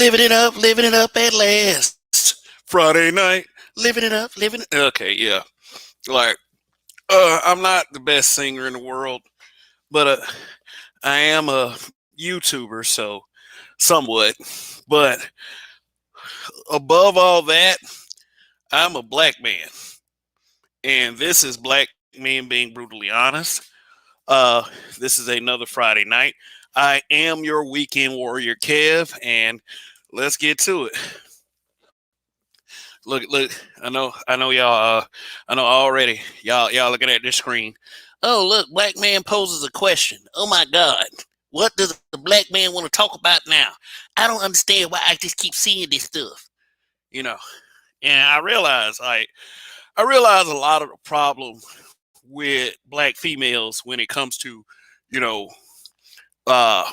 living it up at last. Friday night, living it up, living it. Okay, yeah. Like, I'm not the best singer in the world, but I am a YouTuber, so somewhat. But above all that, I'm a black man, and this is Black Men being brutally honest. Uh, this is another Friday night. I am your weekend warrior, Kev, and let's get to it. Look. I know y'all. I know already. Y'all looking at this screen. Oh, look, black man poses a question. Oh my God, what does the black man want to talk about now? I don't understand why I just keep seeing this stuff. You know, and I realize a lot of the problem with black females when it comes to, you know, uh,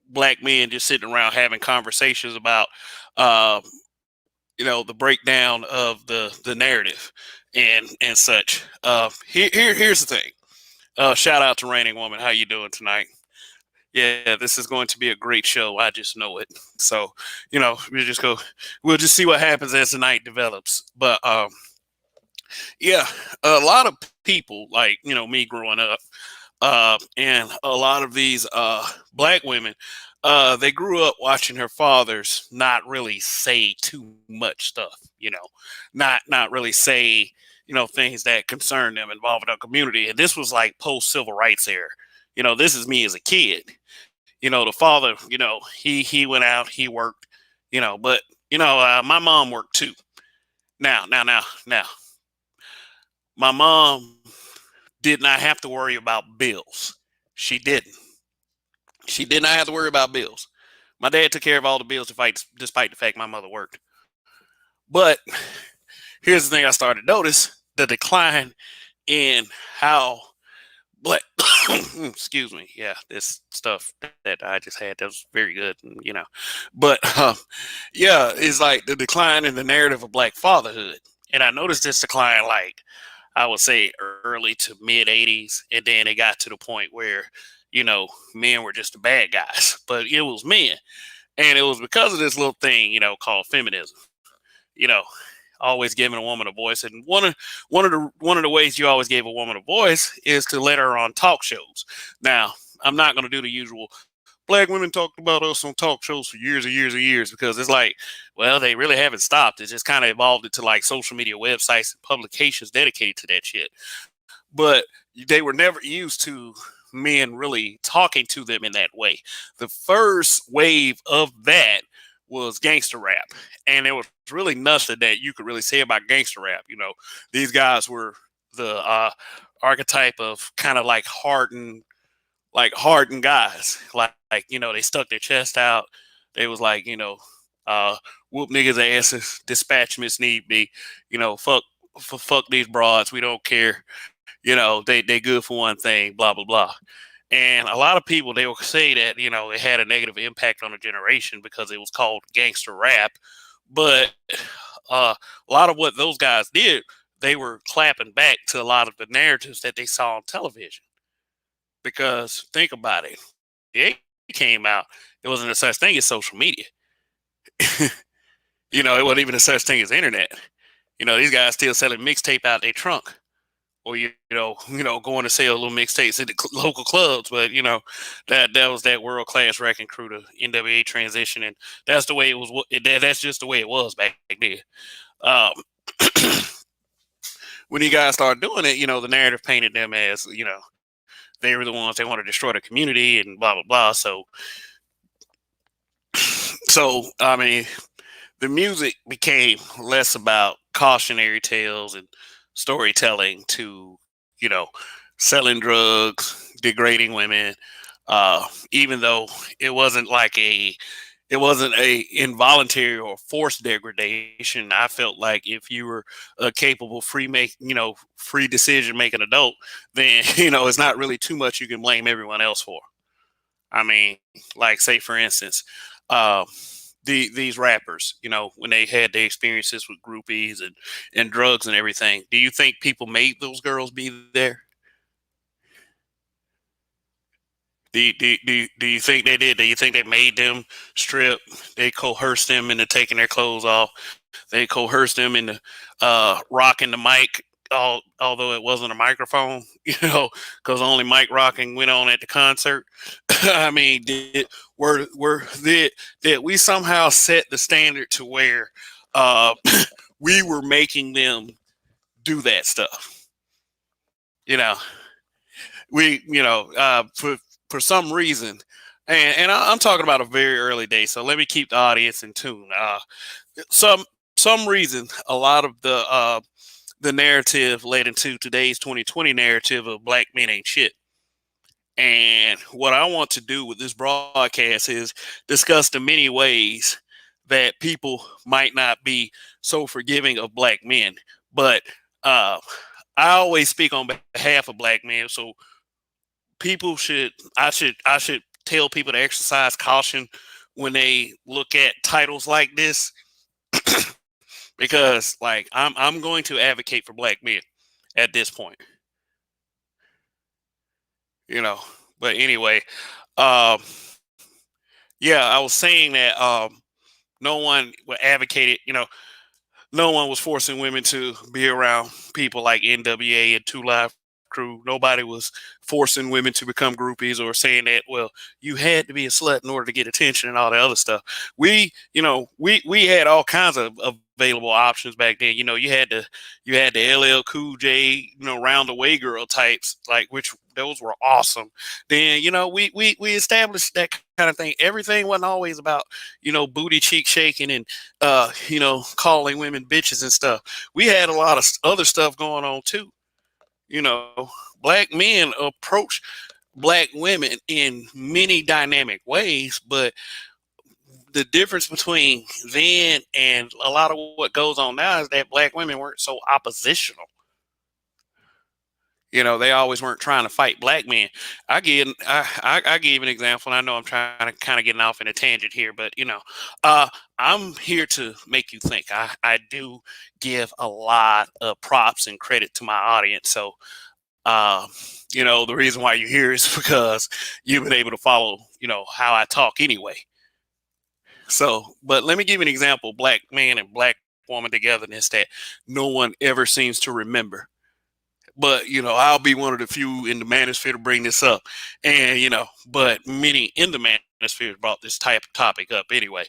black men just sitting around having conversations about, uh, the breakdown of the narrative and such. Here's the thing. Shout out to Reigning Woman. How you doing tonight? Yeah, this is going to be a great show. I just know it. So, we'll just see what happens as the night develops. But yeah, a lot of people like me growing up, and a lot of these black women, they grew up watching her fathers not really say too much stuff, not really say things that concern them involving our community. And this was like post civil rights era. This is me as a kid. The father, he went out, he worked, but my mom worked too. Now, my mom did not have to worry about bills. She didn't. She did not have to worry about bills. My dad took care of all the bills despite the fact my mother worked. But here's the thing I started to notice the decline in how black, excuse me, yeah, this stuff that I just had that was very good, but yeah, it's like the decline in the narrative of black fatherhood. And I noticed this decline, like, I would say early to mid 80s. And then it got to the point where, men were just the bad guys, but it was men. And it was because of this little thing, called feminism, you know, always giving a woman a voice. And one of the ways you always gave a woman a voice is to let her on talk shows. Now, I'm not going to do the usual black women talked about us on talk shows for years and years and years, because it's like, well, they really haven't stopped. It just kind of evolved into like social media websites and publications dedicated to that shit. But they were never used to men really talking to them in that way. The first wave of that was gangster rap, and there was really nothing that you could really say about gangster rap. These guys were the archetype of kind of like hardened guys. They stuck their chest out. They was like, uh, whoop niggas' asses, dispatch them as need be. Fuck these broads. We don't care. They good for one thing. Blah blah blah. And a lot of people, they will say that it had a negative impact on a generation because it was called gangster rap. But a lot of what those guys did, they were clapping back to a lot of the narratives that they saw on television. Because think about it, it came out, it wasn't a such thing as social media. It wasn't even a such thing as internet. These guys still selling mixtape out their trunk, or going to sell little mixtapes at the local clubs. But that was that world class wrecking crew to NWA transition, and that's the way it was. That's just the way it was back then. Um, when you guys started doing it, the narrative painted them as they were the ones that want to destroy the community and blah blah blah. So I mean, the music became less about cautionary tales and storytelling to, you know, selling drugs, degrading women. Even though it wasn't like it wasn't a involuntary or forced degradation. I felt like if you were a capable free decision making adult, then it's not really too much you can blame everyone else for. I mean, like say for instance, uh, these rappers, when they had their experiences with groupies and drugs and everything, do you think people made those girls be there? Do you think they did? Do you think they made them strip? They coerced them into taking their clothes off. They coerced them into rocking the mic, although it wasn't a microphone, because only mic rocking went on at the concert. I mean, did we somehow set the standard to where uh, we were making them do that stuff? You know, for some reason, I'm talking about a very early day, so let me keep the audience in tune. Some some reason, a lot of the narrative led into today's 2020 narrative of black men ain't shit. And what I want to do with this broadcast is discuss the many ways that people might not be so forgiving of black men. But uh, I always speak on behalf of black men, so I should tell people to exercise caution when they look at titles like this, because like I'm going to advocate for black men at this point, you know. But anyway, um, yeah, I was saying that no one would advocate it. No one was forcing women to be around people like NWA and Two Live Crew. Nobody was forcing women to become groupies or saying that, well, you had to be a slut in order to get attention and all that other stuff. We had all kinds of available options back then. You had the LL Cool J, round the way girl types, like, which those were awesome. Then, we established that kind of thing. Everything wasn't always about, booty cheek shaking and calling women bitches and stuff. We had a lot of other stuff going on too. You know, Black men approach black women in many dynamic ways, but the difference between then and a lot of what goes on now is that black women weren't so oppositional. They always weren't trying to fight black men. I gave an example, and I know I'm trying to kind of getting off in a tangent here, but I'm here to make you think. I do give a lot of props and credit to my audience. So uh, the reason why you're here is because you've been able to follow, how I talk anyway. So, but let me give you an example: black man and black woman togetherness that no one ever seems to remember. But I'll be one of the few in the manosphere to bring this up, and but many in the manosphere brought this type of topic up anyway.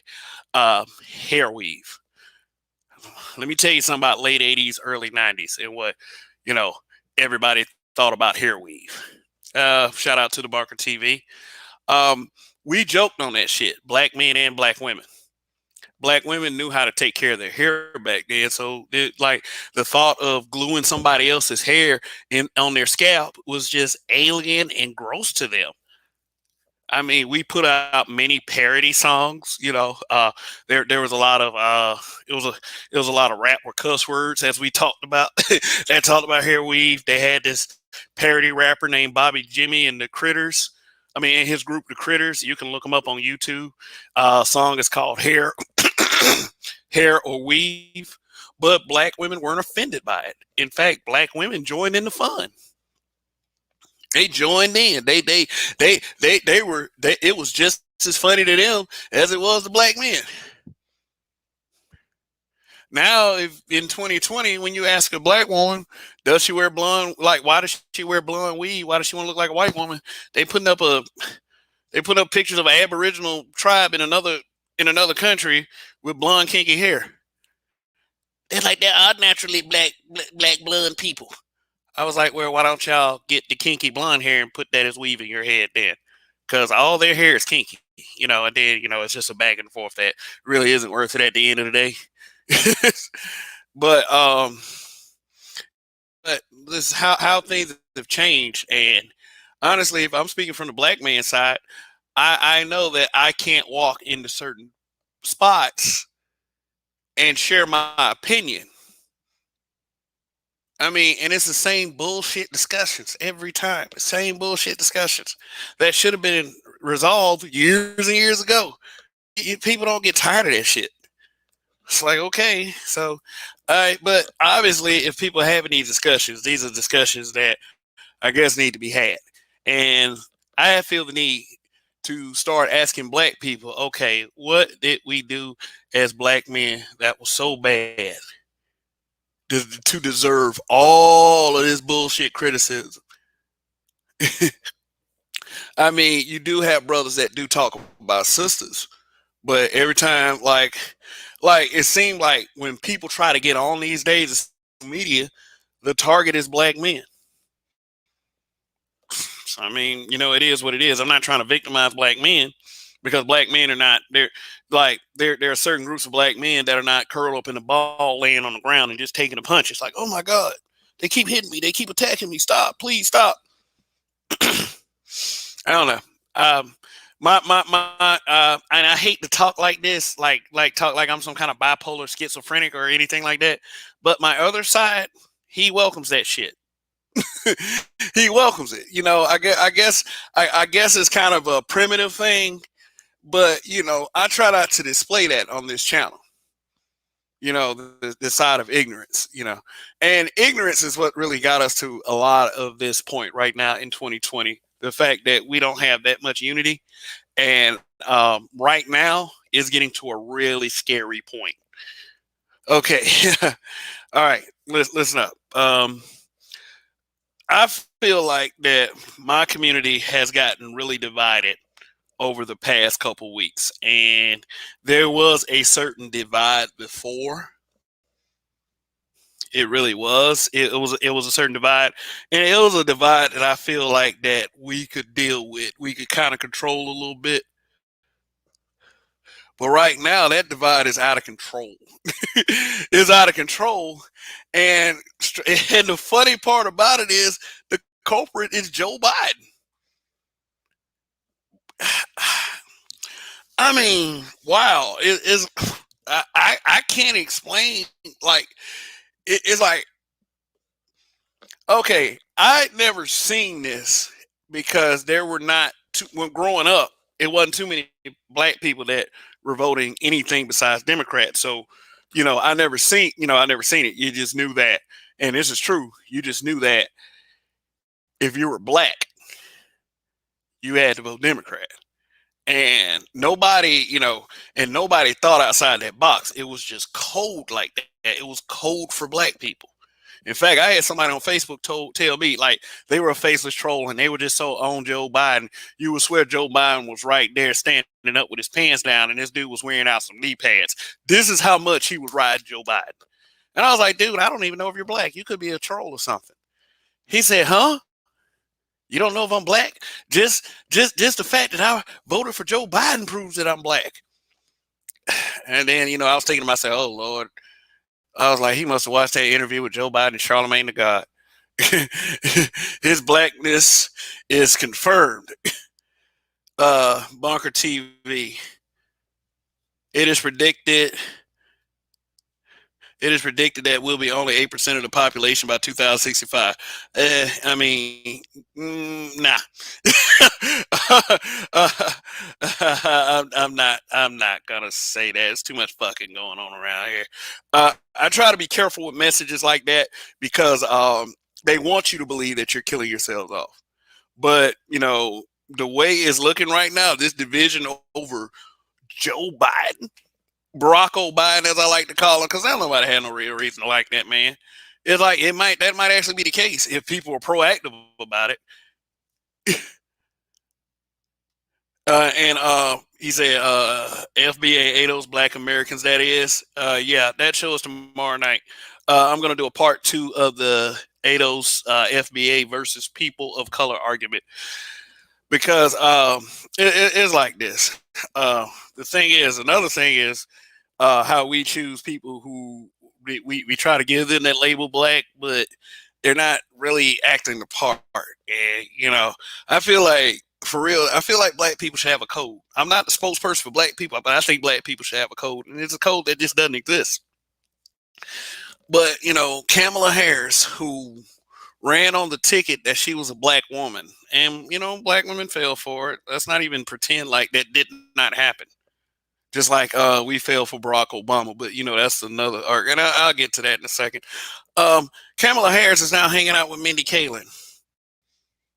Hair weave. Let me tell you something about late '80s, early '90s, and what you know everybody thought about hair weave. Shout out to the Barker TV. Um, we joked on that shit, black men and black women. Black women knew how to take care of their hair back then. So like the thought of gluing somebody else's hair in on their scalp was just alien and gross to them. I mean, we put out many parody songs. There was a lot of it was a lot of rap with cuss words, as we talked about. That talked about hair weave. They had this parody rapper named Bobby Jimmy and the Critters. I mean, in his group, the Critters. You can look them up on YouTube. Song is called Hair, Hair or Weave. But black women weren't offended by it. In fact, black women joined in the fun. They joined in. It was just as funny to them as it was to black men. Now, if in 2020, when you ask a black woman, does she wear blonde? Like, why does she wear blonde weave? Why does she want to look like a white woman? They putting up they put up pictures of an Aboriginal tribe in another country with blonde kinky hair. They're like, they are naturally black blonde people. I was like, well, why don't y'all get the kinky blonde hair and put that as weave in your head then? Because all their hair is kinky, and then, it's just a back and forth that really isn't worth it at the end of the day. but but this is how things have changed. And honestly, if I'm speaking from the black man side, I know that I can't walk into certain spots and share my opinion. I mean, and it's the same bullshit discussions every time. Same bullshit discussions that should have been resolved years and years ago. People don't get tired of that shit. It's like, okay, so, but obviously, if people are having these are discussions that I guess need to be had. And I feel the need to start asking black people, okay, what did we do as black men that was so bad to deserve all of this bullshit criticism? I mean, you do have brothers that do talk about sisters, but every time, like it seemed like when people try to get on these days of social media, the target is black men. So, I mean, it is what it is. I'm not trying to victimize black men because black men are not there. Like there are certain groups of black men that are not curled up in a ball, laying on the ground and just taking a punch. It's like, oh my god, they keep hitting me, they keep attacking me. Stop, please stop. I don't know. And I hate to talk like this, like talk like I'm some kind of bipolar schizophrenic or anything like that. But my other side, he welcomes that shit. He welcomes it. I guess it's kind of a primitive thing, but I try not to display that on this channel. The side of ignorance. And ignorance is what really got us to a lot of this point right now in 2020. The fact that we don't have that much unity, and right now is getting to a really scary point. Okay, all right, listen up. I feel like that my community has gotten really divided over the past couple weeks, and there was a certain divide before. It really was. It was a certain divide, and it was a divide that I feel like that we could deal with. We could kind of control a little bit. But right now, that divide is out of control. It's out of control, and the funny part about it is the culprit is Joe Biden. I mean, wow! It is. I can't explain. Like it's like, okay, I'd never seen this because there were not when growing up, it wasn't too many black people that were voting anything besides Democrats. So, I never seen it. You just knew that, and this is true. You just knew that if you were black, you had to vote Democrat. And nobody thought outside that box. It was just code like that. It was code for black people. In fact, I had somebody on Facebook tell me like they were a faceless troll and they were just so on Joe Biden. You would swear Joe Biden was right there standing up with his pants down and this dude was wearing out some knee pads. This is how much he was riding Joe Biden. And I was like, dude, I don't even know if you're black. You could be a troll or something. He said, huh? You don't know if I'm black? Just the fact that I voted for Joe Biden proves that I'm black. And then, I was thinking to myself, oh Lord. I was like, he must have watched that interview with Joe Biden and Charlemagne the God. His blackness is confirmed. Bunker TV. It is predicted that we'll be only 8% of the population by 2065. I mean, nah. I'm not gonna say that. It's too much fucking going on around here. I try to be careful with messages like that because they want you to believe that you're killing yourselves off. But the way it's looking right now, this division over Joe Biden, Barack Biden, as I like to call him, because I don't nobody had no real reason to like that man. It's like that might actually be the case if people were proactive about it. And he said, FBA ADOS Black Americans, that is. Yeah, that show is tomorrow night. I'm going to do a part 2 of the ADOS FBA versus people of color argument. Because it's like this. Another thing is how we choose people who we try to give them that label black, but they're not really acting the part. And, I feel like, for real, I feel like black people should have a code. I'm not the spokesperson for black people, but I think black people should have a code. And it's a code that just doesn't exist. But, Kamala Harris, who ran on the ticket that she was a black woman, and, black women fell for it. Let's not even pretend like that did not happen. Just like we fell for Barack Obama, but that's another argument. And I'll get to that in a second. Kamala Harris is now hanging out with Mindy Kaling.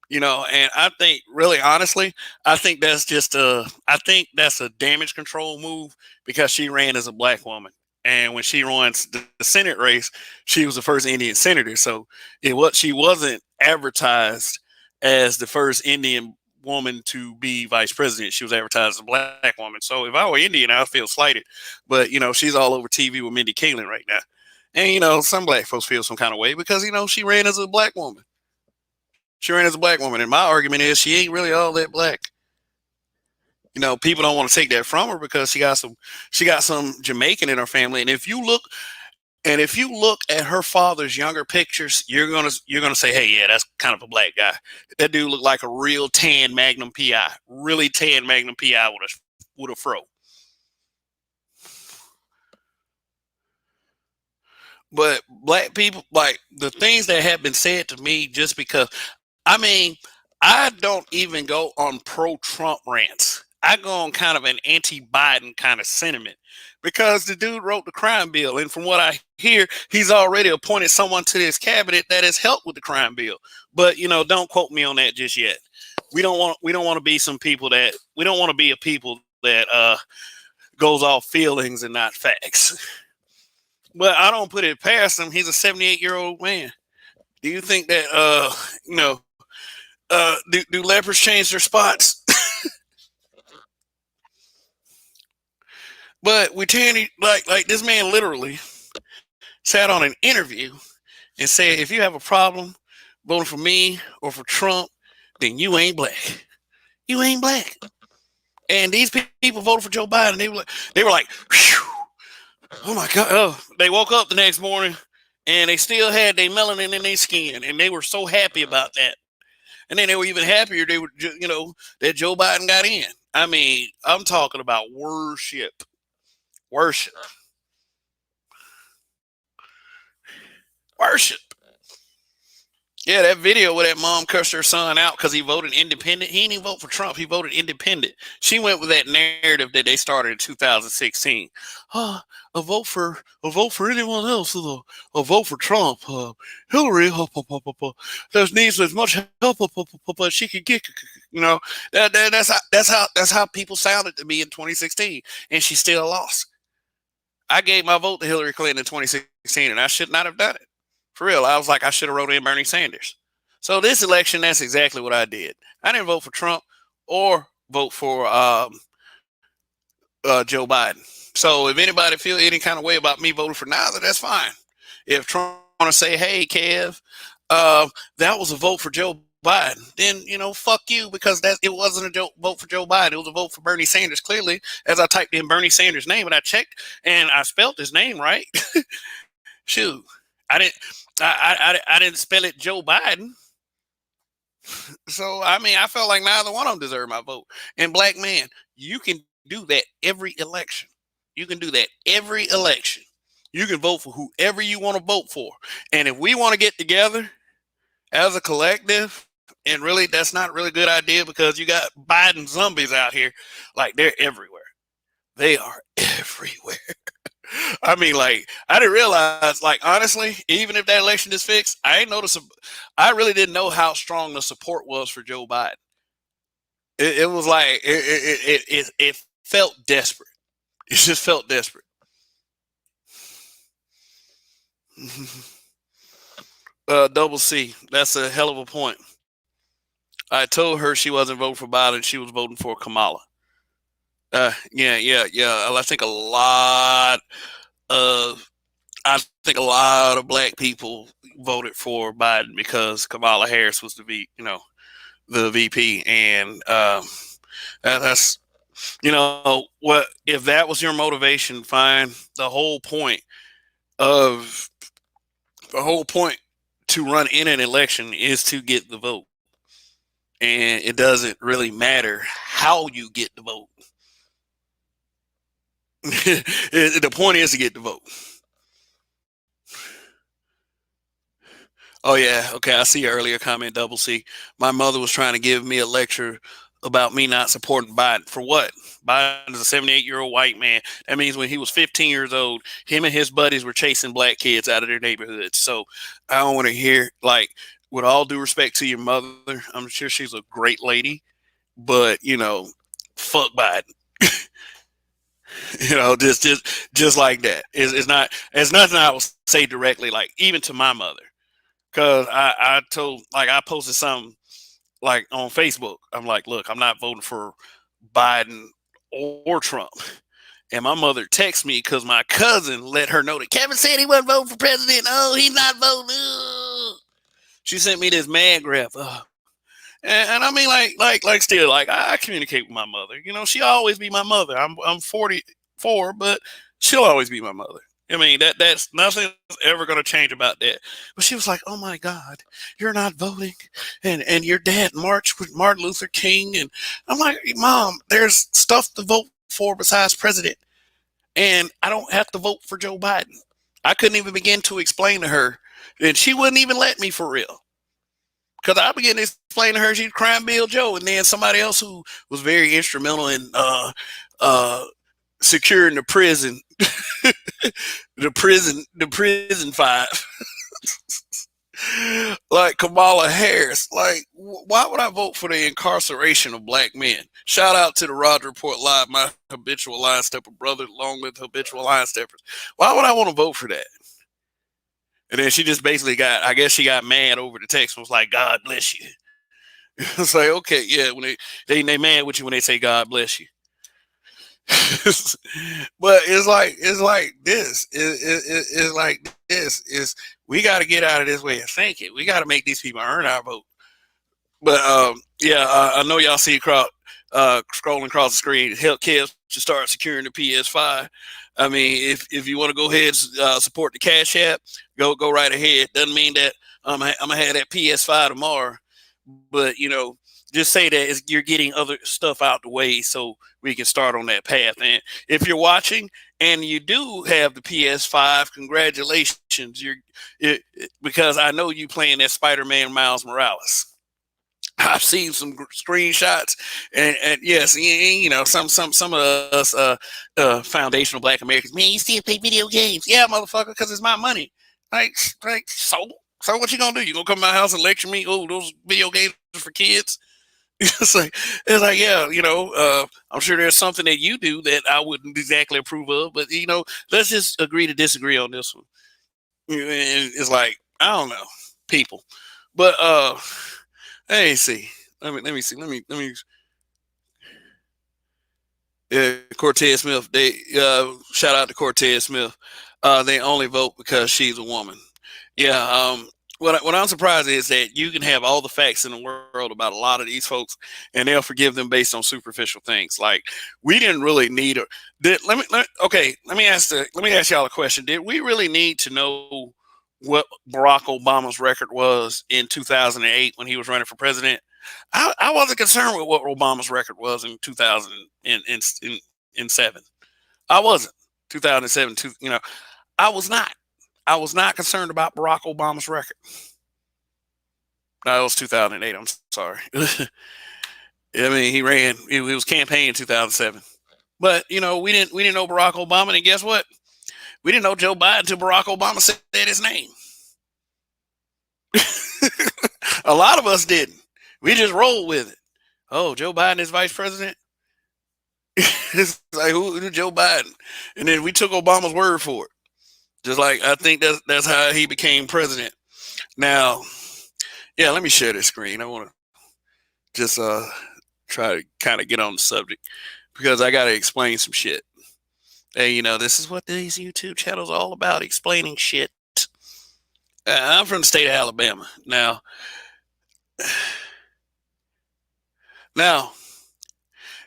And I think, really honestly, I think that's a damage control move because she ran as a black woman. And when she runs the Senate race, she was the first Indian senator. So she wasn't advertised as the first Indian woman to be vice president. She was advertised as a black woman. So if I were Indian, I'd feel slighted. But she's all over TV with Mindy Kaling right now. And some black folks feel some kind of way because she ran as a black woman. She ran as a black woman, and my argument is she ain't really all that black. People don't want to take that from her because she got some Jamaican in her family, and if you look at her father's younger pictures, you're gonna say, hey, yeah, that's kind of a black guy. That dude looked like a real tan Magnum PI, really tan Magnum PI with a fro. But black people, like the things that have been said to me, just because I mean, I don't even go on pro-Trump rants. I go on kind of an anti-Biden kind of sentiment because the dude wrote the crime bill, and from what I hear, he's already appointed someone to this cabinet that has helped with the crime bill. But don't quote me on that just yet. We don't want to be some people that we don't want to be a people that goes off feelings and not facts. But I don't put it past him. He's a 78-year-old man. Do you think that do lepers change their spots? But we tend like this man literally sat on an interview and said, if you have a problem voting for me or for Trump, then you ain't black. You ain't black. And these people voted for Joe Biden. They were like, whew, oh my God. Oh, they woke up the next morning and they still had their melanin in their skin, and they were so happy about that. And then they were even happier that Joe Biden got in. I mean, I'm talking about worship. Worship. Worship. Yeah, that video where that mom cursed her son out because he voted independent. He didn't even vote for Trump. He voted independent. She went with that narrative that they started in 2016. Oh, a vote for anyone else, a vote for Trump. Hillary, there's needs as much help as she could get. That's how people sounded to me in 2016, and she still lost. I gave my vote to Hillary Clinton in 2016, and I should not have done it. For real, I was like, I should have wrote in Bernie Sanders. So this election, that's exactly what I did. I didn't vote for Trump or vote for Joe Biden. So if anybody feel any kind of way about me voting for neither, that's fine. If Trump want to say, hey, Kev, that was a vote for Joe Biden, then fuck you, because it wasn't a vote for Joe Biden. It was a vote for Bernie Sanders. Clearly, as I typed in Bernie Sanders' name and I checked and I spelled his name right. Shoot, I didn't. I didn't spell it Joe Biden. So I mean, I felt like neither one of them deserved my vote. And Black Man, you can do that every election. You can do that every election. You can vote for whoever you want to vote for. And if we want to get together as a collective, and really, that's not a really good idea because you got Biden zombies out here, like they're everywhere. They are everywhere. I mean, like, I didn't realize, like, honestly, even if that election is fixed, I really didn't know how strong the support was for Joe Biden. It was like, it felt desperate. It just felt desperate. Double C, that's a hell of a point. I told her she wasn't voting for Biden, she was voting for Kamala. Yeah. Of I think a lot of black people voted for Biden because Kamala Harris was the VP, and that's what if that was your motivation? Fine. Of the whole point to run in an election is to get the vote, and it doesn't really matter how you get the vote. The point is to get the vote. Oh yeah, okay. I see your earlier comment, Double C. My mother was trying to give me a lecture about me not supporting Biden. For what? Biden is a 78-year-old white man. That means when he was 15 years old, him and his buddies were chasing black kids out of their neighborhoods. So I don't want to hear, like, with all due respect to your mother, I'm sure she's a great lady, but fuck Biden. Just like that. It's not. It's nothing I will say directly, like even to my mother, because I told, like, I posted something like on Facebook. I'm like, look, I'm not voting for Biden or Trump. And my mother texts me because my cousin let her know that Kevin said he wasn't voting for president. Oh, he's not voting. Ugh. She sent me this man graph. And I mean, like, still, like, I communicate with my mother. She always be my mother. I'm 44, but she'll always be my mother. I mean, that's nothing's ever going to change about that. But she was like, "Oh my God, you're not voting, and your dad marched with Martin Luther King." And I'm like, "Mom, there's stuff to vote for besides president, and I don't have to vote for Joe Biden." I couldn't even begin to explain to her, and she wouldn't even let me, for real. Because I began to explain to her she's Crime Bill Joe, and then somebody else who was very instrumental in uh, securing the prison, the prison five, like Kamala Harris. Like, why would I vote for the incarceration of black men? Shout out to the Roger Report Live, my habitual line stepper brother, along with habitual line steppers. Why would I want to vote for that? And then she just basically I guess she got mad over the text and was like, "God bless you." It's like, okay, yeah, when they mad with you when they say God bless you. But it's like this. It's like this is we got to get out of this way of thinking. We got to make these people earn our vote. But yeah, I know y'all see scrolling across the screen. Help kids to start securing the PS5. I mean, if you want to go ahead and support the Cash App, go right ahead. Doesn't mean that I'm gonna have that PS5 tomorrow, but just say that you're getting other stuff out the way so we can start on that path. And if you're watching and you do have the PS5, congratulations! Because I know you playing that Spider-Man Miles Morales. I've seen some screenshots, and yes, some of us foundational Black Americans, man, you still play video games? Yeah, motherfucker, because it's my money. Like so what you gonna do? You gonna come to my house and lecture me? Oh, those video games are for kids? it's like yeah, I'm sure there's something that you do that I wouldn't exactly approve of, but let's just agree to disagree on this one. And it's like, I don't know, people, but hey, see. Let me see. Let me. Cortez Smith. They shout out to Cortez Smith. They only vote because she's a woman. Yeah. What I'm surprised is that you can have all the facts in the world about a lot of these folks, and they'll forgive them based on superficial things. Like, we didn't really need her. Let me ask y'all a question. Did we really need to know what Barack Obama's record was in 2008 when he was running for president? I wasn't concerned with what Obama's record was in 2007. I wasn't. 2007. I was not. I was not concerned about Barack Obama's record. No, it was 2008. I'm sorry. I mean, he ran. He was campaigning in 2007. But we didn't know Barack Obama, and guess what? We didn't know Joe Biden until Barack Obama said his name. A lot of us didn't. We just rolled with it. Oh, Joe Biden is vice president. It's like, who Joe Biden? And then we took Obama's word for it. Just like, I think that's how he became president. Now, yeah, let me share this screen. I want to just try to kind of get on the subject because I got to explain some shit. Hey, this is what these YouTube channels are all about, explaining shit. I'm from the state of Alabama. Now,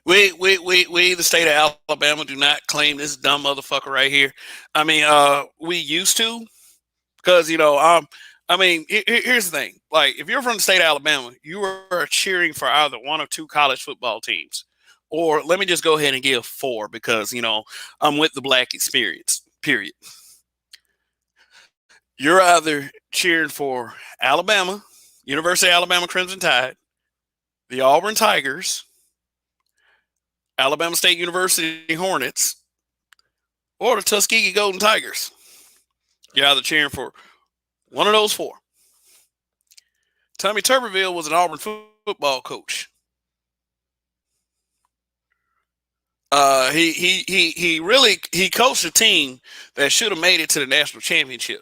we, the state of Alabama, do not claim this dumb motherfucker right here. I mean, we used to, because here's the thing. Like, if you're from the state of Alabama, you are cheering for either one of two college football teams, or let me just go ahead and give four because I'm with the black experience. Period. You're either cheering for Alabama, University of Alabama Crimson Tide, the Auburn Tigers, Alabama State University Hornets, or the Tuskegee Golden Tigers. You're either cheering for one of those four. Tommy Tuberville was an Auburn football coach. He coached a team that should have made it to the national championship.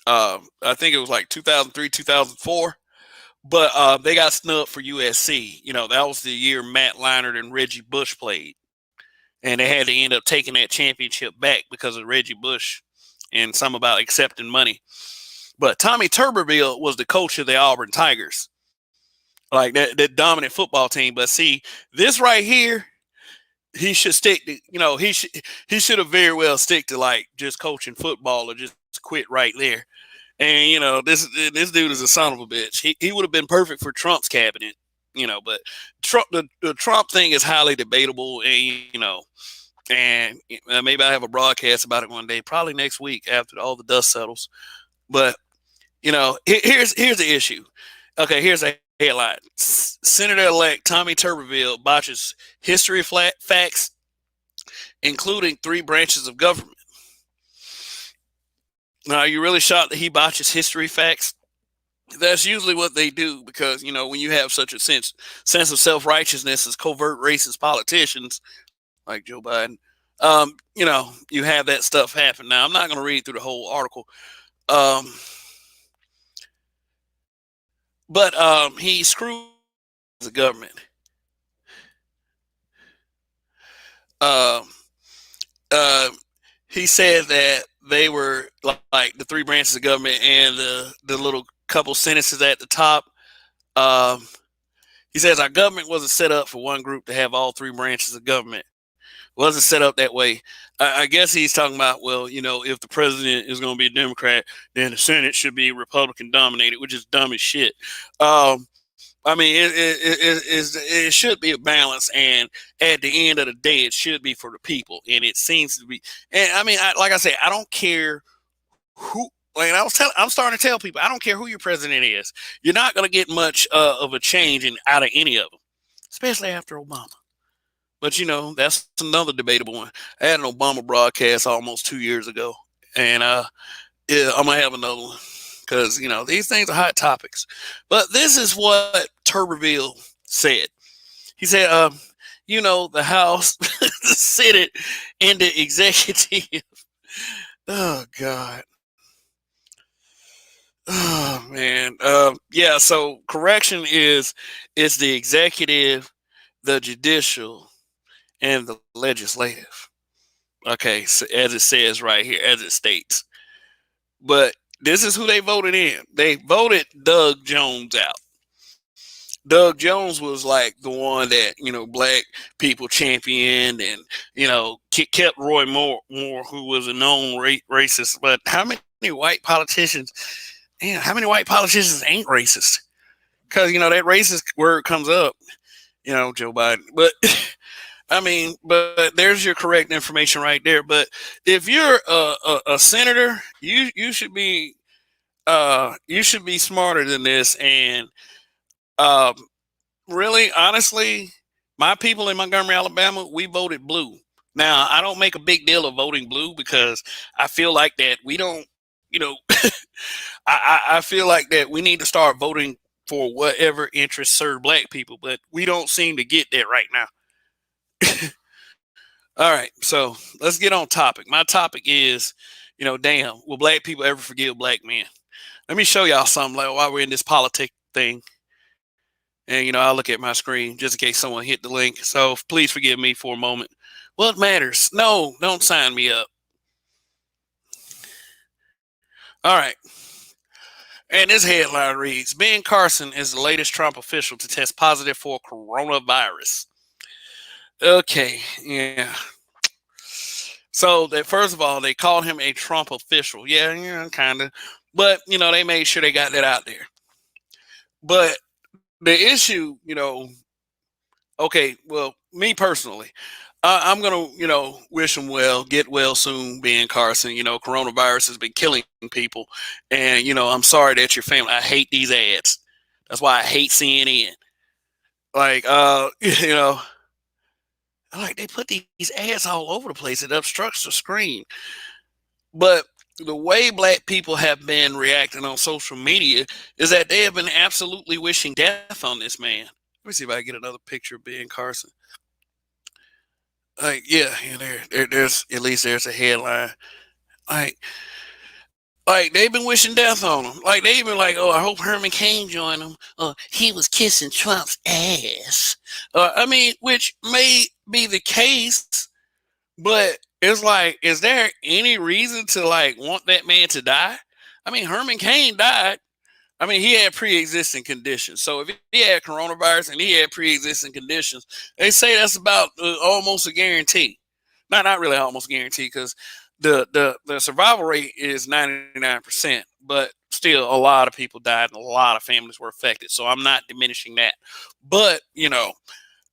I think it was like 2003, 2004, but they got snubbed for USC. You know, that was the year Matt Leinart and Reggie Bush played, and they had to end up taking that championship back because of Reggie Bush and some about accepting money. But Tommy Tuberville was the coach of the Auburn Tigers, like that dominant football team. But see, this right here, he should stick to, he should have very well stick to like just coaching football or just quit right there. And this dude is a son of a bitch. He would have been perfect for Trump's cabinet, but the Trump thing is highly debatable, and maybe I have a broadcast about it one day, probably next week after all the dust settles. But here's the issue. Okay, here's a headline: Senator-elect Tommy Tuberville botches history facts, including 3 branches of government. Now, are you really shocked that he botches history facts? That's usually what they do because, when you have such a sense of self-righteousness as covert racist politicians like Joe Biden, you have that stuff happen. Now, I'm not going to read through the whole article. But he screwed the government. He said that they were like the 3 branches of government and the little couple sentences at the top. He says our government wasn't set up for one group to have all 3 branches of government. It wasn't set up that way. I guess he's talking about, well, if the president is going to be a Democrat, then the Senate should be Republican dominated, which is dumb as shit. I mean, it should be a balance, and at the end of the day, it should be for the people, and it seems to be. And I mean, like I said, I don't care who. Like I'm starting to tell people, I don't care who your president is. You're not going to get much of a change out of any of them, especially after Obama. But that's another debatable one. I had an Obama broadcast almost 2 years ago, and yeah, I'm gonna have another one because these things are hot topics. But this is what Tuberville said. He said, the House, the Senate, and the executive. Oh God. Oh man. Yeah. So correction is it's the executive, the judicial, and the legislative. Okay, so as it says right here, as it states. But this is who they voted in. They voted Doug Jones out. Doug Jones was like the one that black people championed, and kept Roy Moore, who was a known racist. But how many white politicians? How many white politicians ain't racist? Because that racist word comes up. Joe Biden, but. I mean, but there's your correct information right there. But if you're a senator, you should be smarter than this. And really, honestly, my people in Montgomery, Alabama, we voted blue. Now, I don't make a big deal of voting blue because I feel like that we don't, I feel like that we need to start voting for whatever interests serve black people, but we don't seem to get that right now. All right, so let's get on topic. My topic is, damn, will black people ever forgive black men? Let me show y'all something like while we're in this politic thing. And, I'll look at my screen just in case someone hit the link. So please forgive me for a moment. What matters? No, don't sign me up. All right. And this headline reads, Ben Carson is the latest Trump official to test positive for coronavirus. Okay, yeah. So that first of all, they called him a Trump official. Yeah, kind of. But, they made sure they got that out there. But the issue, okay, well, me personally, I'm going to, wish him well, get well soon, Ben Carson. Coronavirus has been killing people. And, I'm sorry that your family, I hate these ads. That's why I hate CNN. Like, like they put these ads all over the place. It obstructs the screen. But the way black people have been reacting on social media is that they have been absolutely wishing death on this man. Let me see if I can get another picture of Ben Carson. Like, yeah, there's at least there's a headline. Like, like they've been wishing death on him. Like they've been like, oh, I hope Herman Cain joined him. He was kissing Trump's ass. I mean, which may be the case, but it's like, is there any reason to like want that man to die? I mean, Herman Cain died. I mean, he had pre-existing conditions. So if he had coronavirus and he had pre-existing conditions, they say that's about almost a guarantee. Not really almost guarantee, because the survival rate is 99%, but still a lot of people died and a lot of families were affected. So I'm not diminishing that. But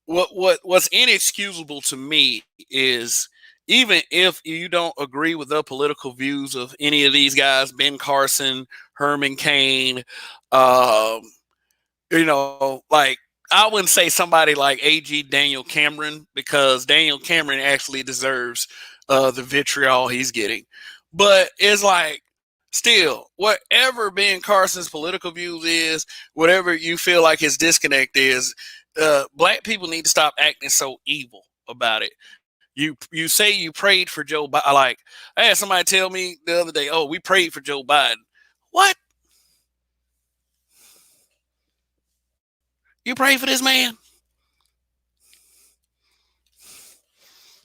what's inexcusable to me is, even if you don't agree with the political views of any of these guys, Ben Carson, Herman Cain, um, like, I wouldn't say somebody like AG Daniel Cameron, because Daniel Cameron actually deserves the vitriol he's getting. But it's like, still, whatever Ben Carson's political views is, whatever you feel like his disconnect is, black people need to stop acting so evil about it. You say you prayed for Joe Biden. Like, I had somebody tell me the other day, oh, we prayed for Joe Biden. What? You prayed for this man?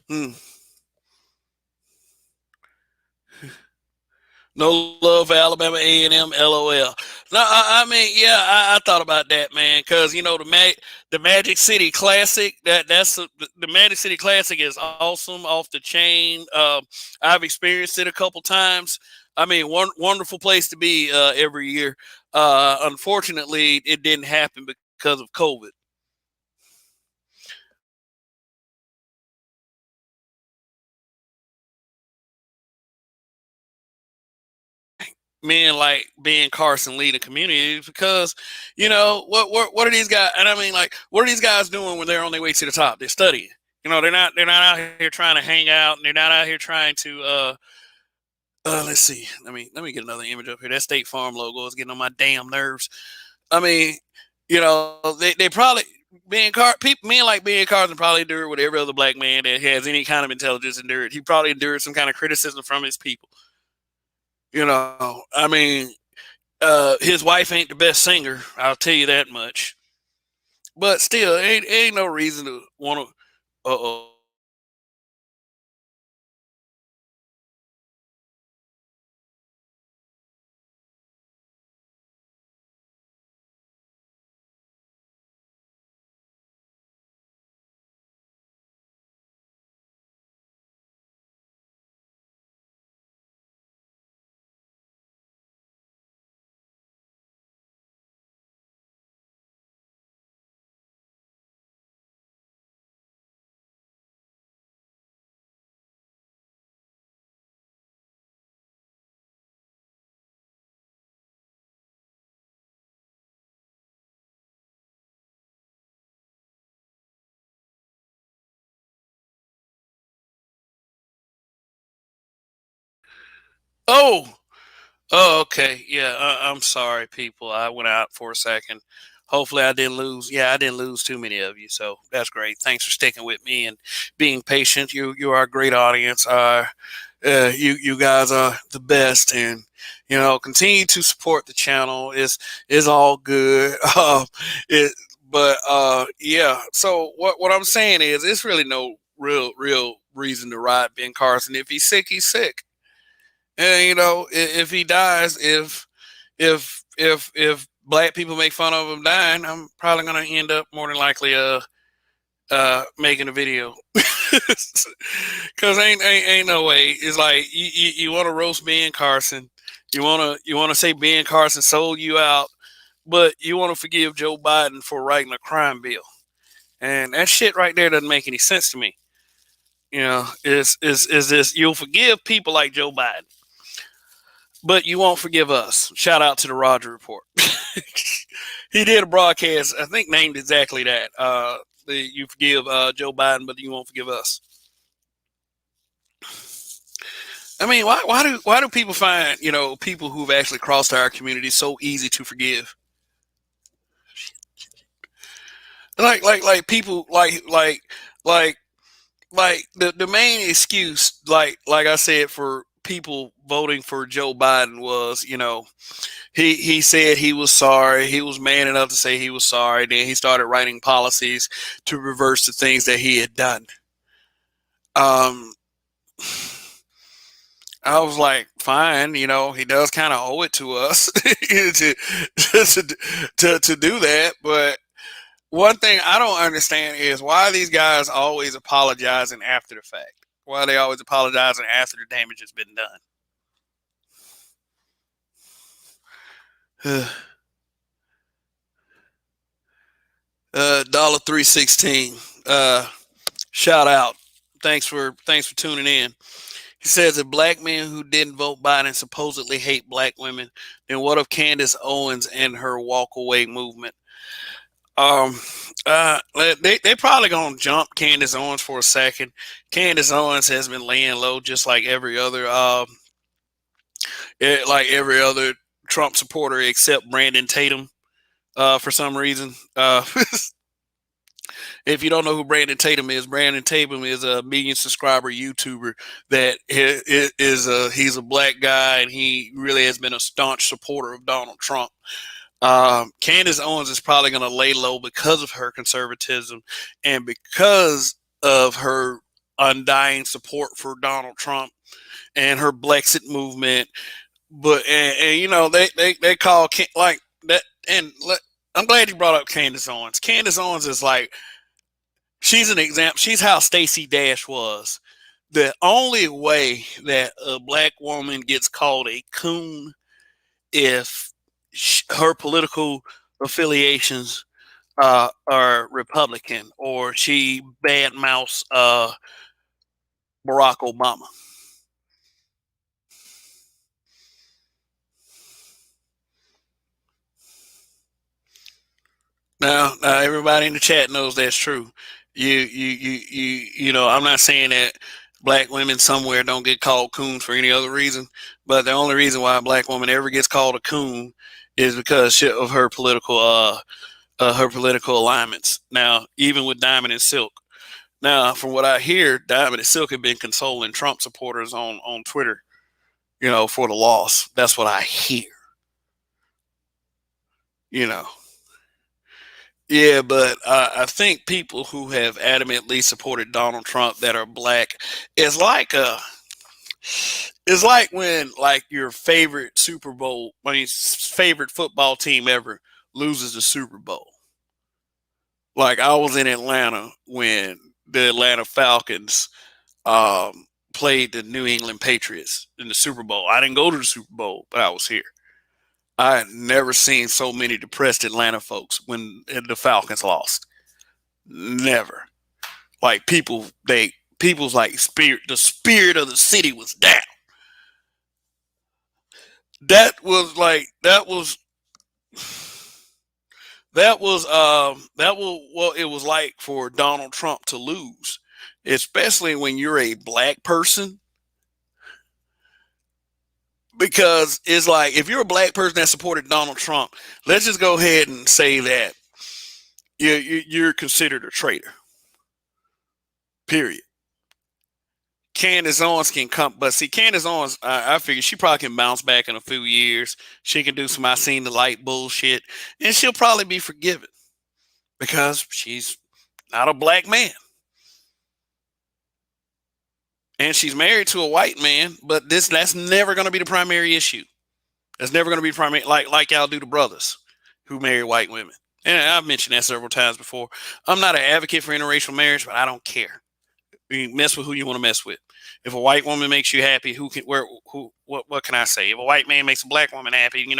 Hmm. No love for Alabama A&M. LOL. No, I mean, yeah, I thought about that, man, because the Magic City Classic. The Magic City Classic is awesome, off the chain. I've experienced it a couple times. I mean, wonderful place to be every year. Unfortunately, it didn't happen because of COVID. Men like Ben Carson lead a community, because what are these guys? And I mean, like, what are these guys doing when they're on their way to the top? They're studying. They're not out here trying to hang out, and they're not out here trying to let's see. Let me get another image up here. That State Farm logo is getting on my damn nerves. I mean, they probably, men like Ben Carson probably endured what every other black man that has any kind of intelligence endured. He probably endured some kind of criticism from his people. I mean, his wife ain't the best singer, I'll tell you that much. But still, ain't no reason to want to. Uh oh. Oh. Oh, okay. Yeah, I'm sorry, people. I went out for a second. Hopefully, I didn't lose. Yeah, I didn't lose too many of you, so that's great. Thanks for sticking with me and being patient. You are a great audience. You guys are the best, and continue to support the channel. Is all good. It, but yeah. So what I'm saying is, it's really no real reason to ride Ben Carson. If he's sick, he's sick. And if he dies, if black people make fun of him dying, I'm probably gonna end up more than likely making a video. Cause ain't no way. It's like you want to roast Ben Carson, you wanna say Ben Carson sold you out, but you want to forgive Joe Biden for writing a crime bill, and that shit right there doesn't make any sense to me. Is this, you'll forgive people like Joe Biden, but you won't forgive us. Shout out to the Roger Report. He did a broadcast, I think, named exactly that. You forgive Joe Biden, but you won't forgive us. I mean, why do people find people who've actually crossed our community so easy to forgive? Like people like the main excuse, like I said, for people voting for Joe Biden was, he said he was sorry. He was man enough to say he was sorry. Then he started writing policies to reverse the things that he had done. Um, I was like, fine, he does kind of owe it to us to, to do that. But one thing I don't understand is why these guys always apologizing after the fact. Why are they always apologizing after the damage has been done? $3.16. Shout out. Thanks for tuning in. He says if black men who didn't vote Biden supposedly hate black women, then what of Candace Owens and her walk away movement? Um, they probably gonna jump Candace Owens for a second. Candace Owens has been laying low, just like every other Trump supporter except Brandon Tatum. For some reason, if you don't know who Brandon Tatum is a million subscriber YouTuber that he's a black guy and he really has been a staunch supporter of Donald Trump. Candace Owens is probably going to lay low because of her conservatism and because of her undying support for Donald Trump and her Brexit movement. But they call like that, and I'm glad you brought up Candace Owens. Candace Owens is like, she's an example. She's how Stacey Dash was. The only way that a black woman gets called a coon if her political affiliations are Republican or she badmouths Barack Obama. Now, everybody in the chat knows that's true. I'm not saying that black women somewhere don't get called coons for any other reason, but the only reason why a black woman ever gets called a coon is because of her political alignments. Now, even with Diamond and Silk. Now, from what I hear, Diamond and Silk have been consoling Trump supporters on Twitter, for the loss. That's what I hear. You know. Yeah, but I think people who have adamantly supported Donald Trump that are black is like it's like when like your favorite favorite football team ever loses the Super Bowl. Like I was in Atlanta when the Atlanta Falcons played the New England Patriots in the Super Bowl. I didn't go to the Super Bowl, but I was here. I had never seen so many depressed Atlanta folks when the Falcons lost. Never. Like people's like the spirit of the city was down. That was like that was what it was like for Donald Trump to lose, especially when you're a black person. Because it's like if you're a black person that supported Donald Trump, let's just go ahead and say that you're considered a traitor. Period. Candace Owens can come, but see, Candace Owens, I figure she probably can bounce back in a few years. She can do some I seen the light bullshit, and she'll probably be forgiven because she's not a black man. And she's married to a white man, but that's never going to be the primary issue. That's never going to be primary, like y'all do to brothers who marry white women. And I've mentioned that several times before. I'm not an advocate for interracial marriage, but I don't care. You mess with who you want to mess with. If a white woman makes you happy, what can I say? If a white man makes a black woman happy,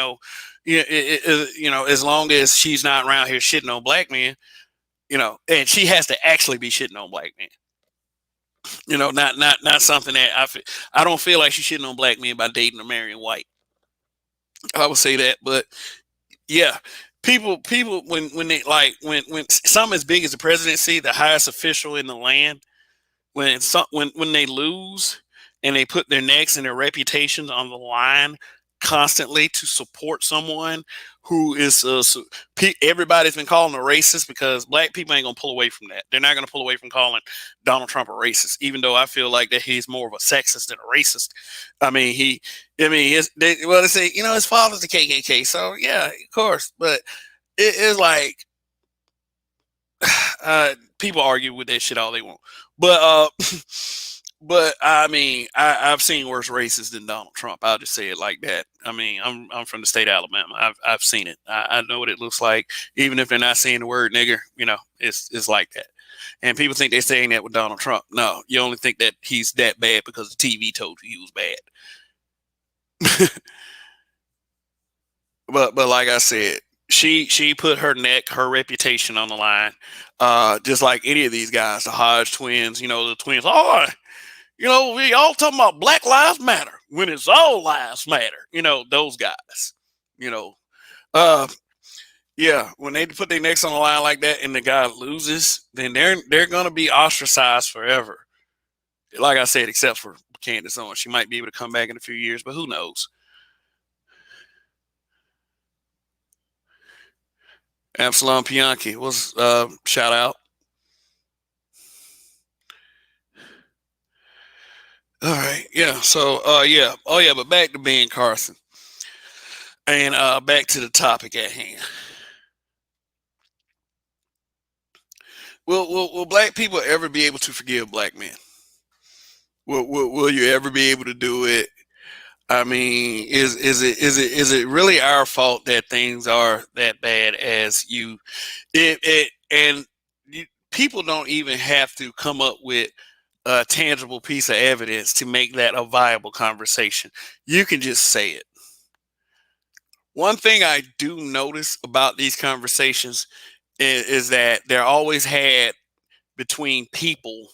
as long as she's not around here shitting on black men, and she has to actually be shitting on black men. Not something that I don't feel like she's shitting on black men by dating or marrying white. I would say that, but yeah, people when they like when something as big as the presidency, the highest official in the land, when they lose, and they put their necks and their reputations on the line constantly to support someone who is everybody's been calling a racist, because black people ain't gonna pull away from that. They're not gonna pull away from calling Donald Trump a racist, even though I feel like that he's more of a sexist than a racist. I mean, they say, his father's the KKK, so yeah, of course, but it is like, people argue with that shit all they want, but but I mean, I've seen worse racists than Donald Trump. I'll just say it like that. I mean, I'm from the state of Alabama. I've seen it. I know what it looks like. Even if they're not saying the word nigger, it's like that. And people think they're saying that with Donald Trump. No, you only think that he's that bad because the TV told you he was bad. But like I said, she put her neck, her reputation on the line, just like any of these guys, the Hodge twins. The twins. Oh, we all talking about Black Lives Matter when it's all lives matter. Those guys. You know, uh, yeah. When they put their necks on the line like that, and the guy loses, then they're gonna be ostracized forever. Like I said, except for Candace Owens, she might be able to come back in a few years, but who knows? Absalom Pianki was shout out. All right, yeah. So yeah, oh yeah, but back to Ben Carson, and back to the topic at hand. Will black people ever be able to forgive black men? Will you ever be able to do it? I mean, is it really our fault that things are that bad as you it and people don't even have to come up with a tangible piece of evidence to make that a viable conversation. You can just say it. One thing I do notice about these conversations is that they're always had between people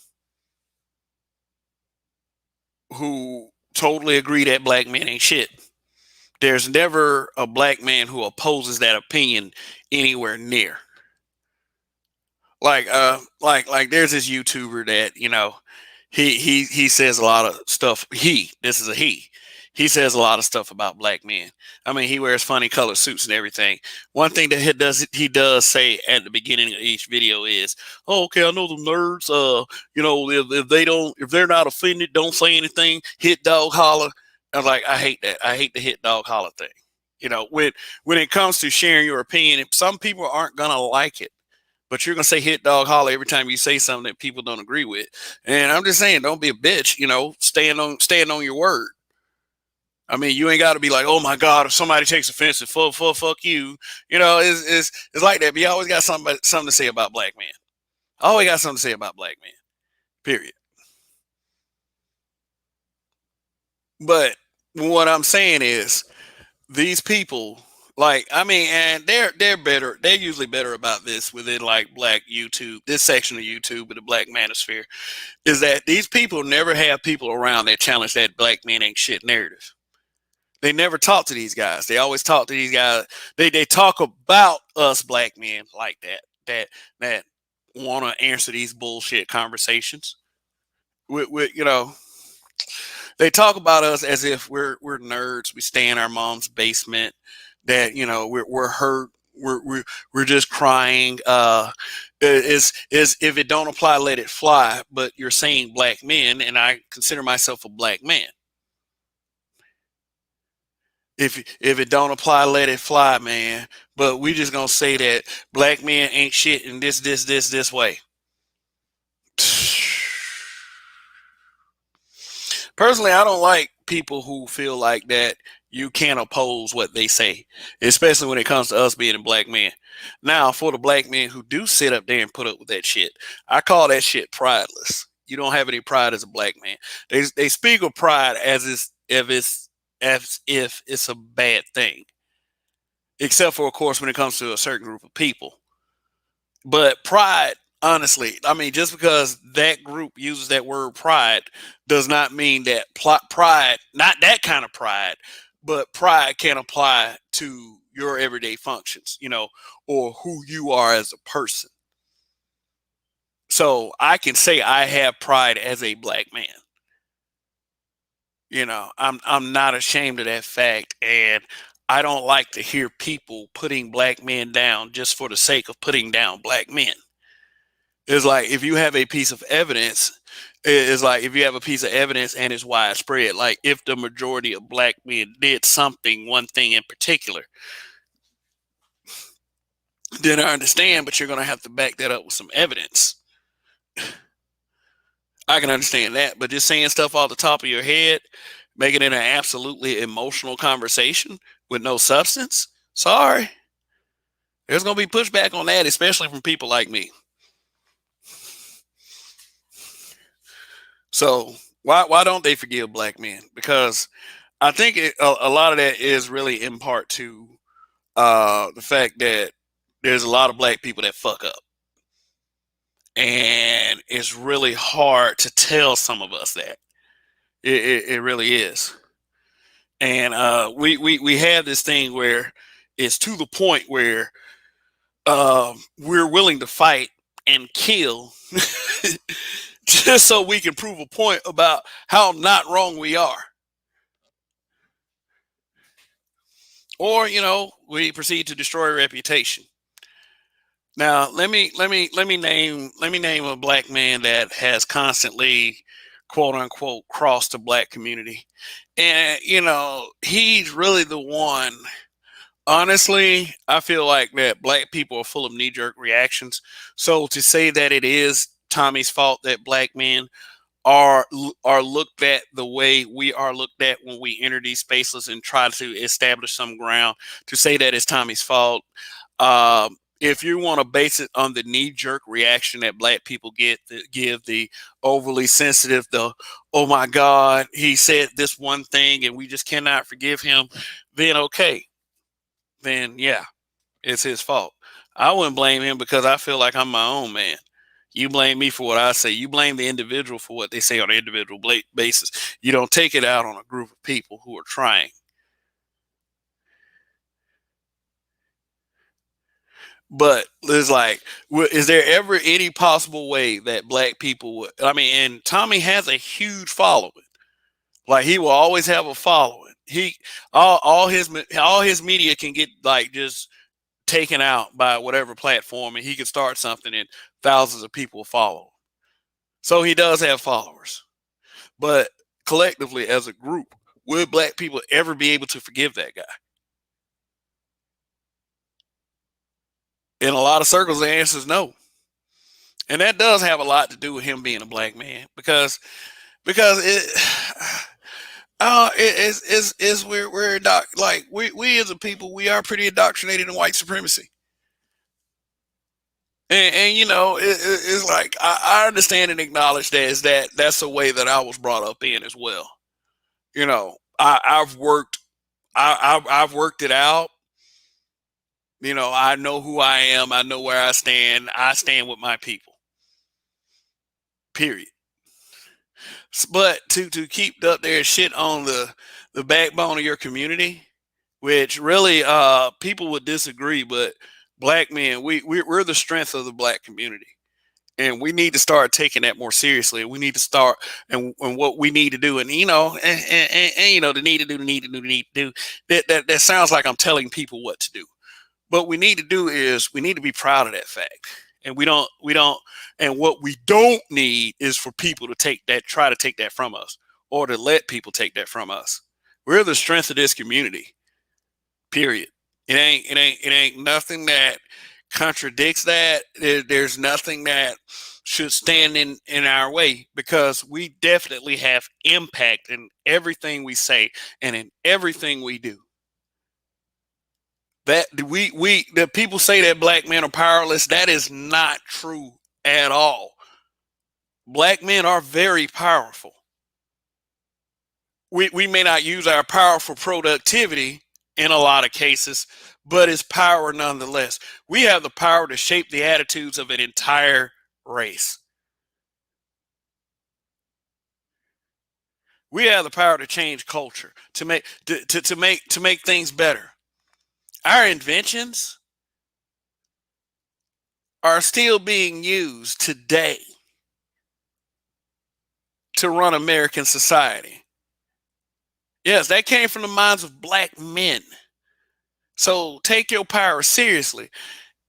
who totally agree that black men ain't shit. There's never a black man who opposes that opinion anywhere near. Like there's this YouTuber that he says a lot of stuff. This is a he says a lot of stuff about black men. I mean, he wears funny colored suits and everything. One thing that he does say at the beginning of each video is, "Oh, okay, I know the nerds. If they're not offended, don't say anything. Hit dog holler." I was like, I hate that. I hate the hit dog holler thing. When it comes to sharing your opinion, some people aren't gonna like it, but you're gonna say hit dog holler every time you say something that people don't agree with. And I'm just saying, don't be a bitch. Stand on your word. I mean, you ain't got to be like, oh my god, if somebody takes offense, fuck you. It's like that. But you always got something to say about black men. I always got something to say about black men. Period. But what I'm saying is, these people, like, I mean, and they're better. They're usually better about this within like black YouTube, this section of YouTube with the black manosphere, is that these people never have people around that challenge that black men ain't shit narrative. They never talk to these guys. They always talk to these guys. They talk about us black men like that want to answer these bullshit conversations. With they talk about us as if we're nerds. We stay in our mom's basement. That we're hurt. We're just crying. Is if it don't apply, let it fly. But you're saying black men, and I consider myself a black man. If it don't apply, let it fly, man. But we just gonna say that black men ain't shit in this way. Personally, I don't like people who feel like that you can't oppose what they say, especially when it comes to us being a black man. Now, for the black men who do sit up there and put up with that shit, I call that shit prideless. You don't have any pride as a black man. They speak of pride as if it's a bad thing, except for, of course, when it comes to a certain group of people. But pride, honestly, I mean, just because that group uses that word pride does not mean that pride, not that kind of pride, but pride can apply to your everyday functions, or who you are as a person. So I can say I have pride as a black man. I'm not ashamed of that fact, and I don't like to hear people putting black men down just for the sake of putting down black men. It's like if you have a piece of evidence, it's like if you have a piece of evidence and it's widespread, like if the majority of black men did something, one thing in particular, then I understand, but you're going to have to back that up with some evidence. I can understand that, but just saying stuff off the top of your head, making it an absolutely emotional conversation with no substance, sorry, there's going to be pushback on that, especially from people like me. So why don't they forgive black men? Because I think a lot of that is really in part to the fact that there's a lot of black people that fuck up, and it's really hard to tell some of us that it really is. And we have this thing where it's to the point where we're willing to fight and kill just so we can prove a point about how not wrong we are. Or, we proceed to destroy reputation. Now, let me name a black man that has constantly, quote unquote, crossed the black community, and he's really the one. Honestly, I feel like that black people are full of knee jerk reactions. So to say that it is Tommy's fault that black men are looked at the way we are looked at when we enter these spaces and try to establish some ground, to say that it's Tommy's fault. If you want to base it on the knee jerk reaction that black people give the overly sensitive, the oh my God, he said this one thing and we just cannot forgive him, then okay, then yeah, it's his fault. I wouldn't blame him because I feel like I'm my own man. You blame me for what I say. You blame the individual for what they say on an individual basis. You don't take it out on a group of people who are trying. But it's like, is there ever any possible way that black people would? I mean, and Tommy has a huge following. Like he will always have a following. He all his media can get like just taken out by whatever platform, and he can start something and thousands of people follow. So he does have followers. But collectively, as a group, would black people ever be able to forgive that guy? In a lot of circles, the answer is no. And that does have a lot to do with him being a black man, because it's we're like we as a people, we are pretty indoctrinated in white supremacy. And it's like I understand and acknowledge that's the way that I was brought up in as well. I've worked it out. I know who I am. I know where I stand. I stand with my people. Period. But to keep up there shit on the backbone of your community, which really people would disagree, but black men, we're the strength of the black community. And we need to start taking that more seriously. We need to start, and what we need to do, and the need to do, the need to do, the need to do. That sounds like I'm telling people what to do. What we need to do is we need to be proud of that fact. And we don't, and what we don't need is for people to try to take that from us, or to let people take that from us. We're the strength of this community. Period. It ain't nothing that contradicts that. There's nothing that should stand in our way, because we definitely have impact in everything we say and in everything we do. That we the people say that black men are powerless. That is not true at all. Black men are very powerful. We may not use our power for productivity in a lot of cases, but it's power nonetheless. We have the power to shape the attitudes of an entire race. We have the power to change culture, to make things better. Our inventions are still being used today to run American society. Yes, that came from the minds of black men. So take your power seriously,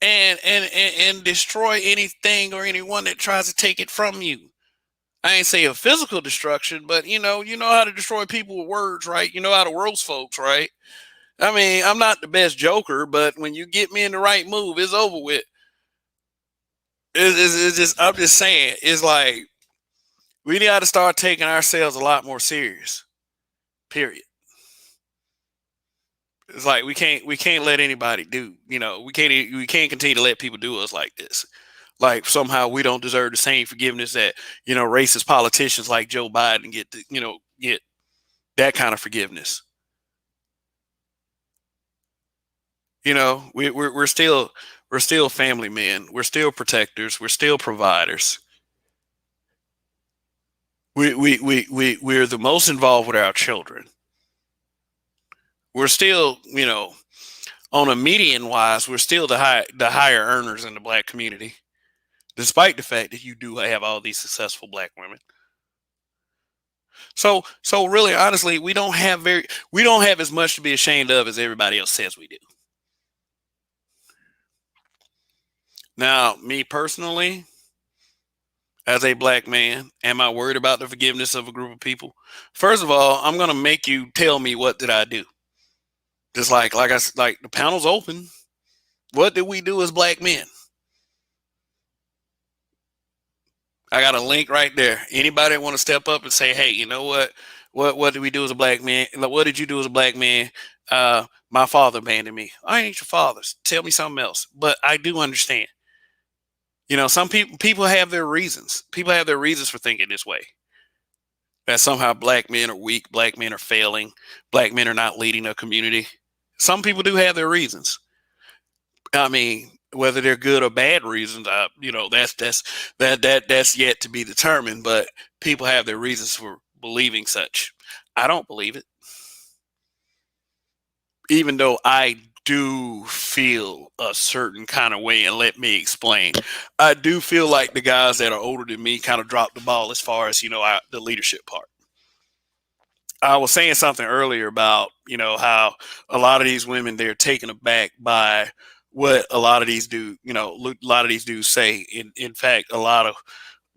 and destroy anything or anyone that tries to take it from you. I ain't say a physical destruction, but you know how to destroy people with words, right? You know how to roast folks, right? I mean, I'm not the best joker, but when you get me in the right move, it's over with. It's just, I'm just saying, it's like we got to start taking ourselves a lot more serious. Period. It's like we can't let anybody do. We can't continue to let people do us like this. Like somehow we don't deserve the same forgiveness that racist politicians like Joe Biden get that kind of forgiveness. We're still family men. We're still protectors. We're still providers. We're the most involved with our children. We're still, on a median wise, we're still the higher earners in the black community, despite the fact that you do have all these successful black women. So really, honestly, we don't have as much to be ashamed of as everybody else says we do. Now, me personally, as a black man, am I worried about the forgiveness of a group of people? First of all, I'm gonna make you tell me what did I do. Just like the panel's open. What did we do as black men? I got a link right there. Anybody want to step up and say, "Hey, you know what? What did we do as a black man? Like, what did you do as a black man?" My father abandoned me. I ain't your fathers. Tell me something else. But I do understand. Some people have their reasons. People have their reasons for thinking this way. That somehow black men are weak, black men are failing, black men are not leading a community. Some people do have their reasons. I mean, whether they're good or bad reasons, that's yet to be determined. But people have their reasons for believing such. I don't believe it, even though I do feel a certain kind of way. And let me explain. I do feel like the guys that are older than me kind of dropped the ball as far as the leadership part. I was saying something earlier about how a lot of these women, they're taken aback by what a lot of these dudes say. In fact, a lot of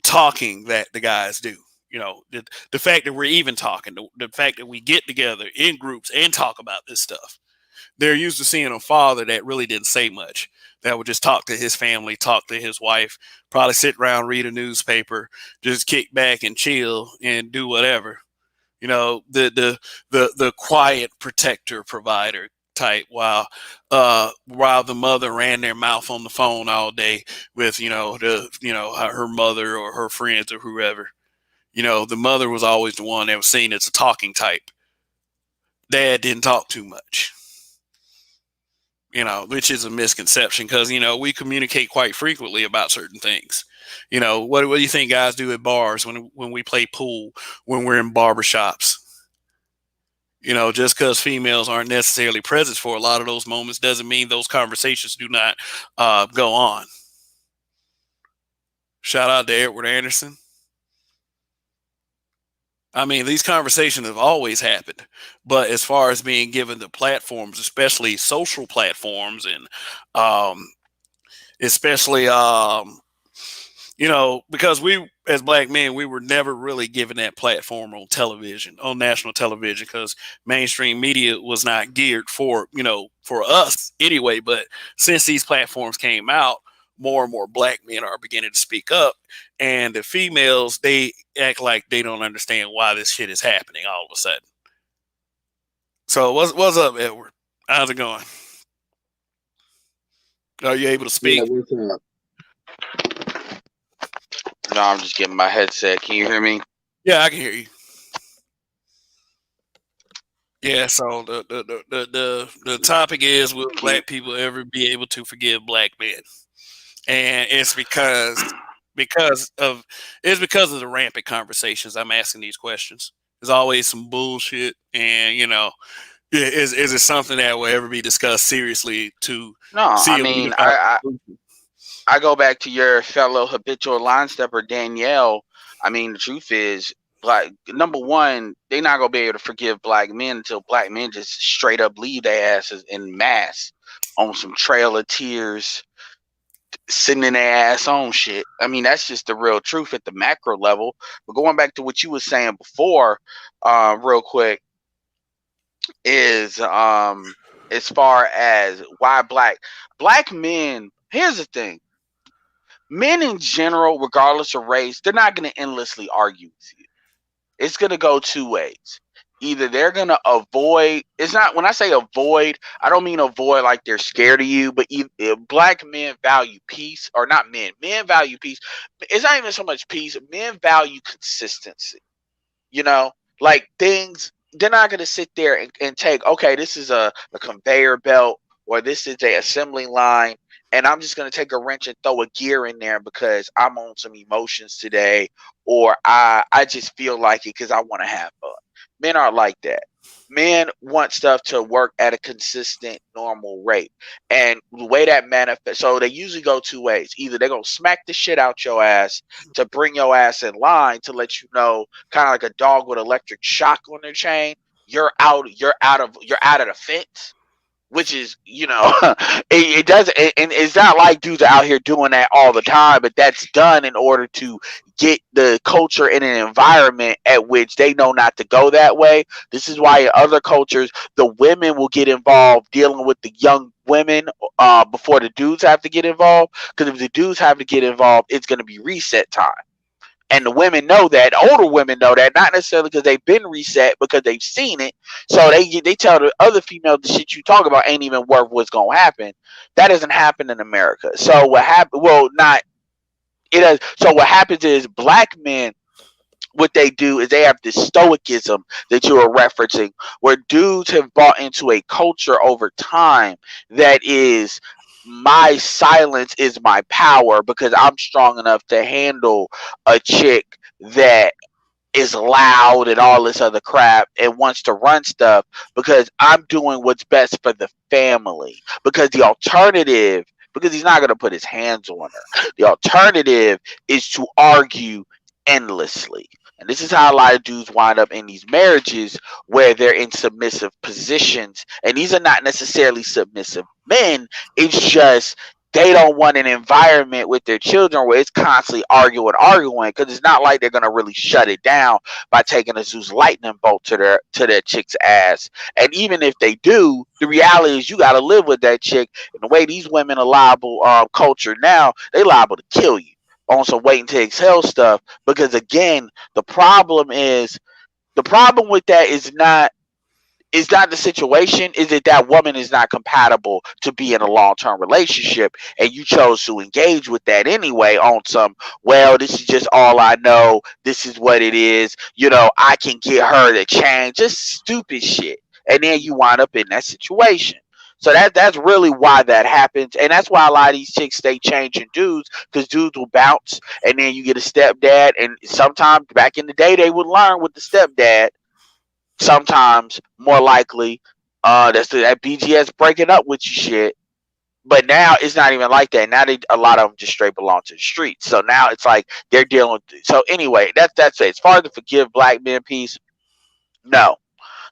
talking that the guys do. The fact that we're even talking, the fact that we get together in groups and talk about this stuff. They're used to seeing a father that really didn't say much. That would just talk to his family, talk to his wife, probably sit around, read a newspaper, just kick back and chill and do whatever. The quiet protector provider type, while the mother ran their mouth on the phone all day with her mother or her friends or whoever. The mother was always the one that was seen as a talking type. Dad didn't talk too much. Which is a misconception because we communicate quite frequently about certain things. What do you think guys do at bars when we play pool, when we're in barbershops? Just because females aren't necessarily present for a lot of those moments doesn't mean those conversations do not go on. Shout out to Edward Anderson. I mean, these conversations have always happened, but as far as being given the platforms, especially social platforms, and especially because we as black men, we were never really given that platform on television, on national television, because mainstream media was not geared for us anyway. But since these platforms came out, more and more black men are beginning to speak up, and the females, they act like they don't understand why this shit is happening all of a sudden. So what's up, Edward? How's it going? Are you able to Yeah, speak? what's up? No, I'm just getting my headset. Can you hear me? Yeah, I can hear you. Yeah, so the topic is, will Can you, black people ever be able to forgive black men? And it's of because of the rampant conversations I'm asking these questions. There's always some bullshit, and is it something that will ever be discussed seriously to no, I see a mean, unified solution? I go back to your fellow habitual line stepper Danielle. I mean, the truth is, Like, number one, they're not gonna be able to forgive black men until black men just straight up leave their asses in mass on some Trail of Tears, sending their ass on shit. I mean, that's just the real truth at the macro level. But going back to what you were saying before, real quick, is as far as why black men. Here's the thing: men in general, regardless of race, they're not going to endlessly argue with you. It's going to go two ways. Either they're going to avoid, it's not, when I say avoid, I don't mean avoid like they're scared of you, but black men value peace, or not men, men value peace. It's not even so much peace, men value consistency. You know, like things, they're not going to sit there and take, okay, this is a conveyor belt, or this is a assembly line, and I'm just going to take a wrench and throw a gear in there because I'm on some emotions today, or I just feel like it because I want to have fun. Men aren't like that. Men want stuff to work at a consistent, normal rate. And the way that manifests, so they usually go two ways. Either they're going to smack the shit out your ass to bring your ass in line to let you know, kind of like a dog with electric shock on their chain, you're out of the fence, which is, it does, and it's not like dudes are out here doing that all the time, but that's done in order to get the culture in an environment at which they know not to go that way. This is why in other cultures the women will get involved dealing with the young women before the dudes have to get involved, because if the dudes have to get involved, it's going to be reset time. And the women know that. Older women know that, not necessarily because they've been reset, because they've seen it. So they tell the other female, the shit you talk about ain't even worth what's gonna happen. That doesn't happen in America. So what happened? Well, not it does. So what happens is black men, what they do is they have this stoicism that you are referencing, where dudes have bought into a culture over time that is, my silence is my power because I'm strong enough to handle a chick that is loud and all this other crap and wants to run stuff, because I'm doing what's best for the family. Because the alternative, because he's not going to put his hands on her, the alternative is to argue endlessly. And this is how a lot of dudes wind up in these marriages where they're in submissive positions. And these are not necessarily submissive men. It's just they don't want an environment with their children where it's constantly arguing, because it's not like they're gonna really shut it down by taking a Zeus lightning bolt to their chick's ass. And even if they do, the reality is you got to live with that chick. And the way these women are liable, culture now, they liable to kill you on some waiting to exhale stuff. Because again, the problem with that is not the situation, is that woman is not compatible to be in a long-term relationship, and you chose to engage with that anyway on some, well, this is just all I know, this is what it is, I can get her to change, just stupid shit. And then you wind up in that situation. So that's really why that happens, and that's why a lot of these chicks stay changing dudes, because dudes will bounce, and then you get a stepdad, and sometimes back in the day they would learn with the stepdad. Sometimes, more likely, that's that BGS breaking up with you shit. But now it's not even like that. Now a lot of them just straight belong to the streets. So now it's like they're dealing with. So anyway, that's it. As far as to forgive black men peace, no.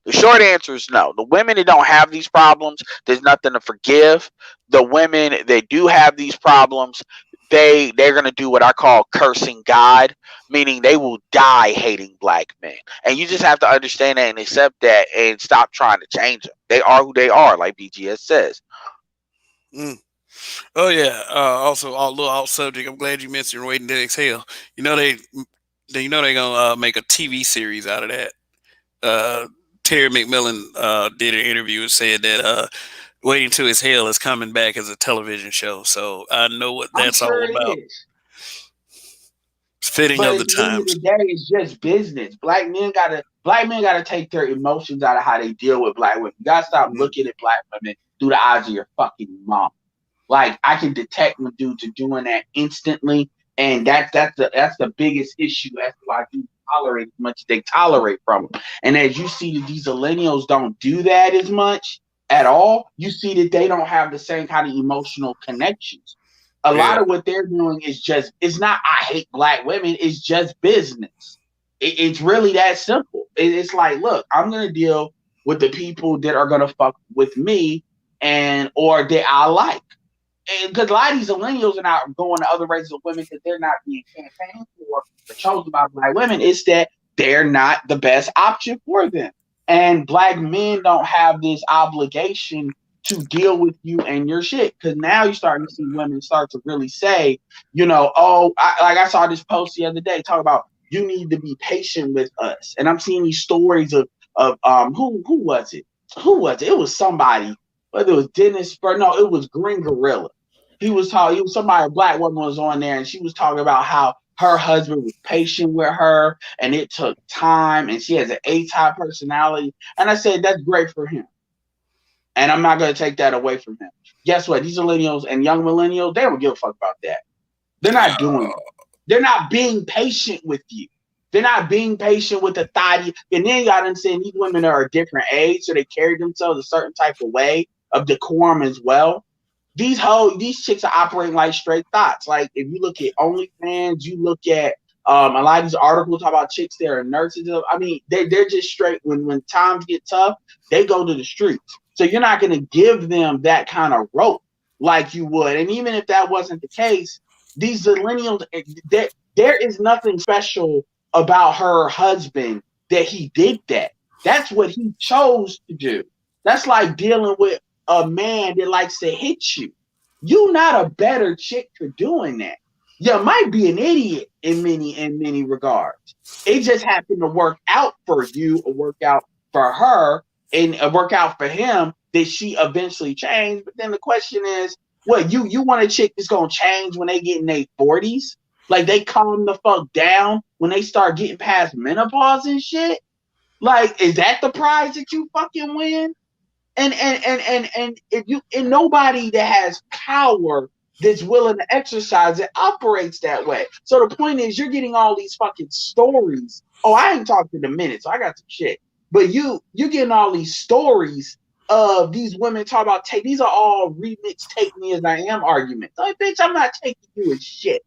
The short answer is no. The women that don't have these problems, there's nothing to forgive. The women that do have these problems, they're gonna do what I call cursing God, meaning they will die hating black men. And you just have to understand that and accept that and stop trying to change them. They are who they are, like BGS says. Mm. Oh yeah. Also, a little off subject. I'm glad you mentioned Waiting to Exhale. You know they're gonna make a TV series out of that. Uh, Terry McMillan did an interview and said that Waiting to Exhale is coming back as a television show. So I know what I'm that's all sure it about. is. It's fitting But of at the the end of times. the day, it's just business. Black men gotta take their emotions out of how they deal with black women. You gotta stop Mm. looking at black women through the eyes of your fucking mom. Like, I can detect when dudes are doing that instantly, and that's the biggest issue as to why dudes tolerate as much as they tolerate from them. And as you see that these millennials don't do that as much at all, you see that they don't have the same kind of emotional connections. A lot Yeah. of what they're doing is just, it's not I hate black women, it's just business. It's really that simple. It's like, look, I'm gonna deal with the people that are gonna fuck with me and or that I like. Because a lot of these millennials are not going to other races of women because they're not being campaigned for or chosen by black women. It's that they're not the best option for them. And black men don't have this obligation to deal with you and your shit. Because now you're starting to see women start to really say, you know, oh, like I saw this post the other day talking about you need to be patient with us. And I'm seeing these stories of who was it? Who was it? It was somebody, whether it was Dennis Spur. No, it was Green Gorilla. He was talking. He was somebody. A black woman was on there, and she was talking about how her husband was patient with her, and it took time, and she has an A-type personality. And I said that's great for him, and I'm not going to take that away from him. Guess what? These millennials and young millennials, they don't give a fuck about that. They're not doing it. They're not being patient with you. They're not being patient with the thotty. And then you got to understand these women are a different age, so they carry themselves a certain type of way of decorum as well. These chicks are operating like straight thoughts. Like if you look at OnlyFans, you look at a lot of these articles talk about chicks that are nurses. I mean, they're just straight. When times get tough, they go to the streets. So you're not going to give them that kind of rope like you would. And even if that wasn't the case, these millennials, there is nothing special about her husband that he did that. That's what he chose to do. That's like dealing with a man that likes to hit you. You're not a better chick for doing that. You might be an idiot in many regards. It just happened to work out for you or work out for her and work out for him that she eventually changed. But then the question is, what you want a chick that's gonna change when they get in their 40s? Like they calm the fuck down when they start getting past menopause and shit? Like, is that the prize that you fucking win? And if you and nobody that has power that's willing to exercise it operates that way. So the point is, you're getting all these fucking stories. Oh, I ain't talked in a minute, so I got some shit. But you're getting all these stories of these women talk about these are all remix take me as I am arguments. Like, bitch, I'm not taking you as shit.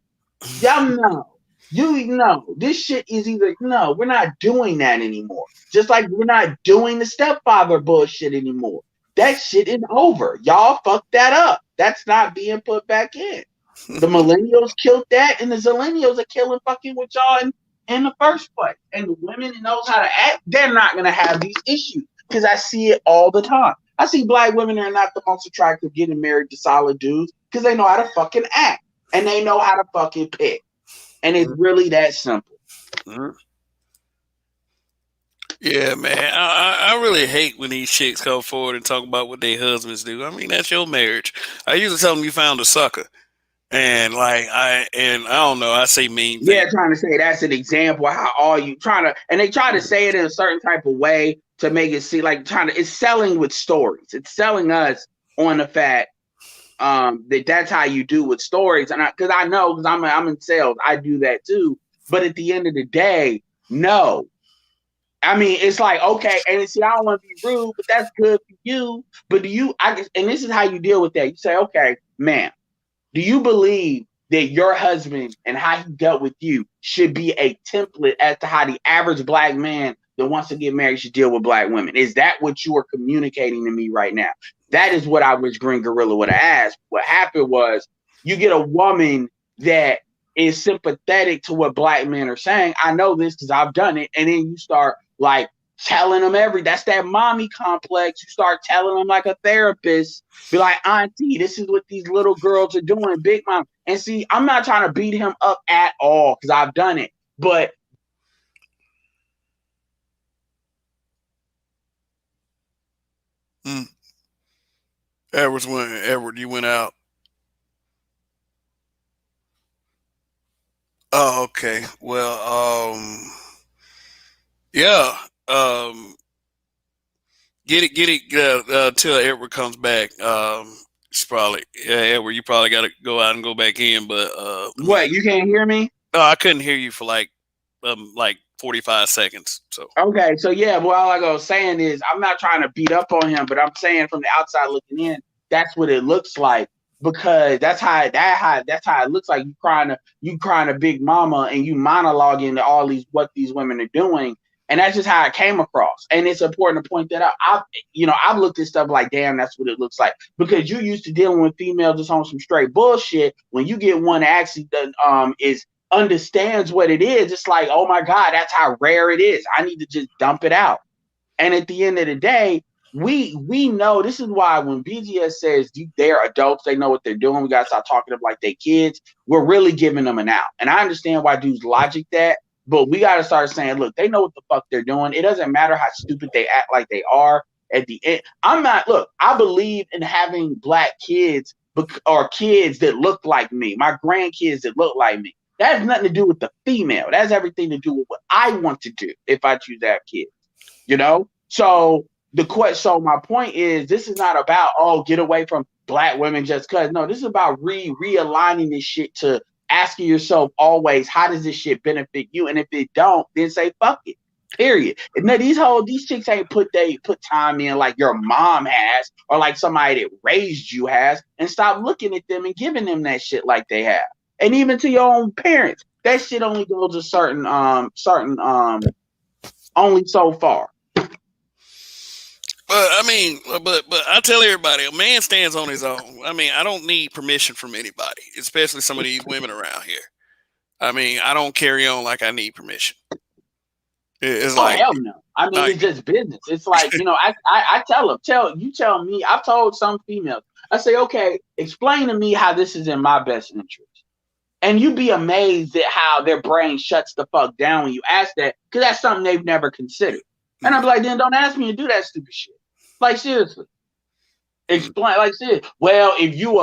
Y'all know. You know, this shit is either no, we're not doing that anymore. Just like we're not doing the stepfather bullshit anymore. That shit is over. Y'all fucked that up. That's not being put back in. The millennials killed that, and the zillennials are killing fucking with y'all in the first place. And the women that knows how to act, they're not gonna have these issues because I see it all the time. I see black women that are not the most attractive getting married to solid dudes because they know how to fucking act and they know how to fucking pick. And it's really that simple. Mm-hmm. Yeah, man. I really hate when these chicks come forward and talk about what their husbands do. I mean, that's your marriage. I usually tell them you found a sucker. And I don't know, I say mean things. Yeah, trying to say that's an example of how all you trying to, and they try to say it in a certain type of way to make it seem like it's selling with stories. It's selling us on the fact that's how you do with stories. And because I know, because I'm in sales, I do that too. But at the end of the day, no. I mean, it's like, okay, and see, I don't want to be rude, but that's good for you. But and this is how you deal with that. You say, okay, ma'am, do you believe that your husband and how he dealt with you should be a template as to how the average black man that wants to get married should deal with black women? Is that what you are communicating to me right now? That is what I wish Green Gorilla would have asked. What happened was you get a woman that is sympathetic to what black men are saying. I know this because I've done it. And then you start like telling them that's that mommy complex. You start telling them like a therapist, be like, auntie, this is what these little girls are doing, big mom. And see, I'm not trying to beat him up at all because I've done it. But Edward, you went out. Oh, okay. Well, yeah. Get it till Edward comes back. It's probably Edward. You probably got to go out and go back in. But what, you can't hear me? No, I couldn't hear you for like 45 seconds. So okay, so yeah. Well, like I was saying is, I'm not trying to beat up on him, but I'm saying from the outside looking in, that's what it looks like. because that's how it looks like you crying a big mama and you monologuing to all these what these women are doing. And that's just how it came across. And it's important to point that out. I've looked at stuff like, damn, that's what it looks like. Because you're used to dealing with females just on some straight bullshit. When you get one that actually is understands what it is, it's like, oh my God, that's how rare it is. I need to just dump it out. And at the end of the day, we know this is why when BGS says they're adults, they know what they're doing. We gotta stop talking to them like they kids. We're really giving them an out. And I understand why dudes logic that, but we gotta start saying, look, they know what the fuck they're doing. It doesn't matter how stupid they act like they are at the end. I believe in having black kids or kids that look like me, my grandkids that look like me. That has nothing to do with the female. That has everything to do with what I want to do if I choose to have kids. So my point is, this is not about get away from black women just cause. No, this is about realigning this shit to asking yourself always, how does this shit benefit you? And if it don't, then say fuck it. Period. And now these chicks ain't put time in like your mom has or like somebody that raised you has, and stop looking at them and giving them that shit like they have. And even to your own parents, that shit only goes a certain only so far. But I tell everybody, a man stands on his own. I mean, I don't need permission from anybody, especially some of these women around here. I mean, I don't carry on like I need permission. It's like, hell no. I mean, it's just business. It's like, I tell them, you tell me. I've told some females, I say, okay, explain to me how this is in my best interest. And you'd be amazed at how their brain shuts the fuck down when you ask that, because that's something they've never considered. And I'm like, then don't ask me to do that stupid shit. Like, seriously. Explain, like, seriously. Well, if you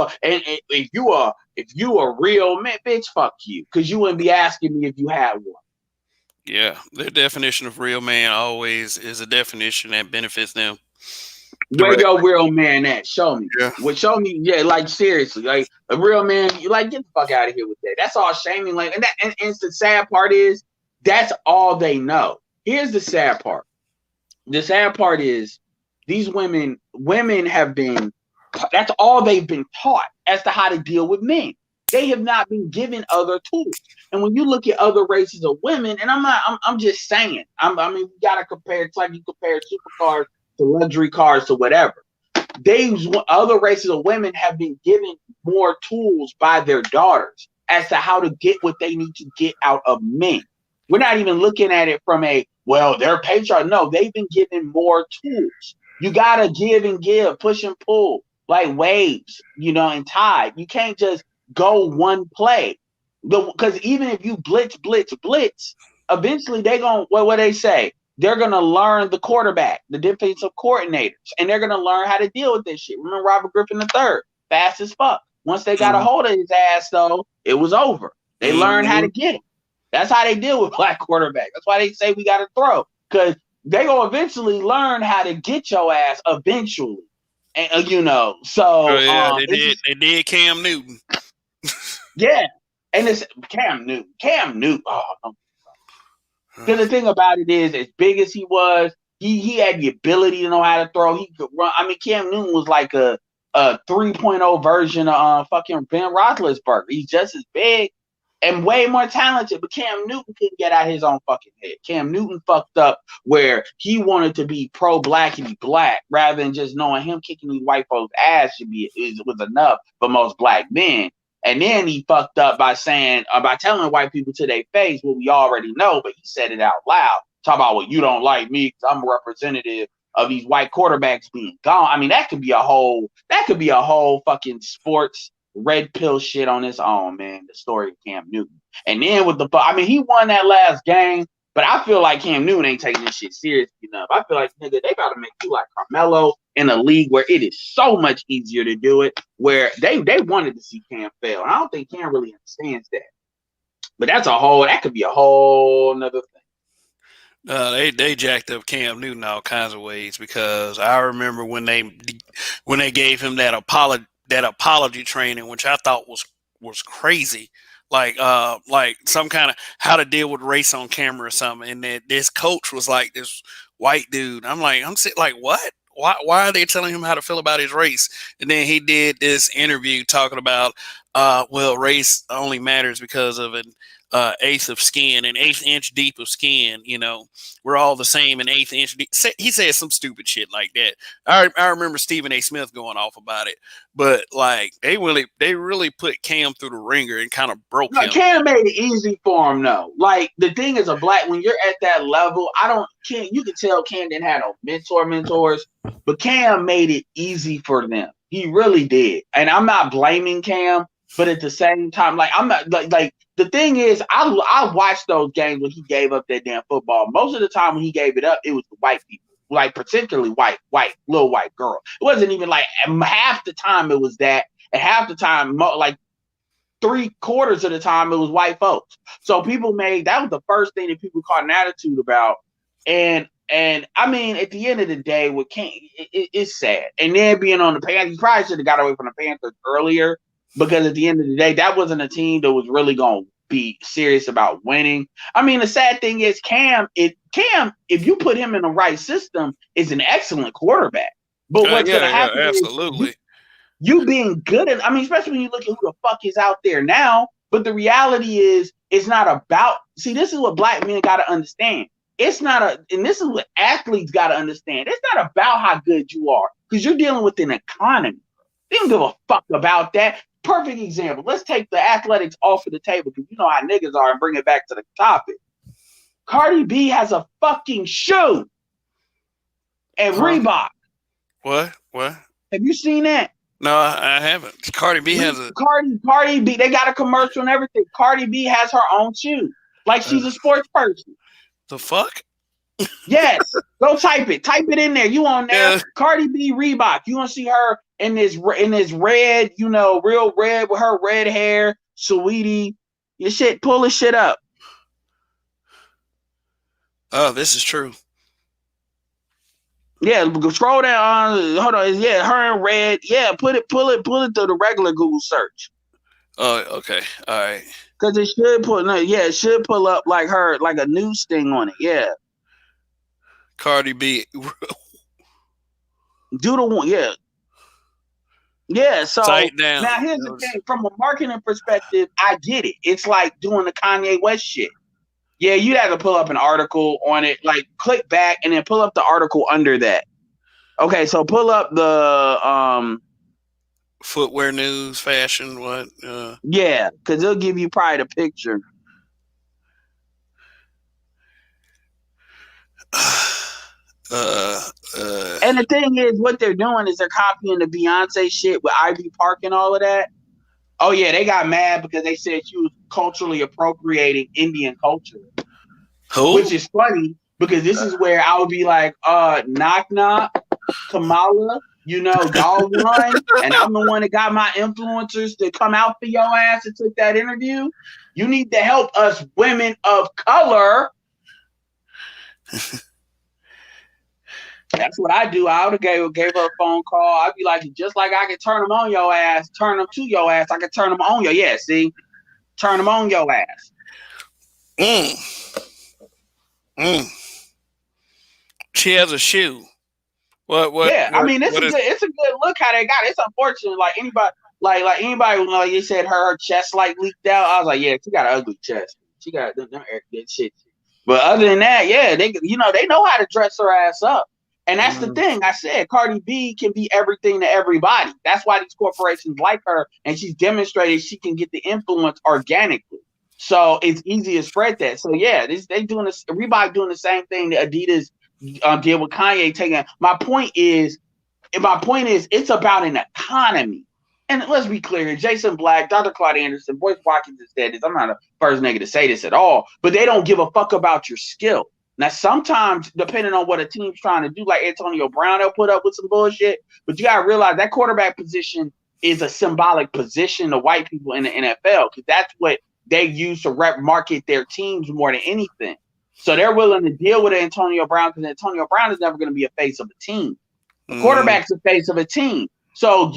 a real man, bitch, fuck you, because you wouldn't be asking me if you had one. Yeah, the definition of real man always is a definition that benefits them. Where your real man at? Show me. Yeah. Well, show me. Yeah, like, seriously, like a real man. You like, get the fuck out of here with that. That's all shaming. Like, and the sad part is that's all they know. Here's the sad part. The sad part is these women have been, that's all they've been taught as to how to deal with men. They have not been given other tools. And when you look at other races of women, and I'm just saying, I mean, we gotta compare. It's like you compare supercars to luxury cars to whatever. Other races of women have been given more tools by their daughters as to how to get what they need to get out of men. We're not even looking at it from they're patriarch. No, they've been given more tools. You gotta give and give, push and pull, like waves, and tide. You can't just go one play. Because even if you blitz, eventually they're gonna what they say? They're gonna learn the quarterback, the defensive coordinators, and they're gonna learn how to deal with this shit. Remember Robert Griffin III, fast as fuck. Once they got a hold of his ass, though, it was over. They learned how to get him. That's how they deal with black quarterback. That's why they say we got to throw, because they gonna eventually learn how to get your ass eventually, and So they did Cam Newton. Yeah, and it's Cam Newton. Oh, because the thing about it is, as big as he was, he had the ability to know how to throw. He could run. I mean, Cam Newton was like a 3.0 version of fucking Ben Roethlisberger. He's just as big and way more talented, but Cam Newton couldn't get out his own fucking head. Cam Newton fucked up where he wanted to be pro-black and be black, rather than just knowing him kicking these white folks' ass was enough for most black men. And then he fucked up by telling white people to their face what we already know, but he said it out loud. Talk about, well, you don't like me because I'm a representative of these white quarterbacks being gone. I mean, that could be a whole fucking sports red pill shit on its own, man. The story of Cam Newton. And then he won that last game, but I feel like Cam Newton ain't taking this shit serious enough. I feel like, nigga, they gotta make you like Carmelo in a league where it is so much easier to do it, where they wanted to see Cam fail. And I don't think Cam really understands that. But that could be a whole nother thing. They jacked up Cam Newton all kinds of ways, because I remember when they gave him that apology training, which I thought was crazy, like some kind of how to deal with race on camera or something, and that this coach was like this white dude. I'm sitting like, what? why are they telling him how to feel about his race? And then he did this interview talking about, well, race only matters because of an eighth of skin, an eighth inch deep of skin. You know, we're all the same, an eighth inch deep. He said some stupid shit like that. I remember Stephen A. Smith going off about it, but like they really put Cam through the ringer and kind of broke him. Cam made it easy for him though. Like the thing is, when you're at that level, you can tell Cam didn't have no mentors, but Cam made it easy for them. He really did, and I'm not blaming Cam, but at the same time, like I'm not like the thing is, I watched those games when he gave up that damn football. Most of the time when he gave it up, it was the white people, like particularly white little white girl. It wasn't even like half the time it was that, and half the time like 3/4 of the time it was white folks. So that was the first thing that people caught an attitude about. And I mean, at the end of the day, with King, it's sad. And then being on the Panthers, he probably should have got away from the Panthers earlier, because at the end of the day, that wasn't a team that was really going to be serious about winning. I mean, the sad thing is Cam, if you put him in the right system, is an excellent quarterback. But what's going to happen absolutely. is you being good at, I mean, especially when you look at who the fuck is out there now. But the reality is, it's not about, see, this is what black men got to understand. It's not and this is what athletes got to understand. It's not about how good you are, because you're dealing with an economy. They don't give a fuck about that. Perfect example. Let's take the athletics off of the table, because you know how niggas are, and bring it back to the topic. Cardi B has a fucking shoe and Reebok. What? Have you seen that? No, I haven't. Cardi B has a Cardi B. They got a commercial and everything. Cardi B has her own shoe, like she's a sports person. The fuck? Yes. Go type it. Type it in there. You on there? Yeah. Cardi B Reebok. You gonna see her in this red, you know, real red with her red hair, sweetie. Your shit. Pull this shit up. Oh, this is true. Yeah, scroll down. Hold on. Yeah, her in red. Yeah, pull it through the regular Google search. Oh, okay. All right. Because it should pull up like her, like a news thing on it. Yeah. Cardi B. Do the one, yeah. Yeah, so Tight down. Now here's the thing. From a marketing perspective, I get it. It's like doing the Kanye West shit. Yeah, you'd have to pull up an article on it, like click back and then pull up the article under that. Okay, so pull up the footwear news, fashion, what? Yeah, because they'll give you probably the picture. And the thing is, what they're doing is they're copying the Beyonce shit with Ivy Park and all of that. Oh yeah, they got mad because they said she was culturally appropriating Indian culture. Who? Which is funny, because this is where I would be like, knock knock, Kamala, you know, y'all won, and I'm the one that got my influencers to come out for your ass and took that interview. You need to help us women of color. That's what I do. I would have gave her a phone call. I'd be like, just like I can turn them on your ass, turn them to your ass, I can turn them on your, yeah, see? Turn them on your ass. She has a shoe. What? Yeah, I mean, it's a good look how they got it. It's unfortunate, like anybody, like anybody, like you said, her chest like leaked out. I was like, yeah, she got an ugly chest. She got them that shit. But other than that, yeah, they know how to dress her ass up. And that's the thing. I said Cardi B can be everything to everybody. That's why these corporations like her, and she's demonstrated she can get the influence organically. So it's easy to spread that. So yeah, they doing this. Reebok doing the same thing that Adidas did with Kanye. Taking my point is, it's about an economy. And let's be clear, Jason Black, Dr. Claude Anderson, Boyce Watkins has said this. I'm not the first nigga to say this at all, but they don't give a fuck about your skill. Now, sometimes, depending on what a team's trying to do, like Antonio Brown, they'll put up with some bullshit. But you got to realize that quarterback position is a symbolic position to white people in the NFL, because that's what they use to market their teams more than anything. So they're willing to deal with Antonio Brown, because Antonio Brown is never going to be a face of a team. The quarterback's a face of a team. So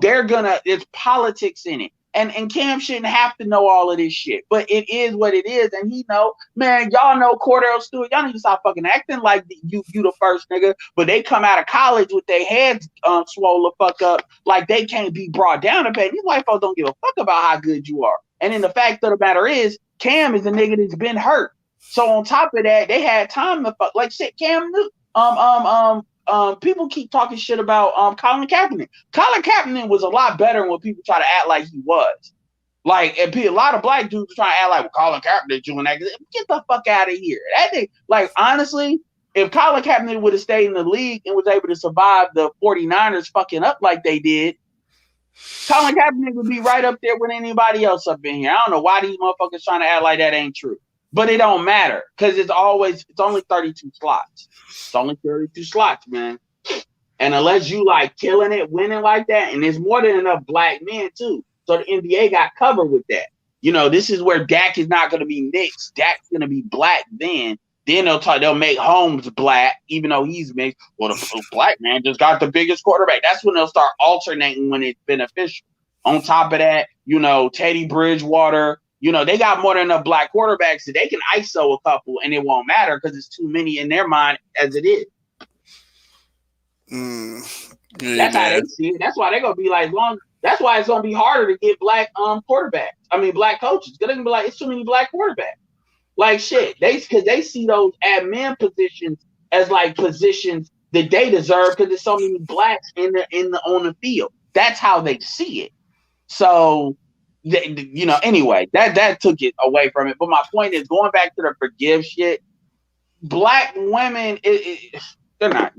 there's politics in it. And Cam shouldn't have to know all of this shit, but it is what it is, and he know, man. Y'all know Cordell Stewart. Y'all need to stop fucking acting like you the first nigga, but they come out of college with their heads swole the fuck up, like they can't be brought down to pay. These white folks don't give a fuck about how good you are, and then the fact of the matter is, Cam is a nigga that's been hurt. So on top of that, they had time to fuck. Like shit, Cam knew. People keep talking shit about Colin Kaepernick. Colin Kaepernick was a lot better than what people try to act like he was. Like, and a lot of black dudes trying to act like, well, Colin Kaepernick doing that. Get the fuck out of here. That thing, like, honestly, if Colin Kaepernick would have stayed in the league and was able to survive the 49ers fucking up like they did, Colin Kaepernick would be right up there with anybody else up in here. I don't know why these motherfuckers trying to act like that ain't true. But it don't matter because it's only 32 slots. It's only 32 slots, man. And unless you like killing it, winning like that, and there's more than enough black men too. So the NBA got covered with that. You know, this is where Dak is not going to be mixed. Dak's going to be black then. Then they'll make Holmes black, even though he's mixed. Well, the black man just got the biggest quarterback. That's when they'll start alternating when it's beneficial. On top of that, you know, Teddy Bridgewater, you know, they got more than enough black quarterbacks that they can ISO a couple and it won't matter because it's too many in their mind as it is. That's how they see it. That's why they're gonna be like that's why it's gonna be harder to get black quarterbacks. I mean black coaches. They're gonna be like, it's too many black quarterbacks. Like shit. Because they see those admin positions as like positions that they deserve because there's so many blacks on the field. That's how they see it. So you know, anyway, that took it away from it. But my point is, going back to the forgive shit, black women, they're not.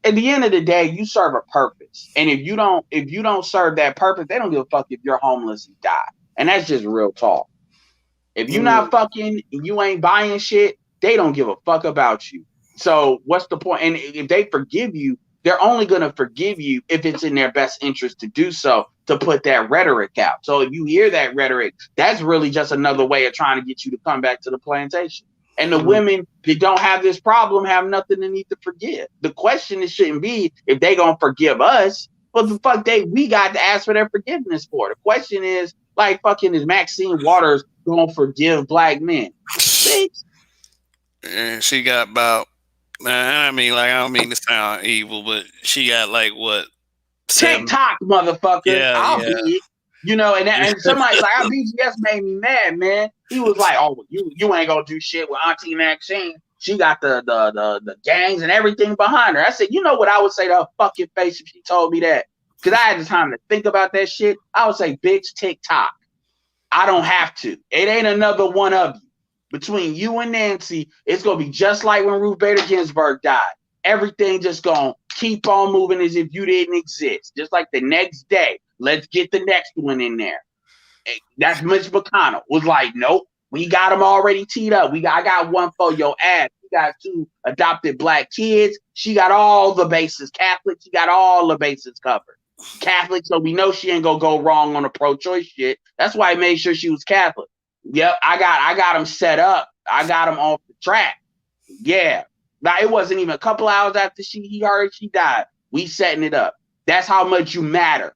At the end of the day, you serve a purpose, and if you don't serve that purpose, they don't give a fuck if you're homeless and die, and that's just real talk. If you're not fucking, you ain't buying shit, they don't give a fuck about you. So what's the point? And if they forgive you, they're only gonna forgive you if it's in their best interest to do so, to put that rhetoric out. So if you hear that rhetoric, that's really just another way of trying to get you to come back to the plantation. And the women that don't have this problem have nothing to need to forgive. The question it shouldn't be if they gonna forgive us. What the fuck we got to ask for their forgiveness for? The question is like fucking is Maxine Waters gonna forgive black men? And she got about. I mean, like, I don't mean to sound evil, but she got like what? TikTok, motherfucker. Yeah, I'll be it. You know, and somebody's like, BGS made me mad, man. He was like, oh, you ain't gonna do shit with Auntie Maxine. She got the gangs and everything behind her. I said, you know what I would say to her fucking face if she told me that? Because I had the time to think about that shit. I would say, bitch, TikTok. I don't have to. It ain't another one of you. Between you and Nancy, it's gonna be just like when Ruth Bader Ginsburg died. Everything just gonna keep on moving as if you didn't exist. Just like the next day, let's get the next one in there. That's Mitch McConnell was like, nope, we got them already teed up. I got one for your ass. We got 2 adopted black kids. She got all the bases. Catholic, she got all the bases covered. Catholic, so we know she ain't gonna go wrong on the pro-choice shit. That's why I made sure she was Catholic. Yep, I got them set up. I got them off the track. Yeah. Now it wasn't even a couple hours after he heard she died. We setting it up. That's how much you matter.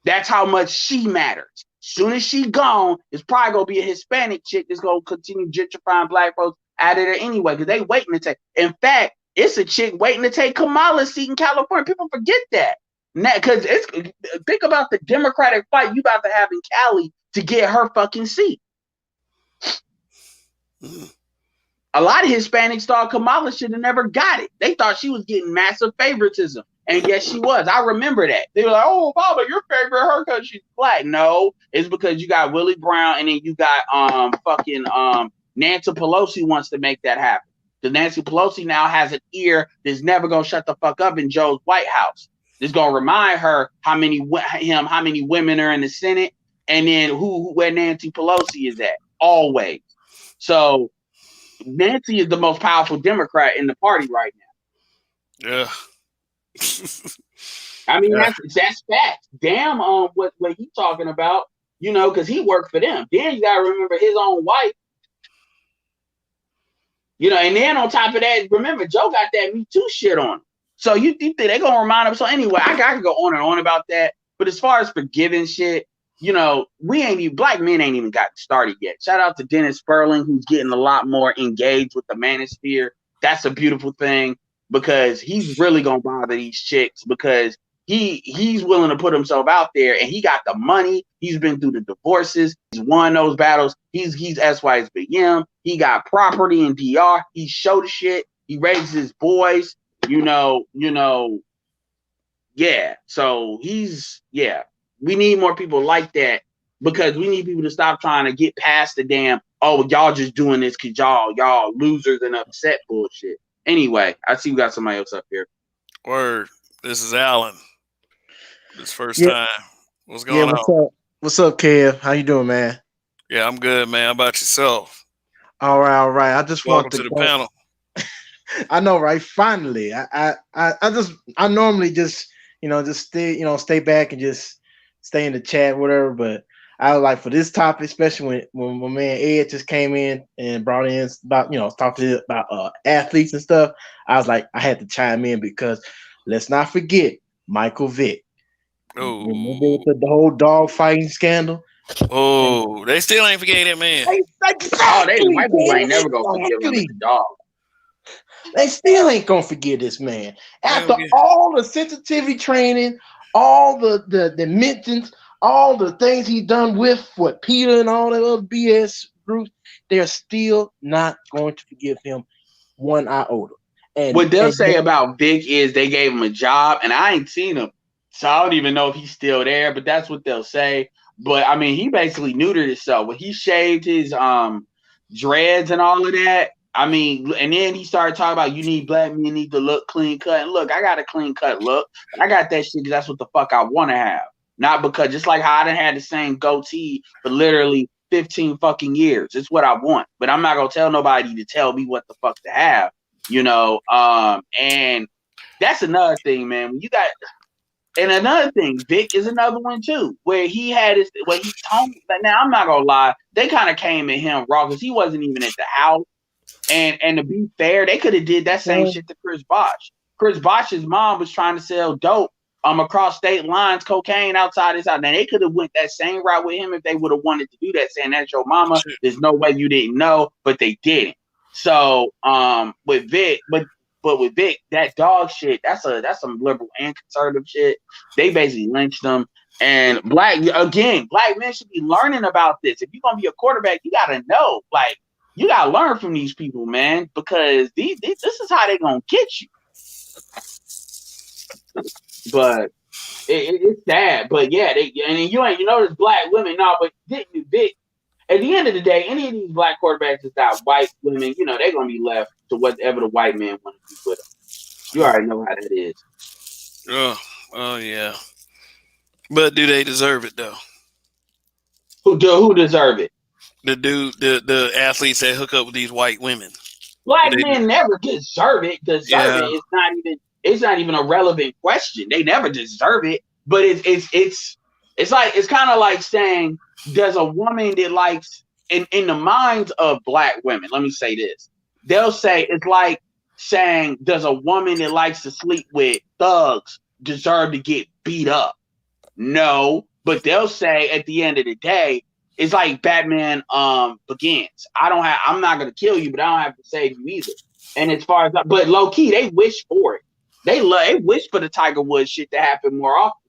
That's how much she matters. Soon as she gone, it's probably gonna be a Hispanic chick that's gonna continue gentrifying black folks out of there anyway, because they waiting to take. In fact, it's a chick waiting to take Kamala's seat in California. People forget that. Because think about the Democratic fight you about to have in Cali to get her fucking seat. A lot of Hispanics thought Kamala should have never got it. They thought she was getting massive favoritism. And yes, she was. I remember that. They were like, oh, Obama, you're favoring her because she's black. No, it's because you got Willie Brown and then you got Nancy Pelosi wants to make that happen. Because Nancy Pelosi now has an ear that's never going to shut the fuck up in Joe's White House. It's going to remind her how many women are in the Senate and then where Nancy Pelosi is at. Always. So Nancy is the most powerful Democrat in the party right now. Yeah. I mean, that's facts. Damn, what he's talking about, you know, because he worked for them. Then you gotta remember his own wife. You know, and then on top of that, remember Joe got that Me Too shit on him. So you think they're gonna remind him? So anyway, I could go on and on about that. But as far as forgiving shit, Black men ain't even gotten started yet. Shout out to Dennis Sperling, who's getting a lot more engaged with the manosphere. That's a beautiful thing because he's really gonna bother these chicks because he's willing to put himself out there and he got the money. He's been through the divorces. He's won those battles. He's SYSBM. He got property in DR. He showed the shit. He raises his boys. Yeah. So we need more people like that because we need people to stop trying to get past the damn, oh, y'all just doing this because y'all losers and upset bullshit. Anyway, I see we got somebody else up here. Word. This is Alan. This first time. What's going on? What's up, Kev? How you doing, man? Yeah, I'm good, man. How about yourself? All right. I just welcome to the panel. I know, right? Finally, I normally just stay back and just stay in the chat, whatever. But I was like, for this topic, especially when my man Ed just came in and brought in about talking about athletes and stuff. I was like, I had to chime in because let's not forget Michael Vick. Oh, remember the whole dog fighting scandal? Oh, they still ain't forget it, man. Michael ain't never gonna forgive him, the dog. They still ain't gonna forgive this man after all the sensitivity training, all the mentions, all the things he done with what Peter and all that other BS groups. They're still not going to forgive him one iota. And what they'll say about Vic is they gave him a job, and I ain't seen him, so I don't even know if he's still there. But that's what they'll say. But I mean, he basically neutered himself when he shaved his dreads and all of that. I mean, and then he started talking about you need black men need to look clean cut. And look, I got a clean cut look. I got that shit because that's what the fuck I want to have. Not because just like how I done had the same goatee for literally 15 fucking years. It's what I want. But I'm not gonna tell nobody to tell me what the fuck to have. And that's another thing, man. When you got and another thing, Vic is another one too, where he had his where he told me. Now I'm not gonna lie, they kind of came at him raw because he wasn't even at the house. And to be fair, they could have did that same shit to Chris Bosh. Chris Bosh's mom was trying to sell dope across state lines, cocaine outside his house. Now they could have went that same route with him if they would have wanted to do that, saying that's your mama. There's no way you didn't know, but they didn't. So with Vic, but with Vic, that dog shit, that's some liberal and conservative shit. They basically lynched them. And black men should be learning about this. If you're gonna be a quarterback, you gotta know, like. You gotta learn from these people, man, because this is how they gonna get you. But it's sad. But yeah, you notice black women. No, but Vic, at the end of the day, any of these black quarterbacks that got white women, they're gonna be left to whatever the white man want to do with them. You already know how that is. Oh yeah. But do they deserve it though? Who deserve it? The athletes that hook up with these white women. Black men never deserve it. It's not even a relevant question. They never deserve it. But it's kind of like saying, does a woman that likes in the minds of black women, let me say this. They'll say it's like saying, does a woman that likes to sleep with thugs deserve to get beat up? No, but they'll say at the end of the day, it's like Batman Begins. I'm not gonna kill you, but I don't have to save you either. And as far as but low key, they wish for it. They wish for the Tiger Woods shit to happen more often.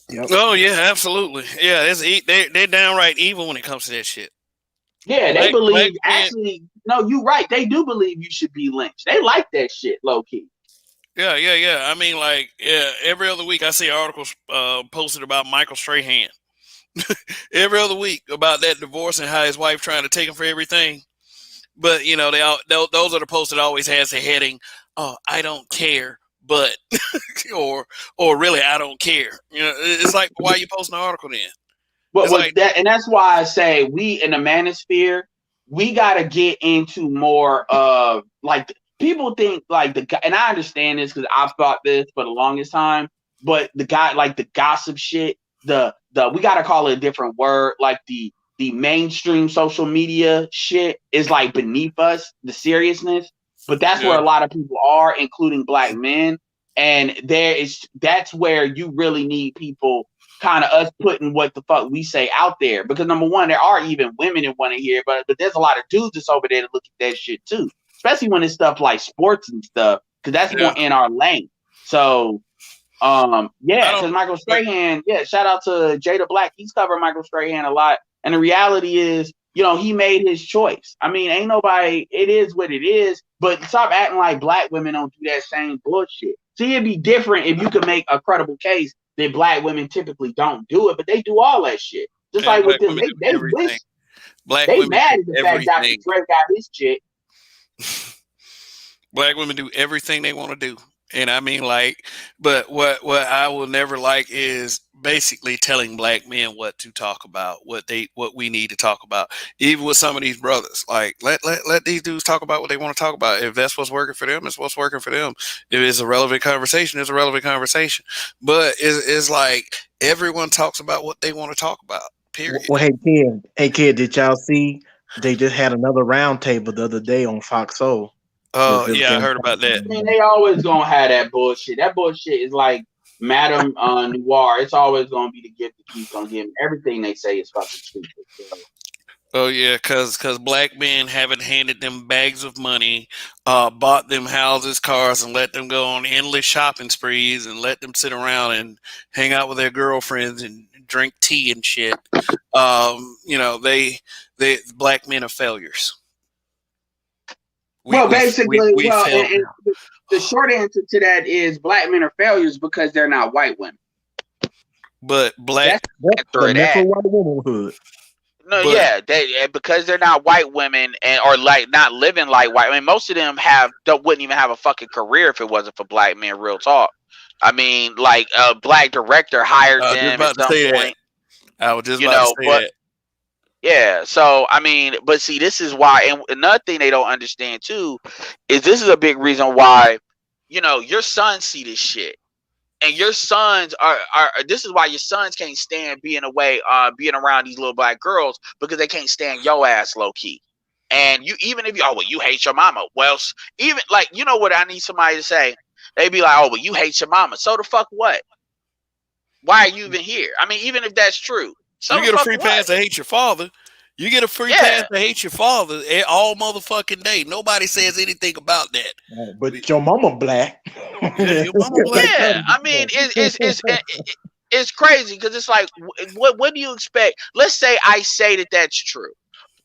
Yep. Oh yeah, absolutely. Yeah, they're downright evil when it comes to that shit. Yeah, they believe. Actually, no, you're right. They do believe you should be lynched. They like that shit, low key. Yeah. I mean, every other week I see articles posted about Michael Strahan. Every other week about that divorce and how his wife trying to take him for everything. But those are the posts that always has the heading, "Oh, I don't care," but or really I don't care. It's like, why are you posting an article then? And that's why I say we in the manosphere, we gotta get into more of people think like the guy, and I understand this because I've thought this for the longest time, but the guy like the gossip shit. We gotta call it a different word, like the mainstream social media shit is like beneath us, the seriousness. But that's where a lot of people are, including black men. And that's where you really need people kind of us putting what the fuck we say out there. Because number one, there are even women that want to hear, but there's a lot of dudes that's over there to look at that shit too. Especially when it's stuff like sports and stuff, because that's more in our lane. So, because Michael Strahan, shout out to Jada Black. He's covered Michael Strahan a lot. And the reality is, he made his choice. I mean, ain't nobody, it is what it is, but stop acting like black women don't do that same bullshit. See, it'd be different if you could make a credible case that black women typically don't do it, but they do all that shit. Just like with them, they wish. They mad at the fact Dr. Dre got his chick. Black women do everything they want to do. And I mean, but what I will never like is basically telling black men what to talk about, what we need to talk about. Even with some of these brothers, like let these dudes talk about what they want to talk about. If that's what's working for them, it's what's working for them. If it's a relevant conversation, it's a relevant conversation. But it's like everyone talks about what they want to talk about. Period. Well, hey kid, did y'all see they just had another round table the other day on Fox Soul? Oh, yeah, I heard about that. I mean, they always gonna have that bullshit. That bullshit is like Madame Noir. It's always gonna be the gift that keeps on giving. Everything they say is fucking stupid. So. Oh yeah, cause black men haven't handed them bags of money, bought them houses, cars, and let them go on endless shopping sprees and let them sit around and hang out with their girlfriends and drink tea and shit. They black men are failures. Basically, the short answer to that is black men are failures because they're not white women. But black, that's the white womanhood. Because they're not white women or like not living like white. I mean, most of them wouldn't even have a fucking career if it wasn't for black men. Real talk. I mean, like a black director hired them at some point. I was just about to say that. Yeah, so I mean, but see, this is why, and another thing they don't understand too is this is a big reason why, your sons see this shit, and your sons are. This is why your sons can't stand being being around these little black girls because they can't stand your ass low key. And even if you hate your mama, well, even like what I need somebody to say, they be like, oh, you hate your mama, so the fuck what? Why are you even here? I mean, even if that's true. So you get a free pass to hate your father. You get a free pass to hate your father all motherfucking day. Nobody says anything about that. But your mama black. Your mama black. Yeah, I mean, it's crazy because it's like, what do you expect? Let's say I say that that's true.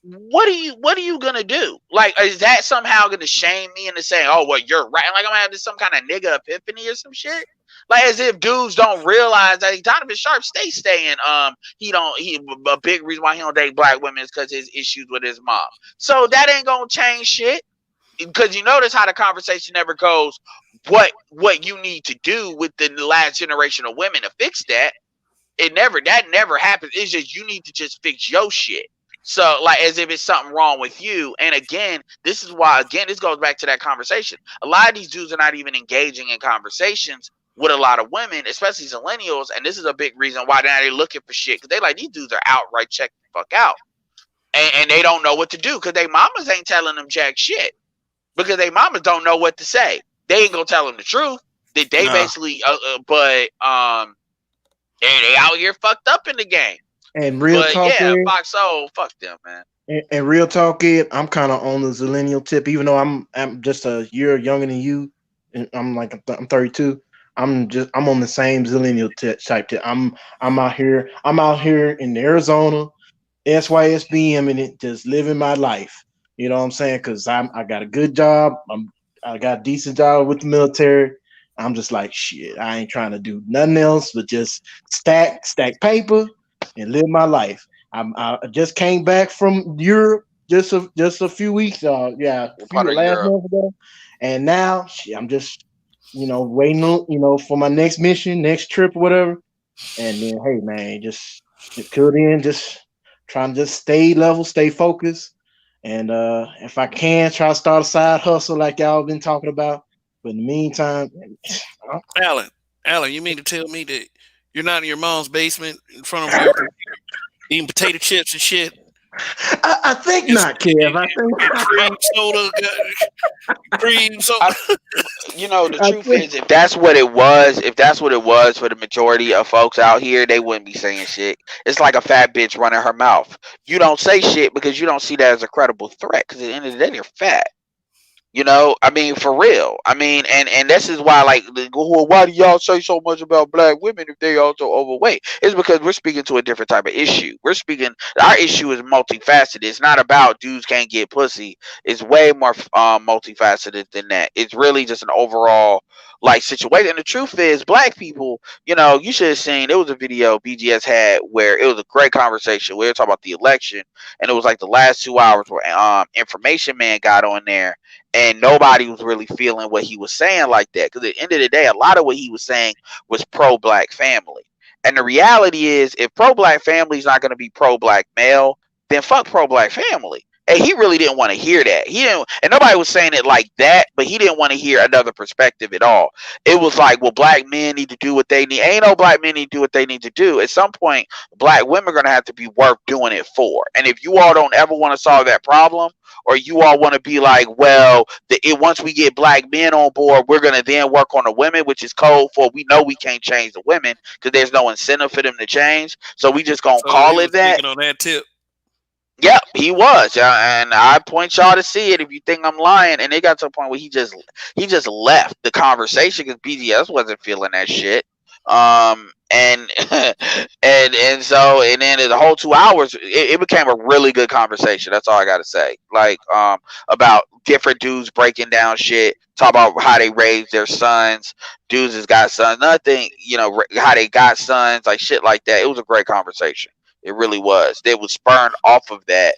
What are you gonna do? Like, is that somehow gonna shame me into saying, oh, well, you're right? Like, I'm gonna have some kind of nigga epiphany or some shit. Like, as if dudes don't realize that Donovan Sharp saying he a big reason why he don't date black women is because his issues with his mom. So that ain't gonna change shit, because you notice how the conversation never goes. What you need to do with the last generation of women to fix that? That never happens. It's just you need to just fix your shit. So, like, as if it's something wrong with you. And again, this is why, this goes back to that conversation. A lot of these dudes are not even engaging in conversations with a lot of women, especially millennials. And this is a big reason why they're looking for shit. Because they like, these dudes are outright check the fuck out. And they don't know what to do because they mamas ain't telling them jack shit. Because they mamas don't know what to say. They ain't gonna tell them the truth. They basically, they out here fucked up in the game. And real talk, Fox Soul, fuck them, man. And real talk, I'm kind of on the zillennial tip, even though I'm just a year younger than you, and I'm 32. I'm on the same zillennial type tip. I'm out here in Arizona, SYSBM, and it just living my life. You know what I'm saying? Because I got a good job. I got a decent job with the military. I'm just like, shit, I ain't trying to do nothing else but just stack paper and live my life. I just came back from Europe just a few weeks. Last month ago, and now I'm just waiting for my next mission, next trip, whatever. And then, hey man, just trying to just stay level, stay focused, and if I can, try to start a side hustle like y'all been talking about. But in the meantime, Alan, you mean to tell me that you're not in your mom's basement in front of your eating potato chips and shit? I think It's, not, Kev. I cream soda, cream soda. You know, the I truth think is, if that's what it was for the majority of folks out here, they wouldn't be saying shit. It's like a fat bitch running her mouth. You don't say shit because you don't see that as a credible threat. Because at the end of the day, they're fat. You know, I mean, for real. I mean, and this is why, like, well, why do y'all say so much about black women if they also overweight? It's because we're speaking to a different type of issue. Our issue is multifaceted. It's not about dudes can't get pussy. It's way more multifaceted than that. It's really just an overall like situation. And the truth is, black people, you know, you should have seen. It was a video BGS had where it was a great conversation. We were talking about the election, and it was like the last 2 hours where Information Man got on there and nobody was really feeling what he was saying like that. Because at the end of the day, a lot of what he was saying was pro-black family. And the reality is, if pro-black family is not going to be pro-black male, then fuck pro-black family. And he really didn't want to hear that. He didn't, and nobody was saying it like that, but he didn't want to hear another perspective at all. It was like, well, black men need to do what they need. Ain't no black men need to do what they need to do. At some point, black women are going to have to be worth doing it for. And if you all don't ever want to solve that problem, or you all want to be like, well, once we get black men on board, we're going to then work on the women, which is code for we know we can't change the women because there's no incentive for them to change. So we just going to So he call was it that. speaking on that tip. Yep, he was, and I point y'all to see it if you think I'm lying. And it got to a point where he just left the conversation because BGS wasn't feeling that shit. And and then the whole 2 hours, it became a really good conversation. That's all I got to say. Like about different dudes breaking down shit, talk about how they raised their sons. Dudes has got sons, nothing, you know, how they got sons, like shit like that. It was a great conversation. It really was. They was spurned off of that.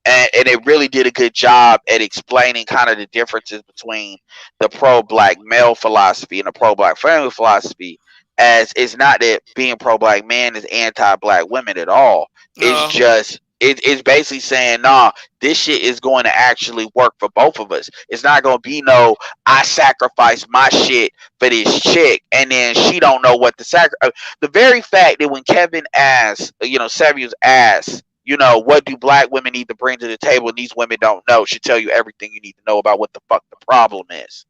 And it really did a good job at explaining kind of the differences between the pro-black male philosophy and the pro-black family philosophy. As it's not that being pro-black man is anti-black women at all. It's just it's basically saying, nah, this shit is going to actually work for both of us. It's not going to be no, I sacrifice my shit for this chick, and then she don't know what to sacrifice. The very fact that when Kevin asked, you know, Samuels asked, you know, what do black women need to bring to the table and these women don't know, should tell you everything you need to know about what the fuck the problem is.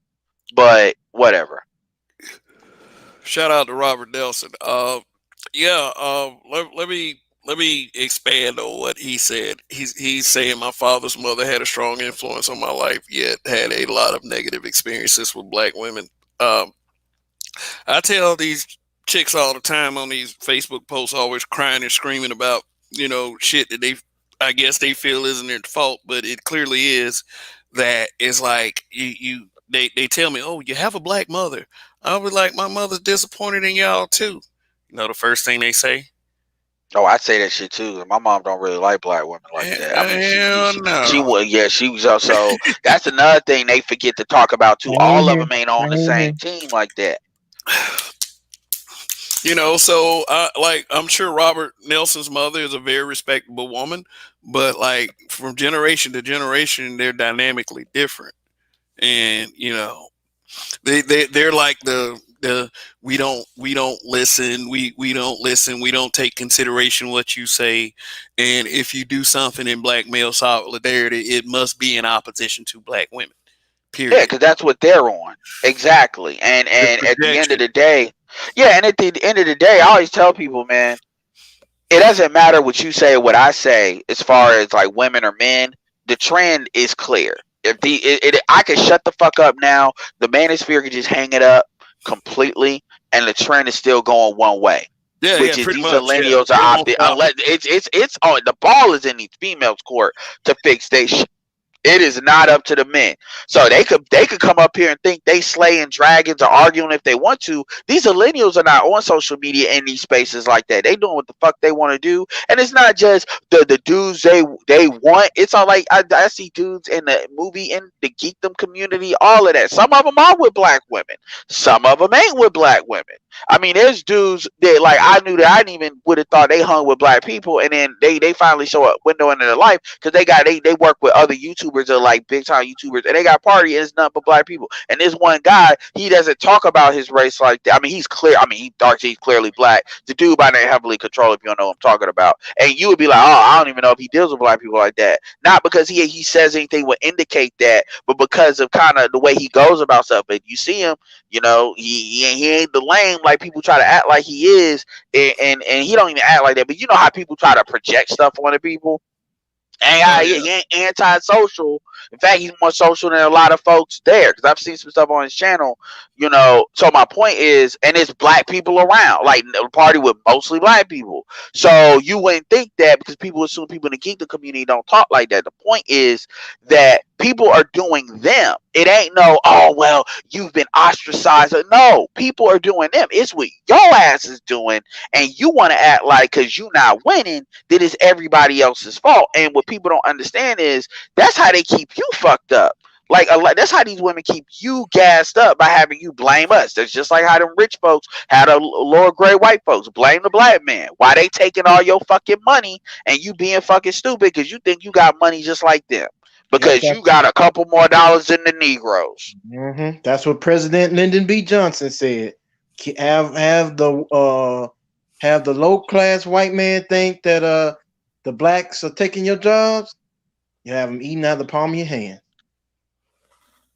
But whatever. Shout out to Robert Nelson. Let me expand on what he said. He's saying my father's mother had a strong influence on my life, yet had a lot of negative experiences with black women. I tell these chicks all the time on these Facebook posts, always crying and screaming about, you know, shit that I guess they feel isn't their fault, but it clearly is. That is like they tell me, oh, you have a black mother. I'll be like, my mother's disappointed in y'all too. You know, the first thing they say. Oh, I say that shit too. My mom don't really like black women like that. I mean, she would, yeah, she was also. That's another thing they forget to talk about too. All of them ain't on the same team like that. You know, so like I'm sure Robert Nelson's mother is a very respectable woman, but like from generation to generation, they're dynamically different, and you know, they're like the we don't listen, we don't listen, we don't take consideration what you say, and if you do something in black male solidarity, it must be in opposition to black women. Period. Yeah, because that's what they're on. Exactly. And at the end of the day, yeah, and at the end of the day, I always tell people, man, it doesn't matter what you say or what I say as far as like women or men. The trend is clear. If I could shut the fuck up now, the manosphere could just hang it up completely, and the trend is still going one way. Yeah, which yeah, is these much, millennials are opting unless it's on the ball is in these females' court to fix their shit. It is not up to the men. So they could come up here and think they slaying dragons or arguing if they want to. These millennials are not on social media in these spaces like that. They doing what the fuck they want to do. And it's not just the dudes they want. It's all like I see dudes in the movie in the geekdom community, all of that. Some of them are with black women. Some of them ain't with black women. I mean, there's dudes that like I knew that I didn't even would have thought they hung with black people, and then they finally show a window into their life because they work with other YouTubers that are like big time YouTubers, and they got party and it's nothing but black people. And this one guy, he doesn't talk about his race like that. I mean, he's clear. I mean, he's dark. He's clearly black. The dude by name Heavily Control, if you don't know what I'm talking about, and you would be like, oh, I don't even know if he deals with black people like that. Not because he says anything would indicate that, but because of kind of the way he goes about stuff. But you see him, you know, he ain't the lame like people try to act like he is, and he don't even act like that. But you know how people try to project stuff on the people. And he ain't anti-social. In fact, he's more social than a lot of folks there because I've seen some stuff on his channel. You know, so my point is, and it's black people around, like a party with mostly black people. So you wouldn't think that because people assume people in the geek community don't talk like that. The point is that people are doing them. It ain't no, oh, well, you've been ostracized. No, people are doing them. It's what your ass is doing. And you want to act like because you not winning, that it's everybody else's fault. And what people don't understand is that's how they keep you fucked up. Like that's how these women keep you gassed up by having you blame us. That's just like how them rich folks, how the lower grade white folks blame the black man. Why they taking all your fucking money and you being fucking stupid because you think you got money just like them. Because you got a couple more dollars than the Negroes. Mm-hmm. That's what President Lyndon B. Johnson said. Have the low class white man think that the blacks are taking your jobs. You have them eating out of the palm of your hand.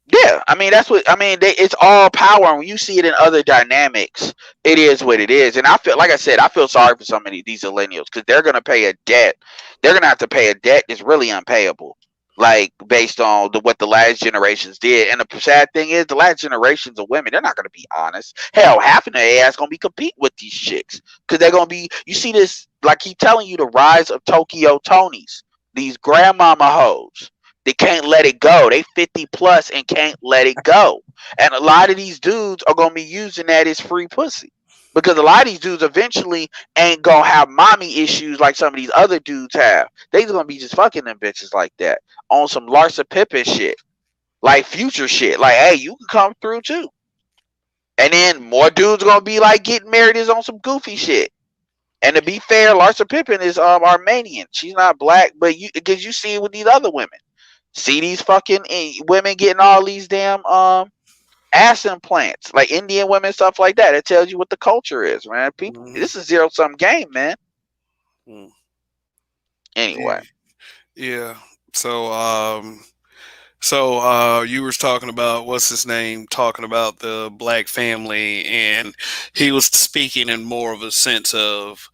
Yeah, I mean that's what I mean. It's all power, and when you see it in other dynamics, it is what it is. And I feel, like I said, I feel sorry for some of these millennials because they're gonna pay a debt. They're gonna have to pay a debt that's really unpayable. Like based on what the last generations did. And the sad thing is the last generations of women, they're not going to be honest. Hell, half of their ass going to be compete with these chicks because they're going to be, you see this, like keep telling you, the rise of Tokyo Tonys, these grandmama hoes. They can't let it go. They 50 plus and can't let it go. And a lot of these dudes are going to be using that as free pussy. Because a lot of these dudes eventually ain't going to have mommy issues like some of these other dudes have. They're going to be just fucking them bitches like that. On some Blkppl shit. Like Future shit. Like, hey, you can come through too. And then more dudes going to be like getting married is on some goofy shit. And to be fair, Blkppl is Armenian. She's not black, but because you see it with these other women. See these fucking women getting all these damn ass implants, like Indian women, stuff like that. It tells you what the culture is, man. People, this is zero-sum game, man. Anyway, yeah. So, you were talking about what's his name, talking about the black family, and he was speaking in more of a sense of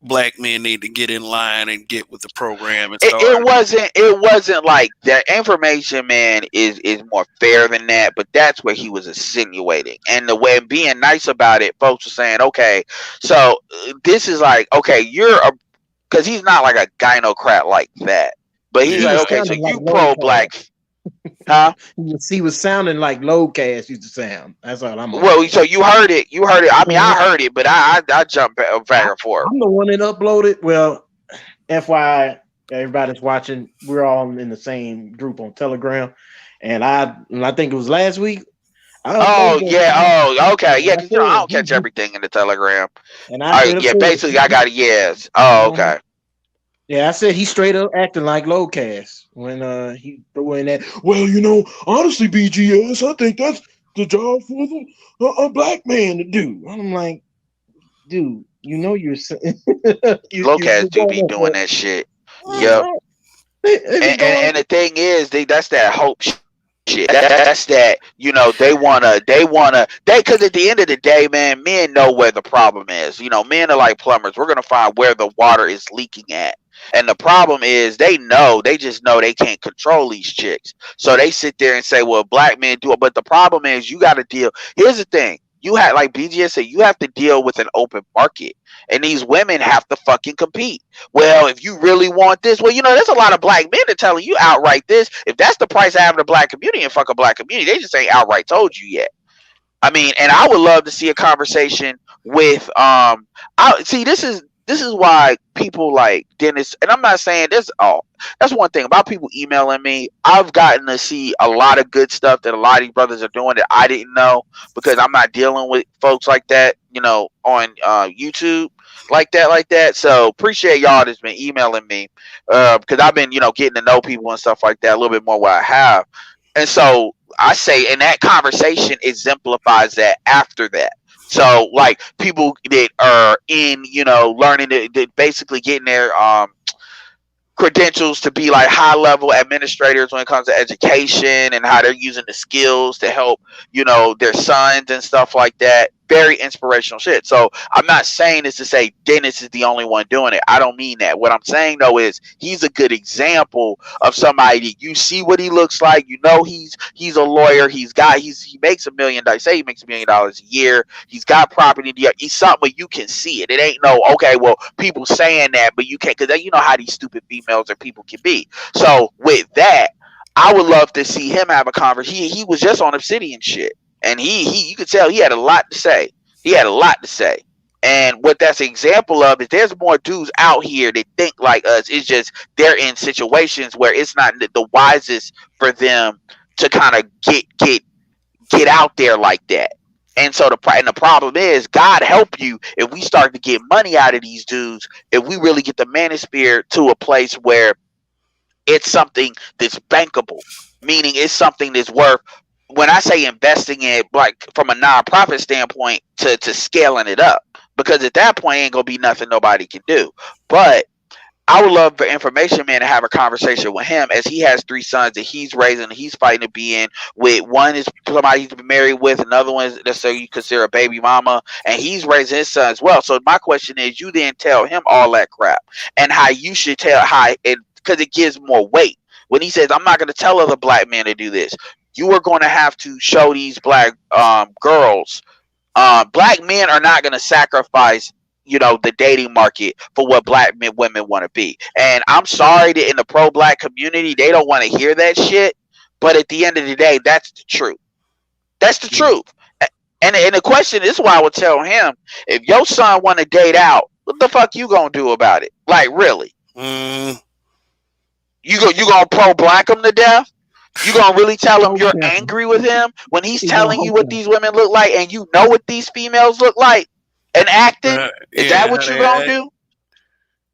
black men need to get in line and get with the program. And it wasn't like that. Information, man, is more fair than that, but that's what he was insinuating. And the way being nice about it, folks are saying, okay, so this is like, okay, because he's not like a gynocrat like that, but he's like, okay, so you pro-black. Huh? He was sounding like Lowcast used to sound. That's all I'm. Well, so you heard it. I mean, I heard it, but I jumped back and forth. I'm the one that uploaded. Well, FYI, everybody's watching. We're all in the same group on Telegram, and I think it was last week. Oh yeah. Oh, okay. Yeah, because I don't catch everything in the Telegram. And basically, I got it. Yes. Oh, okay. Yeah, I said he straight up acting like Lowcast when he threw in that. Well, you know, honestly, BGS, I think that's the job for a black man to do. I'm like, dude, you know you're Lowcast do be doing that shit. Yep. And the thing is, that's that hope shit. That's that, you know, they wanna because at the end of the day, man, men know where the problem is. You know, men are like plumbers. We're gonna find where the water is leaking at. And the problem is they just know they can't control these chicks. So they sit there and say, well, black men do it. But the problem is you got to deal. Here's the thing. You have, like BGS said, you have to deal with an open market. And these women have to fucking compete. Well, if you really want this, well, you know, there's a lot of black men that are telling you outright this. If that's the price of having a black community and fuck a black community, they just ain't outright told you yet. I mean, and I would love to see a conversation with, this is this is why people like Dennis, and I'm not saying this all. That's one thing about people emailing me. I've gotten to see a lot of good stuff that a lot of these brothers are doing that I didn't know because I'm not dealing with folks like that, on YouTube like that. So appreciate y'all that's been emailing me because I've been, getting to know people and stuff like that a little bit more what I have. And so I say, and that conversation exemplifies that after that. So like people that are in, learning that basically getting their credentials to be like high level administrators when it comes to education and how they're using the skills to help, their sons and stuff like that. Very inspirational shit. So I'm not saying this to say Dennis is the only one doing it. I don't mean that. What I'm saying though is he's a good example of somebody that you see what he looks like. He's a lawyer. He makes $1 million. Say he makes $1 million a year. He's got property. He's something where you can see it. It ain't no okay. Well, people saying that, but you can't because you know how these stupid females or people can be. So with that, I would love to see him have a conversation. He was just on Obsidian shit. And he you could tell he had a lot to say. He had a lot to say. And what that's an example of is there's more dudes out here that think like us. It's just they're in situations where it's not the wisest for them to kind of get out there like that. And so the problem is, God help you if we start to get money out of these dudes, if we really get the manosphere to a place where it's something that's bankable, meaning it's something that's worth, when I say investing in it, like from a nonprofit standpoint to scaling it up, because at that point ain't gonna be nothing nobody can do. But I would love for Information Man to have a conversation with him as he has 3 sons that he's raising, he's fighting to be in with. One is somebody he's been married with, another one is so you consider a baby mama, and he's raising his son as well. So my question is, you then tell him all that crap and how you should tell because it gives more weight. When he says, I'm not going to tell other black men to do this, you are going to have to show these black girls, black men are not going to sacrifice, the dating market for what black women want to be. And I'm sorry that in the pro-black community, they don't want to hear that shit. But at the end of the day, that's the truth. That's the truth. And the question is why I would tell him, if your son want to date out, what the fuck you going to do about it? Like, really? You gonna pro-black him to death? You gonna really tell him you're angry with him when he's telling you what these women look like and you know what these females look like and acting? Is that what you gonna do?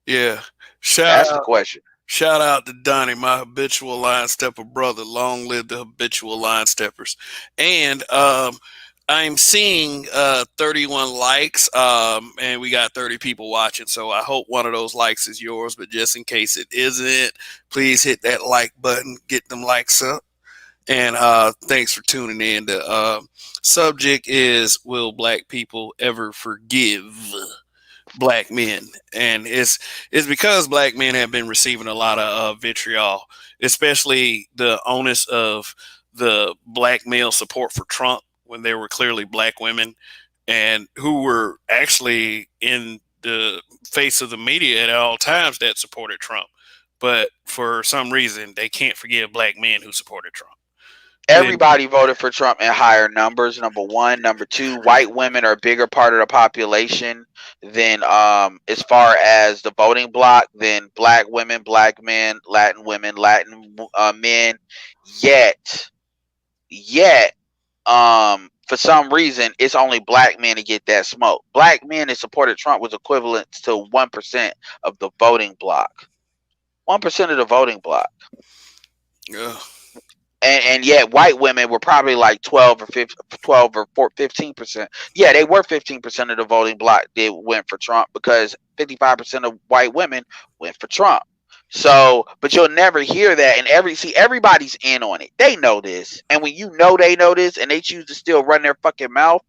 Yeah. That's the question. Shout out to Donnie, my habitual line stepper brother. Long live the habitual line steppers. And I'm seeing 31 likes, and we got 30 people watching. So I hope one of those likes is yours. But just in case it isn't, please hit that like button, get them likes up. And thanks for tuning in. The subject is, will black people ever forgive black men? And it's because black men have been receiving a lot of vitriol, especially the onus of the black male support for Trump, when there were clearly black women and who were actually in the face of the media at all times that supported Trump. But for some reason, they can't forgive black men who supported Trump. Everybody voted for Trump in higher numbers, number one. Number two, white women are a bigger part of the population than, as far as the voting bloc, than black women, black men, Latin women, Latin men. Yet, for some reason, it's only black men to get that smoke. Black men that supported Trump was equivalent to 1% of the voting bloc. 1% of the voting bloc. Yeah. And yet white women were probably like 12 or 15%. Yeah, they were 15% of the voting bloc that went for Trump, because 55% of white women went for Trump. So, but you'll never hear that. And everybody's in on it. They know this. And when you know they know this and they choose to still run their fucking mouth,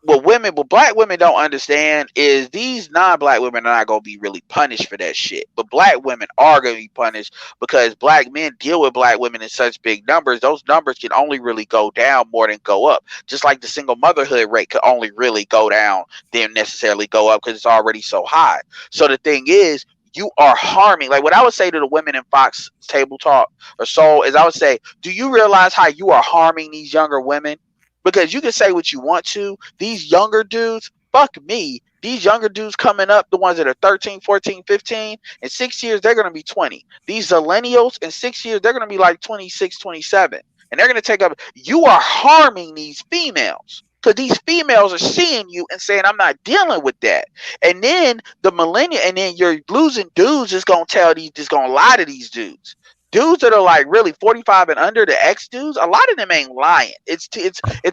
what black women don't understand is these non-black women are not going to be really punished for that shit. But black women are going to be punished because black men deal with black women in such big numbers. Those numbers can only really go down more than go up. Just like the single motherhood rate could only really go down than necessarily go up because it's already so high. So the thing is, you are harming. Like what I would say to the women in Fox Table Talk or Soul is, I would say, do you realize how you are harming these younger women? Because you can say what you want to. These younger dudes, fuck me, These younger dudes coming up, the ones that are 13, 14, 15, in 6 years, they're going to be 20. These millennials, in 6 years, they're going to be like 26, 27. And they're going to take up. You are harming these females. Because these females are seeing you and saying, I'm not dealing with that. And then the millennial, and then you're losing dudes just going to tell these, just going to lie to these dudes. Dudes that are like really 45 and under, the ex dudes, a lot of them ain't lying. It's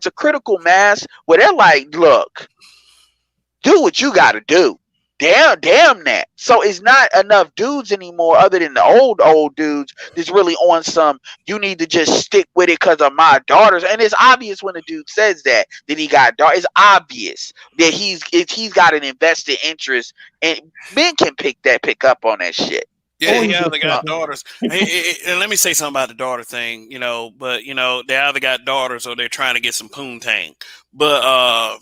a critical mass where they're like, look, do what you got to do. Damn that. So it's not enough dudes anymore other than the old dudes that's really on some, you need to just stick with it because of my daughters. And it's obvious when a dude says that he got daughters. It's obvious that he's got an invested interest, and men can pick up on that shit. Yeah, he either got daughters. And let me say something about the daughter thing, but they either got daughters or they're trying to get some poontang. But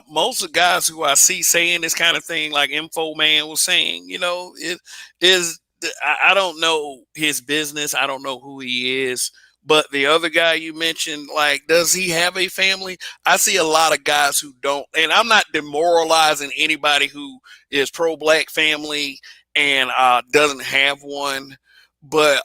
most of the guys who I see saying this kind of thing, like Info Man was saying, it is. I don't know his business. I don't know who he is. But the other guy you mentioned, like, does he have a family? I see a lot of guys who don't, and I'm not demoralizing anybody who is pro black family and doesn't have one, but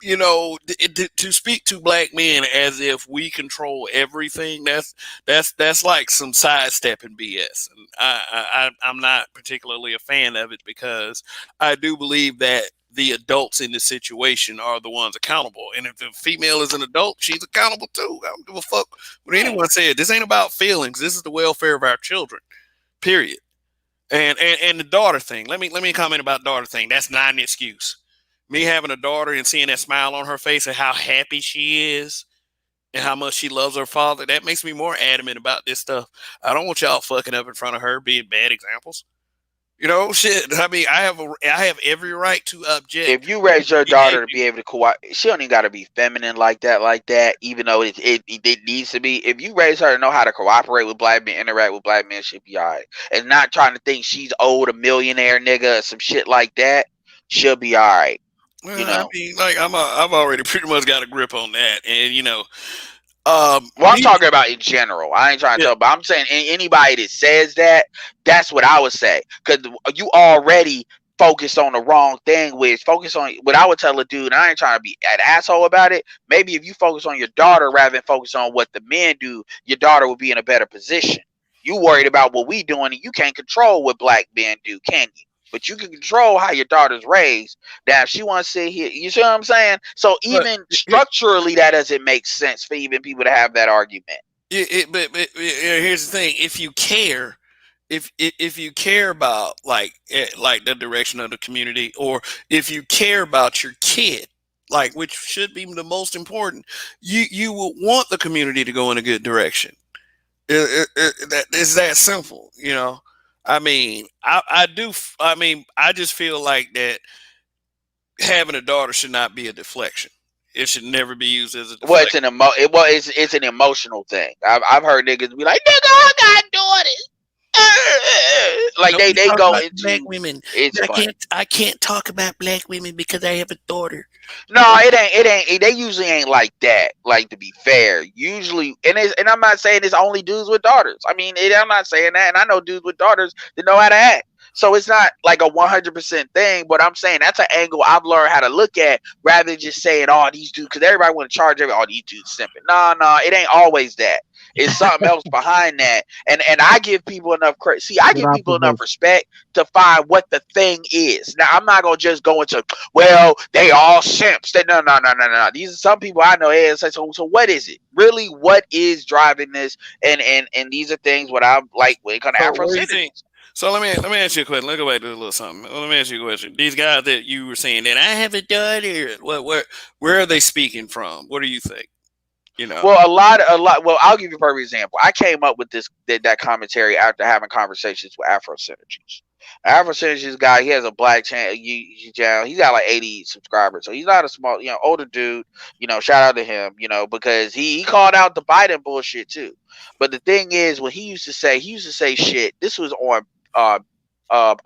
to speak to black men as if we control everything, that's like some sidestepping BS. And I'm not particularly a fan of it, because I do believe that the adults in this situation are the ones accountable. And if the female is an adult, she's accountable too. I don't give a fuck what anyone said. This ain't about feelings. This is the welfare of our children, period. And the daughter thing. Let me comment about daughter thing. That's not an excuse. Me having a daughter and seeing that smile on her face and how happy she is and how much she loves her father, that makes me more adamant about this stuff. I don't want y'all fucking up in front of her, being bad examples. Shit. I mean, I have every right to object. If you raise your daughter to be able to cooperate, she don't even got to be feminine like that. Even though it needs to be. If you raise her to know how to cooperate with black men, interact with black men, she'll be alright. And not trying to think she's owed a millionaire nigga or some shit like that, she'll be alright. Well, I mean, like I've already pretty much got a grip on that, and well, I'm talking about in general. I ain't trying to tell, but I'm saying anybody that says that, that's what I would say. Because you already focused on the wrong thing, which focus on what I would tell a dude, and I ain't trying to be an asshole about it. Maybe if you focus on your daughter rather than focus on what the men do, your daughter will be in a better position. You worried about what we doing, and you can't control what black men do, can you? But you can control how your daughter's raised. Now, if she wants to sit here, you see what I'm saying? So even structurally, that doesn't make sense for even people to have that argument. But here's the thing: if you care, if you care about like the direction of the community, or if you care about your kid, like, which should be the most important, you will want the community to go in a good direction. It's that simple, I mean, I do. I mean, I just feel like that having a daughter should not be a deflection. It should never be used as a deflection. Well, it's an emotional thing. I've heard niggas be like, "Nigga, I got daughters." Like they go into black women. I can't talk about black women because I have a daughter. No, it ain't. They usually ain't like that. Like, to be fair, usually, and I'm not saying it's only dudes with daughters. I mean, I'm not saying that, and I know dudes with daughters that know how to act. So it's not like a 100% thing, but I'm saying that's an angle I've learned how to look at rather than just saying, "Oh, these dudes," because everybody want to charge all these dudes simping. No, it ain't always that. It's something else behind that, and I give people enough credit. See, I give people enough respect to find what the thing is. Now, I'm not gonna just go into, well, they all simps. No. These are some people I know. Hey, so what is it really? What is driving this? And these are things what I'm like when it comes to Afrocentric. So let me ask you a question. Let's go back to a little something. Let me ask you a question. These guys that you were saying that I have a daughter, where are they speaking from? What do you think? Well, a lot. Well, I'll give you a perfect example. I came up with that commentary after having conversations with Afrocentrics. Afrocentrics guy, he has a black channel. He's got like 80 subscribers, so he's not a small, older dude. Shout out to him. Because he called out the Biden bullshit too. But the thing is, when he used to say shit. This was on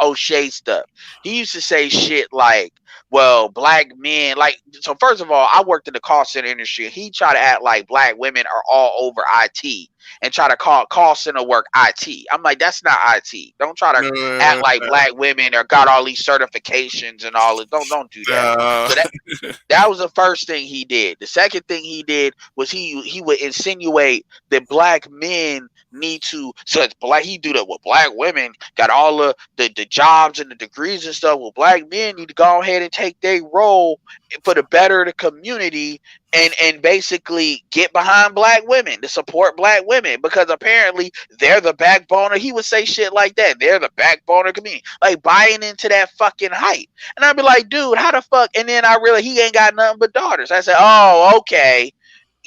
O'Shea stuff. He used to say shit like, well, black men, like, so first of all, I worked in the call center industry. He tried to act like black women are all over IT and try to call call center work IT. I'm like, that's not IT. Don't try to act like black women are got all these certifications and all this. Don't do that. So that was the first thing he did. The second thing he did was he would insinuate that black men need to, so it's black, he do that with black women got all the jobs and the degrees and stuff. Well, black men need to go ahead and take their role for the better of the community and basically get behind black women, to support black women, because apparently they're the backbone. He would say shit like that. They're the backbone of the community, like buying into that fucking hype. And I'd be like, dude, how the fuck? And then I realized he ain't got nothing but daughters. I said, oh, okay.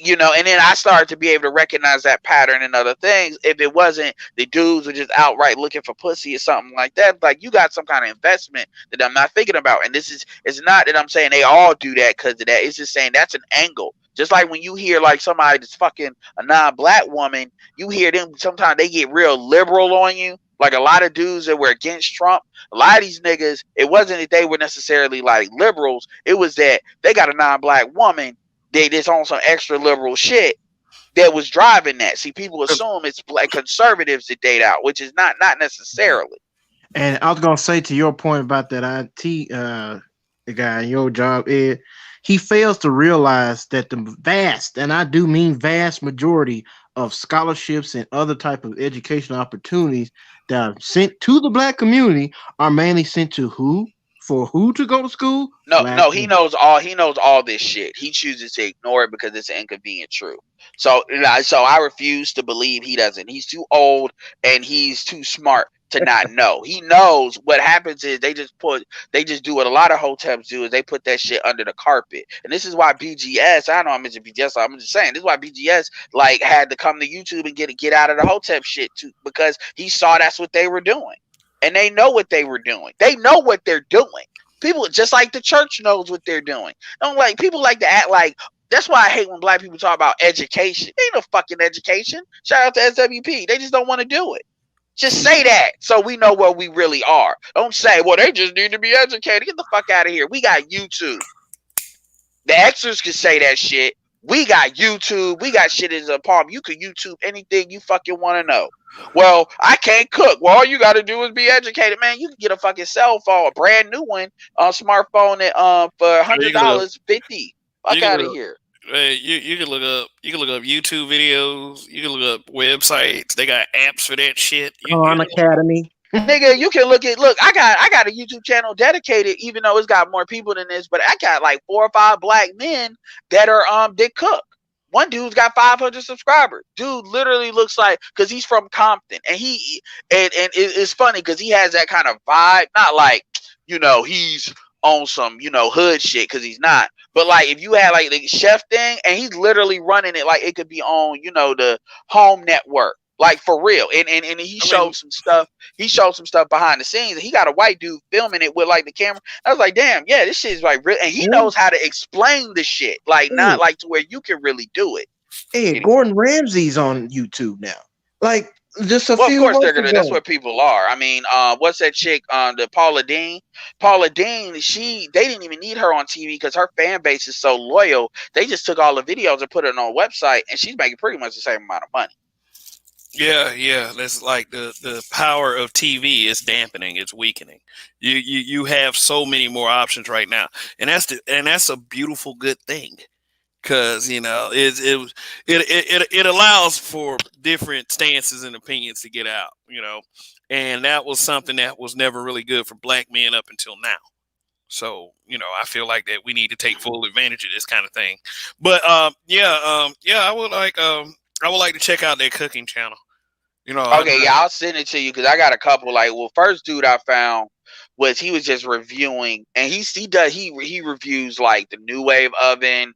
You know, and then I started to be able to recognize that pattern and other things. If it wasn't the dudes were just outright looking for pussy or something like that, like, you got some kind of investment that I'm not thinking about. And this is, it's not that I'm saying they all do that because of that. It's just saying that's an angle. Just like when you hear like somebody that's fucking a non-black woman, you hear them sometimes they get real liberal on you. Like a lot of dudes that were against Trump, a lot of these niggas, it wasn't that they were necessarily like liberals. It was that they got a non-black woman, they just on some extra liberal shit that was driving that. See, people assume it's black conservatives that date out, which is not necessarily. And I was gonna say, to your point about that IT the guy in your job, Ed, he fails to realize that the vast, and I do mean vast, majority of scholarships and other type of educational opportunities that are sent to the black community are mainly sent to who? For who to go to school? No, he knows all this shit. He chooses to ignore it because it's an inconvenient truth. So I refuse to believe he doesn't. He's too old and he's too smart to not know. He knows what happens is they just do what a lot of hoteps do, is they put that shit under the carpet. And this is why BGS, I know I mentioned BGS, I'm just saying, this is why BGS like had to come to YouTube and get out of the hotep shit too, because he saw that's what they were doing. And they know what they were doing. They know what they're doing. People, just like the church knows what they're doing. Don't like people like to act like. That's why I hate when black people talk about education. Ain't no fucking education. Shout out to SWP. They just don't want to do it. Just say that so we know where we really are. Don't say, well, they just need to be educated. Get the fuck out of here. We got YouTube. The Xers can say that shit. We got YouTube. We got shit in the palm. You can YouTube anything you fucking want to know. Well, I can't cook. Well, all you got to do is be educated, man. You can get a fucking cell phone, a brand new one, smartphone at for $100, 50. Fuck out of here. You can look up YouTube videos. You can look up websites. They got apps for that shit. Khan Academy. Nigga, you can look, I got a YouTube channel dedicated, even though it's got more people than this, but I got like 4 or 5 black men that are that cook. One dude's got 500 subscribers. Dude literally looks like, because he's from Compton, and it's funny because he has that kind of vibe. Not like, he's on some, hood shit, because he's not. But like, if you had like the chef thing, and he's literally running it like it could be on, the Home Network. Like for real, and he showed some stuff. He showed some stuff behind the scenes, and he got a white dude filming it with like the camera. I was like, damn, yeah, this shit is like real, and he knows how to explain the shit, like not like to where you can really do it. Hey, anyway. Gordon Ramsay's on YouTube now. Like just a few. Of course they're gonna. That's what people are. I mean, what's that chick? The Paula Deen. Paula Deen. They didn't even need her on TV because her fan base is so loyal. They just took all the videos and put it on a website, and she's making pretty much the same amount of money. Yeah. That's like the power of TV is dampening, it's weakening. You have so many more options right now, and that's a beautiful good thing, because it allows for different stances and opinions to get out, and that was something that was never really good for black men up until now. So, I feel like that we need to take full advantage of this kind of thing. But I would like to check out their cooking channel. Okay, I'll send it to you because I got a couple. Like, well, first dude I found he was just reviewing, and he reviews like the New Wave oven,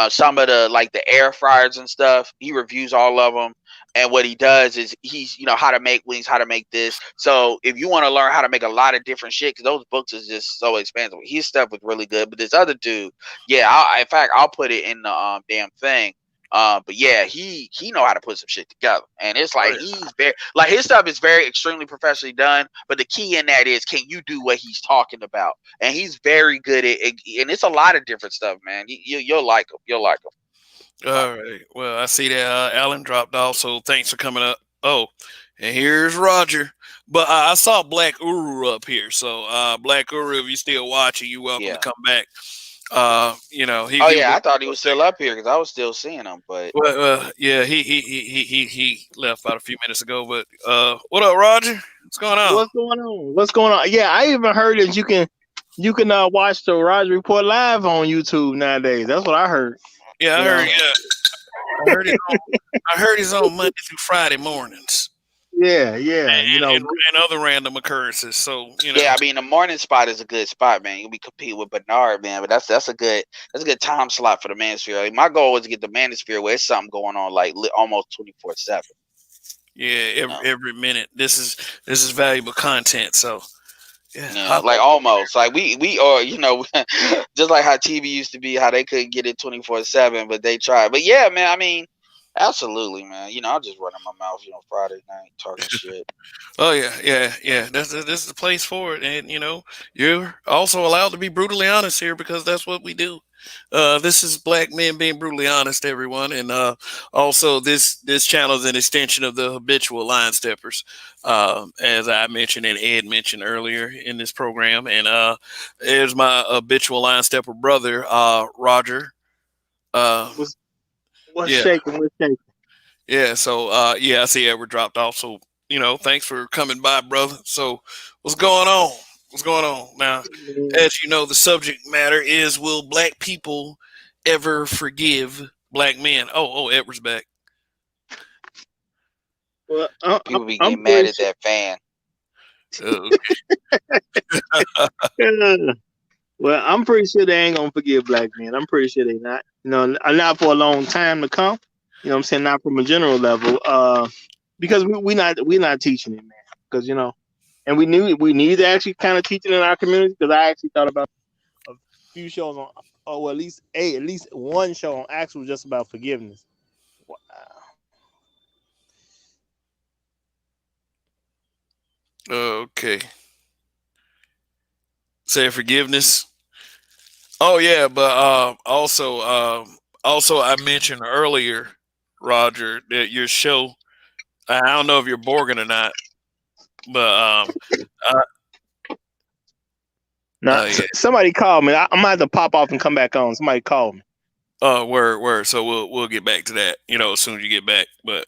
some of the like the air fryers and stuff. He reviews all of them, and what he does is he's how to make wings, how to make this. So if you want to learn how to make a lot of different shit, because those books is just so expensive. His stuff was really good, but this other dude, in fact, I'll put it in the damn thing. But yeah, he know how to put some shit together, and it's like he's very like his stuff is very extremely professionally done. But the key in that is, can you do what he's talking about? And he's very good at it, and it's a lot of different stuff, man. You'll like him. You'll like him. All right. Well, I see that Alan dropped off, so thanks for coming up. Oh, and here's Roger. But I saw Black Uru up here, so Black Uru, if you still watching, you welcome to come back. You know, he I thought he was still up here because I was still seeing him, but yeah, he left about a few minutes ago. But what up, Roger? What's going on? What's going on? Yeah, I even heard that you can watch the Roger Report live on YouTube nowadays. That's what I heard. Yeah, I heard. Yeah, I heard he's on Monday through Friday mornings. Yeah, and other random occurrences. So yeah, I mean the morning spot is a good spot, man. You'll be competing with Bernard, man. But that's a good time slot for the Manosphere. Like, my goal is to get the Manosphere where it's something going on like almost 24/7. Yeah, every minute. This is valuable content. So yeah, like almost like we are, just like how TV used to be, how they couldn't get it 24/7, but they tried. But yeah, man, I mean. Absolutely, man. I'll just run in my mouth, Friday night talking shit. Oh yeah. This is the place for it, and you're also allowed to be brutally honest here because that's what we do. This is Black Men being brutally honest, everyone, and also this channel is an extension of the Habitual Line Steppers, as I mentioned and Ed mentioned earlier in this program, and there's my Habitual Line Stepper brother, Roger. What's shaking? Yeah, so I see Edward dropped off. So, thanks for coming by, brother. So what's going on? Now, as you know, the subject matter is, will black people ever forgive black men? Oh, Edward's back. Well, people be getting mad at that fan. Well, I'm pretty sure they ain't gonna forgive black men. I'm pretty sure they not. Not for a long time to come. You know what I'm saying? Not from a general level. Because we not teaching it, man. Because and we need to actually kind of teach it in our community. Because I actually thought about a few shows on, or at least one show on actual just about forgiveness. Wow. Okay. Say forgiveness. Oh yeah, but also I mentioned earlier, Roger, that your show, I don't know if you're Borgin or not, but somebody called me. I'm gonna have to pop off and come back on. Somebody called me. Word. So we'll get back to that, as soon as you get back. But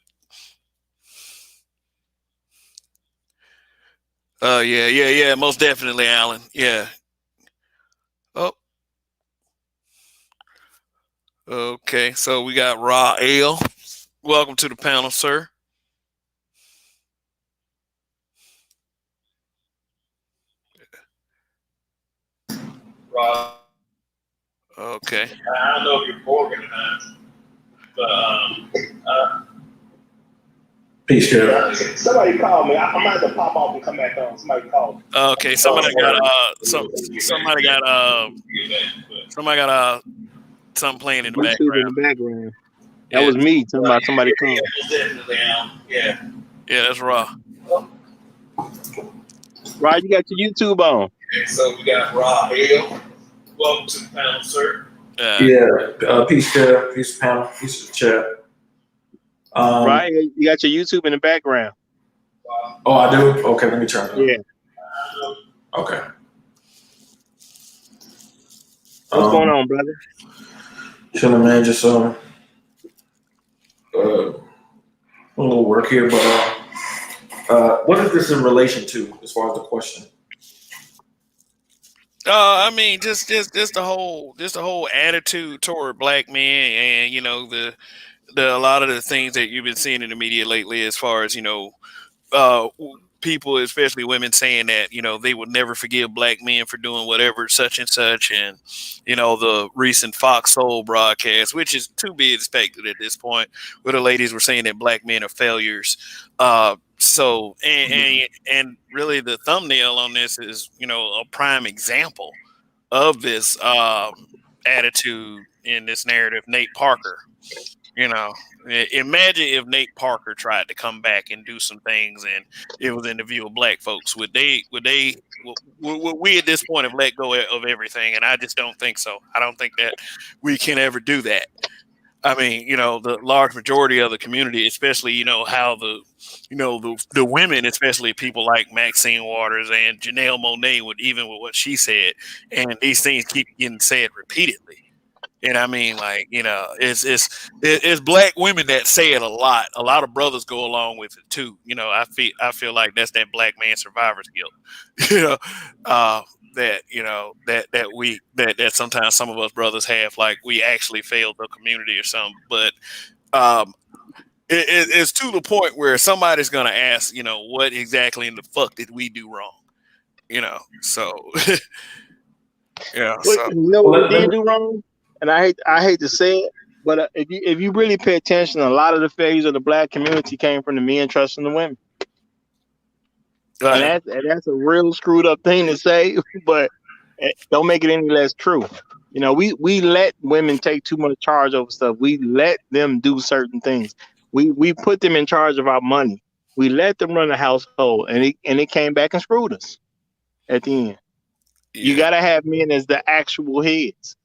yeah, most definitely, Alan. Yeah. Oh. Okay, so we got Raw Ale. Welcome to the panel, sir. Raw. Okay. I don't know if you're Borgin or not, but peace, Jeff. Somebody called me. I'm gonna have to pop off and come back on. Somebody called me. Okay, somebody got something playing in the background. That was me talking about somebody called. Yeah, that's Raw. Raw, you got your YouTube on. Okay, so we got Raw Ale. Welcome to the panel, sir. Peace, Jeff. Peace, panel. Peace, chat. Right, you got your YouTube in the background. Oh, I do? Okay, let me turn it on. Yeah. Okay. What's going on, brother? Chilling, man. Just a little work here, but what is this in relation to, as far as the question? I mean, just the whole attitude toward black men, and a lot of the things that you've been seeing in the media lately, as far as people, especially women, saying that they would never forgive black men for doing whatever such and such, and the recent Fox Soul broadcast, which is to be expected at this point, where the ladies were saying that black men are failures. So and really the thumbnail on this is a prime example of this attitude in this narrative. Nate Parker. You know, imagine if Nate Parker tried to come back and do some things, and it was in the view of black folks. Would we at this point have let go of everything? And I just don't think so. I don't think that we can ever do that. I mean, the large majority of the community, especially, how the women, especially people like Maxine Waters and Janelle Monáe, even with what she said, and these things keep getting said repeatedly. And I mean, like, it's black women that say it a lot. A lot of brothers go along with it too. I feel like that's that black man survivor's guilt. you know, that sometimes some of us brothers have, like we actually failed the community or something. But um, it's to the point where somebody's gonna ask, what exactly in the fuck did we do wrong? So yeah, What so you know what we did do wrong? And I hate to say it, but if you really pay attention, a lot of the failures of the black community came from the men trusting the women, and that's a real screwed up thing to say, but don't make it any less true. We let women take too much charge over stuff. We let them do certain things. We put them in charge of our money. We let them run the household, and it came back and screwed us at the end. You yeah. got to have men as the actual heads.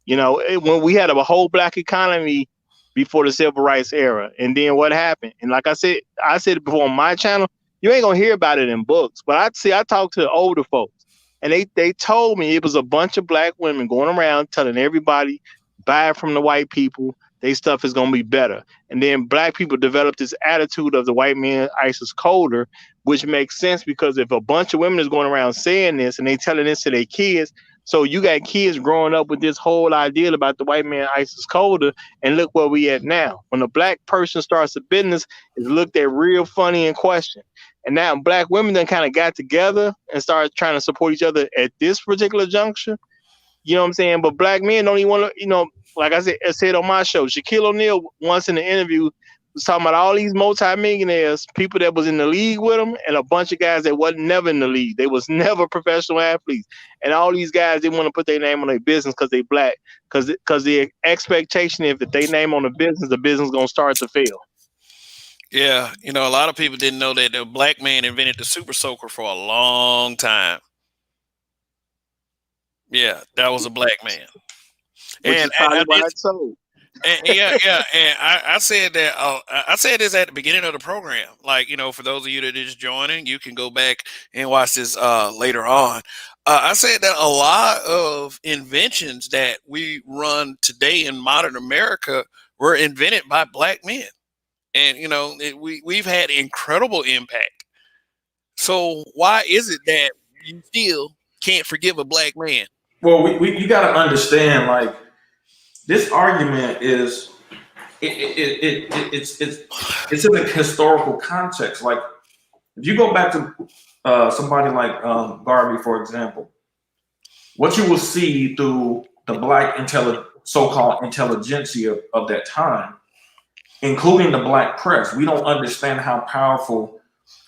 When we had a whole black economy before the civil rights era, and then what happened? And like I said it before on my channel, you ain't gonna hear about it in books, but I talked to the older folks, and they told me it was a bunch of black women going around telling everybody, buy from the white people, they stuff is gonna be better. And then black people developed this attitude of the white man ice is colder, which makes sense because if a bunch of women is going around saying this and they telling this to their kids, so you got kids growing up with this whole idea about the white man ice is colder, and look where we at now. When a black person starts a business, it's looked at real funny and questioned. And now black women then kind of got together and started trying to support each other at this particular juncture. You know what I'm saying? But black men don't even want to, like I said on my show, Shaquille O'Neal once in the interview was talking about all these multimillionaires, people that was in the league with him, and a bunch of guys that wasn't never in the league. They was never professional athletes. And all these guys, they want to put their name on their business because they black. Because the expectation if they name on the business going to start to fail. Yeah, a lot of people didn't know that the black man invented the super soaker for a long time. Yeah, that was a black man. Which is probably why it's sold. And I said that. I said this at the beginning of the program. Like, for those of you that are just joining, you can go back and watch this later on. I said that a lot of inventions that we run today in modern America were invented by black men, and we've had incredible impact. So why is it that you still can't forgive a black man? Well, you got to understand, like, this argument is it's in a historical context. Like, if you go back to somebody like Garvey, for example, what you will see through the black so-called intelligentsia of that time, including the black press, we don't understand how powerful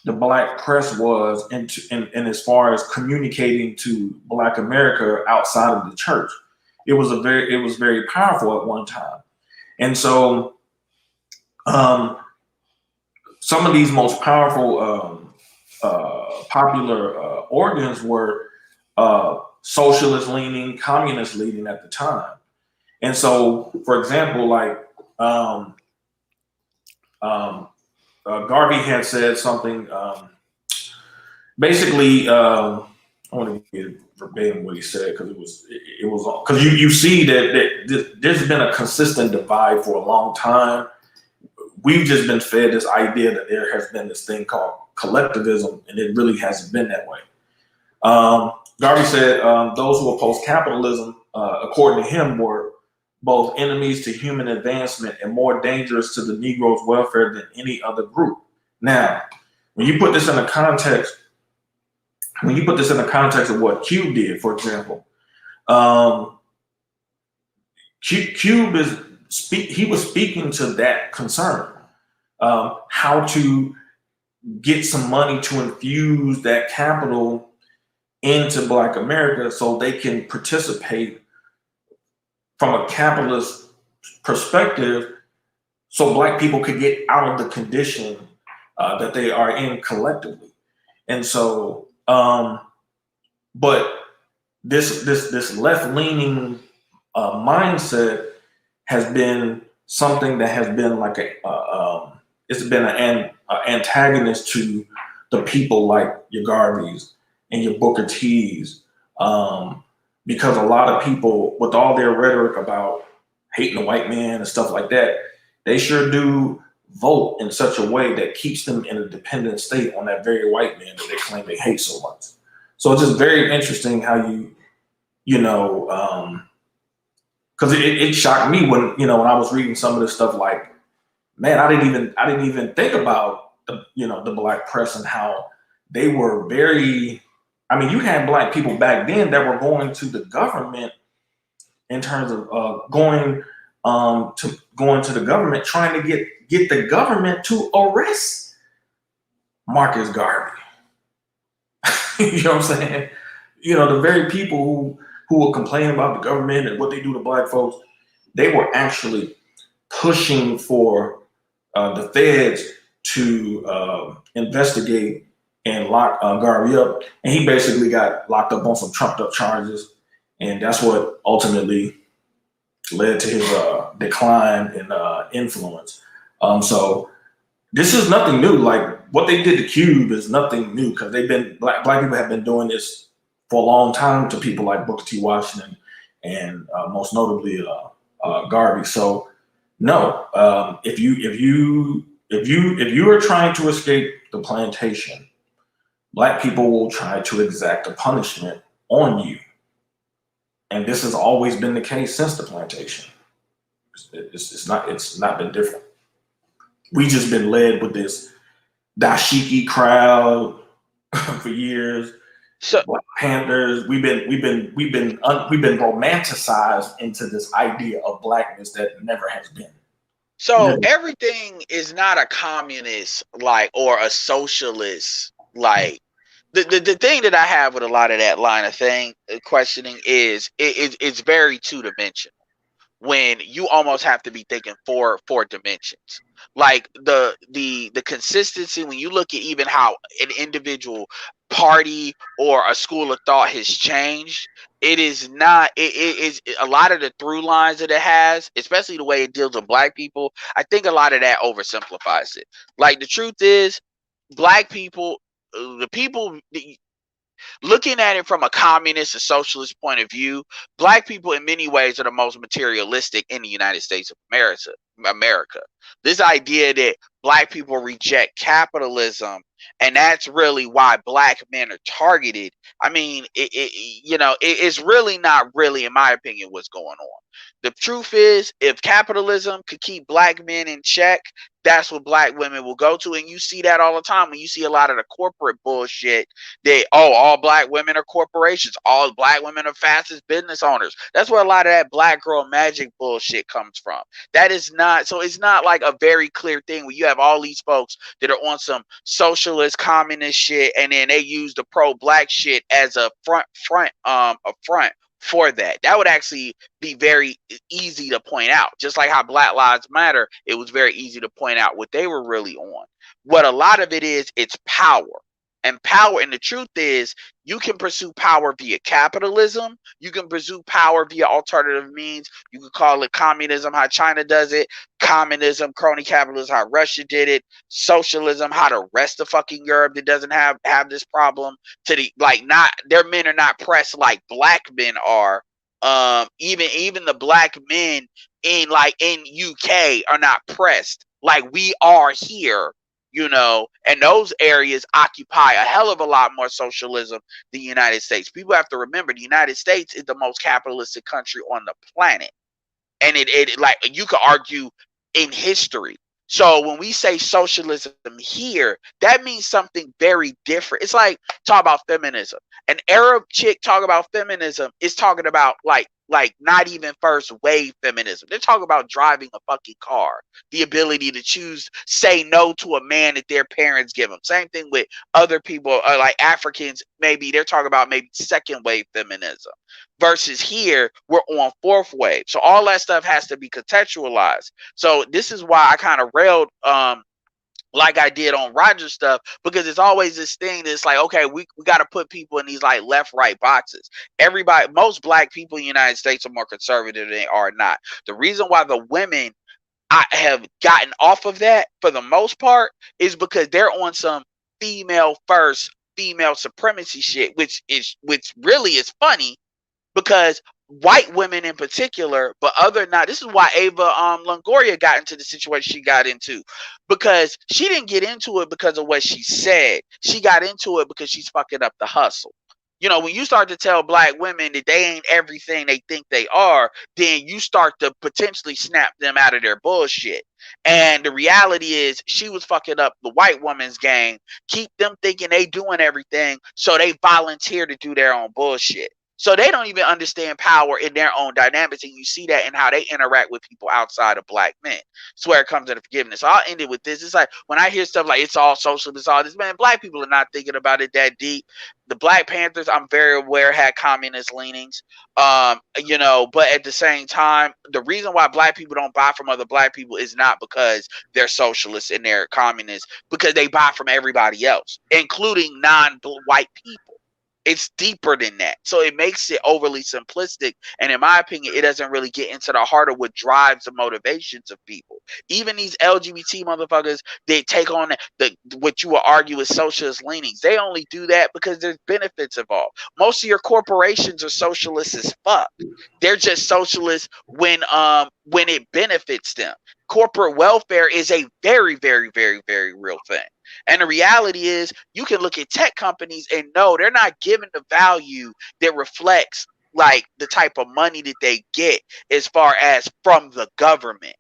the black press was in as far as communicating to black America outside of the church. It was very powerful at one time. And so some of these most powerful popular organs were socialist leaning, communist leaning at the time. And so, for example, like Garvey had said something, basically, I want to get verbatim what he said because it was because you see that there's been a consistent divide for a long time. We've just been fed this idea that there has been this thing called collectivism, and it really hasn't been that way. Garvey said those who oppose capitalism, according to him, were both enemies to human advancement and more dangerous to the Negro's welfare than any other group. Now, when you put this in the context of what Cube did, for example, Cube he was speaking to that concern, how to get some money to infuse that capital into Black America so they can participate from a capitalist perspective so black people could get out of the condition that they are in collectively. And so, but this left leaning mindset has been something that has been like it's been an antagonist to the people like your Garveys and your Booker T's, because a lot of people, with all their rhetoric about hating the white man and stuff like that, they sure do vote in such a way that keeps them in a dependent state on that very white man that they claim they hate so much. So it's just very interesting how you know, because it shocked me when when I was reading some of this stuff. Like, man, I didn't even think about the black press and how they were very. I mean, you had black people back then that were going to the government in terms of going to the government, trying to get the government to arrest Marcus Garvey. You know what I'm saying? The very people who will complain about the government and what they do to black folks, they were actually pushing for the feds to investigate and lock Garvey up. And he basically got locked up on some trumped up charges. And that's what ultimately led to his decline in influence. So this is nothing new. Like, what they did to Cube is nothing new, because black people have been doing this for a long time to people like Booker T. Washington and most notably Garvey. So no, if you are trying to escape the plantation, black people will try to exact a punishment on you, and this has always been the case since the plantation. It's not been different. We just been led with this dashiki crowd for years. So Black Panthers, we've been romanticized into this idea of blackness that never has been. So everything is not a communist or a socialist. The thing that I have with a lot of that line of questioning is it's very two-dimensional, when you almost have to be thinking four dimensions. Like the consistency, when you look at even how an individual party or a school of thought has changed, it is a lot of the through lines that it has, especially the way it deals with black people. I think a lot of that oversimplifies it. Like, the truth is, black people, the people, looking at it from a communist or socialist point of view, black people in many ways are the most materialistic in the United States of America. This idea that black people reject capitalism, and that's really why black men are targeted. I mean, it's really not really, in my opinion, what's going on. The truth is, if capitalism could keep black men in check, that's what black women will go to. And you see that all the time when you see a lot of the corporate bullshit that, all black women are corporations, all black women are fastest business owners. That's where a lot of that black girl magic bullshit comes from. That is not, so it's not like a very clear thing where you have all these folks that are on some socialist communist shit, and then they use the pro-black shit as a front for that. That would actually be very easy to point out. Just like how Black Lives Matter, it was very easy to point out what they were really on. What a lot of it is, it's power. And the truth is, you can pursue power via capitalism. You can pursue power via alternative means. You can call it communism, how China does it. Communism, crony capitalism, how Russia did it. Socialism, how the rest of fucking Europe that doesn't have this problem. Their men are not pressed like black men are. Even the black men in UK are not pressed like we are here. And those areas occupy a hell of a lot more socialism than the United States. People have to remember, the United States is the most capitalistic country on the planet. And you could argue in history. So when we say socialism here, that means something very different. It's like talk about feminism. An Arab chick talk about feminism is talking about like not even first wave feminism. They're talking about driving a fucking car, the ability to choose, say no to a man that their parents give them. Same thing with other people, like Africans. Maybe they're talking about maybe second wave feminism. Versus here, we're on fourth wave. So all that stuff has to be contextualized. So this is why I kind of railed like I did on Roger stuff, because it's always this thing that's like, okay, we got to put people in these like left, right boxes. Everybody, most black people in the United States are more conservative than they are not. The reason why the women I have gotten off of that for the most part is because they're on some female first, female supremacy shit, which really is funny because white women in particular, but other not. This is why Ava Longoria got into the situation she got into, because she didn't get into it because of what she said. She got into it because she's fucking up the hustle. You know, when you start to tell black women that they ain't everything they think they are, then you start to potentially snap them out of their bullshit. And the reality is she was fucking up the white woman's game, keep them thinking they doing everything, so they volunteer to do their own bullshit. So they don't even understand power in their own dynamics, and you see that in how they interact with people outside of black men. It's where it comes to the forgiveness. So I'll end it with this. It's like when I hear stuff like it's all social, it's all this, man, black people are not thinking about it that deep. The Black Panthers, I'm very aware, had communist leanings. You know, but at the same time, the reason why black people don't buy from other black people is not because they're socialists and they're communists, because they buy from everybody else, including non-white people. It's deeper than that. So it makes it overly simplistic. And in my opinion, it doesn't really get into the heart of what drives the motivations of people. Even these LGBT motherfuckers, they take on the what you would argue is socialist leanings. They only do that because there's benefits involved. Most of your corporations are socialists as fuck. They're just socialists when it benefits them. Corporate welfare is a very, very, very, very real thing. And the reality is, you can look at tech companies and know they're not given the value that reflects like the type of money that they get as far as from the government.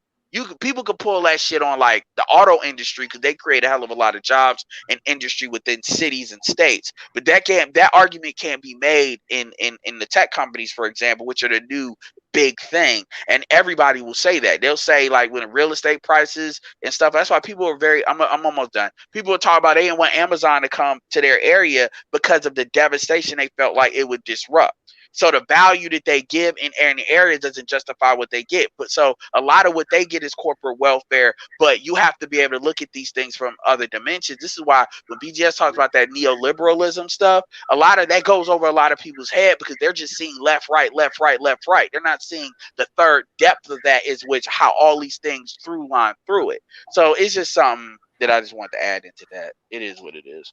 People can pull that shit on like the auto industry because they create a hell of a lot of jobs and industry within cities and states. But that argument can't be made in the tech companies, for example, which are the new big thing. And everybody will say that. They'll say like when real estate prices and stuff. That's why people are very. I'm almost done. People are talking about they didn't want Amazon to come to their area because of the devastation they felt like it would disrupt. So the value that they give in the area doesn't justify what they get. But so a lot of what they get is corporate welfare. But you have to be able to look at these things from other dimensions. This is why when BGS talks about that neoliberalism stuff, a lot of that goes over a lot of people's head because they're just seeing left, right, left, right, left, right. They're not seeing the third depth of that is which how all these things through line through it. So it's just something that I just want to add into that. It is what it is.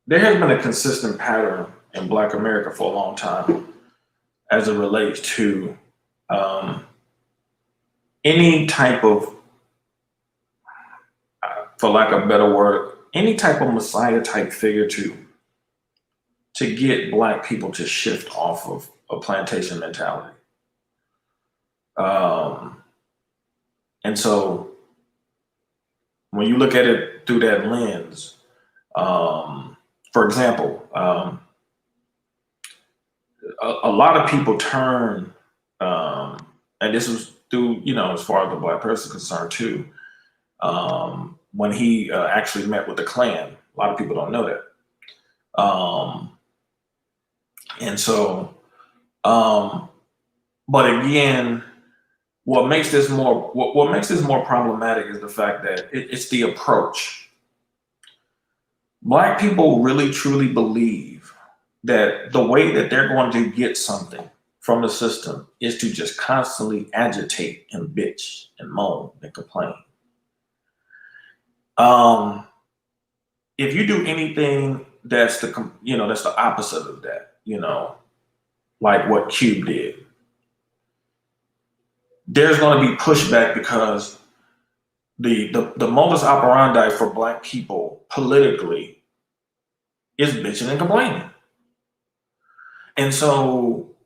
There has been a consistent pattern in Black America for a long time as it relates to any type of, for lack of a better word, any type of Messiah type figure to get Black people to shift off of a plantation mentality. And so when you look at it through that lens, for example, a lot of people turn, and this was through, as far as the Black person is concerned too, when he actually met with the Klan. A lot of people don't know that. And so, but again, what makes this more problematic is the fact that it's the approach. Black people really truly believe that the way that they're going to get something from the system is to just constantly agitate and bitch and moan and complain. If you do anything that's the opposite of that, like what Cube did, there's going to be pushback because the modus operandi for Black people politically is bitching and complaining. And so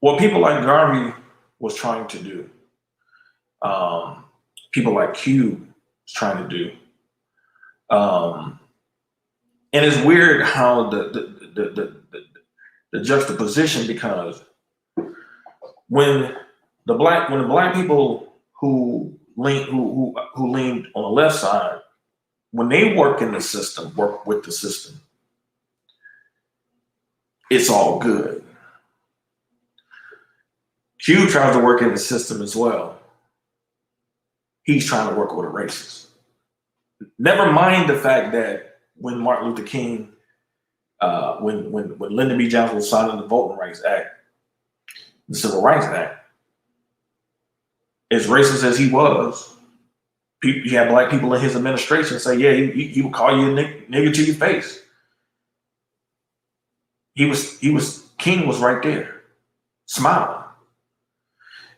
what people like Garvey was trying to do people like Q is trying to do. And it's weird how the juxtaposition, because when the black people who leaned on the left side, when they work in the system, work with the system, it's all good. Q tries to work in the system as well. He's trying to work with a racist. Never mind the fact that when Martin Luther King, when Lyndon B. Johnson was signing the Voting Rights Act, the Civil Rights Act, as racist as he was, he had black people in his administration say, yeah, he would call you a nigger to your face. King was right there, smiling.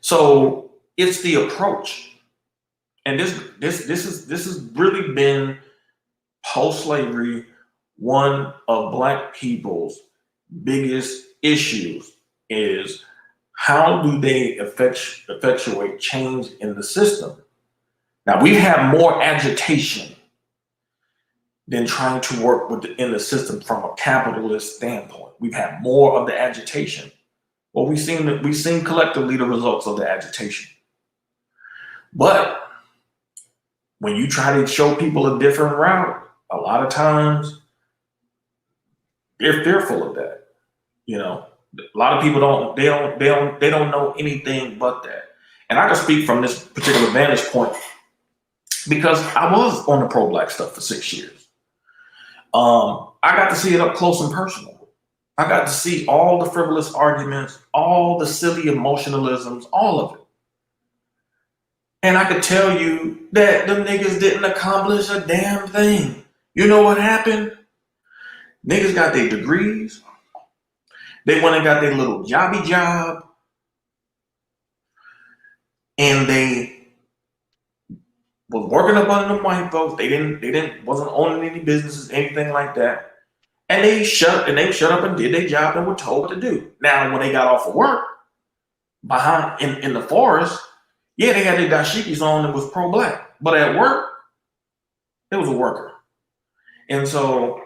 So it's the approach. And this has really been post-slavery one of black people's biggest issues is how do they effectuate change in the system? Now, we've had more agitation than trying to work in the system from a capitalist standpoint. We've had more of the agitation. Well, we've seen collectively the results of the agitation. But when you try to show people a different route, a lot of times they're fearful of that. You know, a lot of people don't know anything but that. And I can speak from this particular vantage point because I was on the pro-black stuff for 6 years. I got to see it up close and personal. I got to see all the frivolous arguments, all the silly emotionalisms, all of it. And I could tell you that them niggas didn't accomplish a damn thing. You know what happened? Niggas got their degrees. They went and got their little jobby job. And they was working up under them white folks. They wasn't owning any businesses, anything like that. And they shut up and did their job and were told what to do. Now, when they got off of work, behind in the forest, yeah, they had their dashikis on and was pro-black. But at work, it was a worker. And so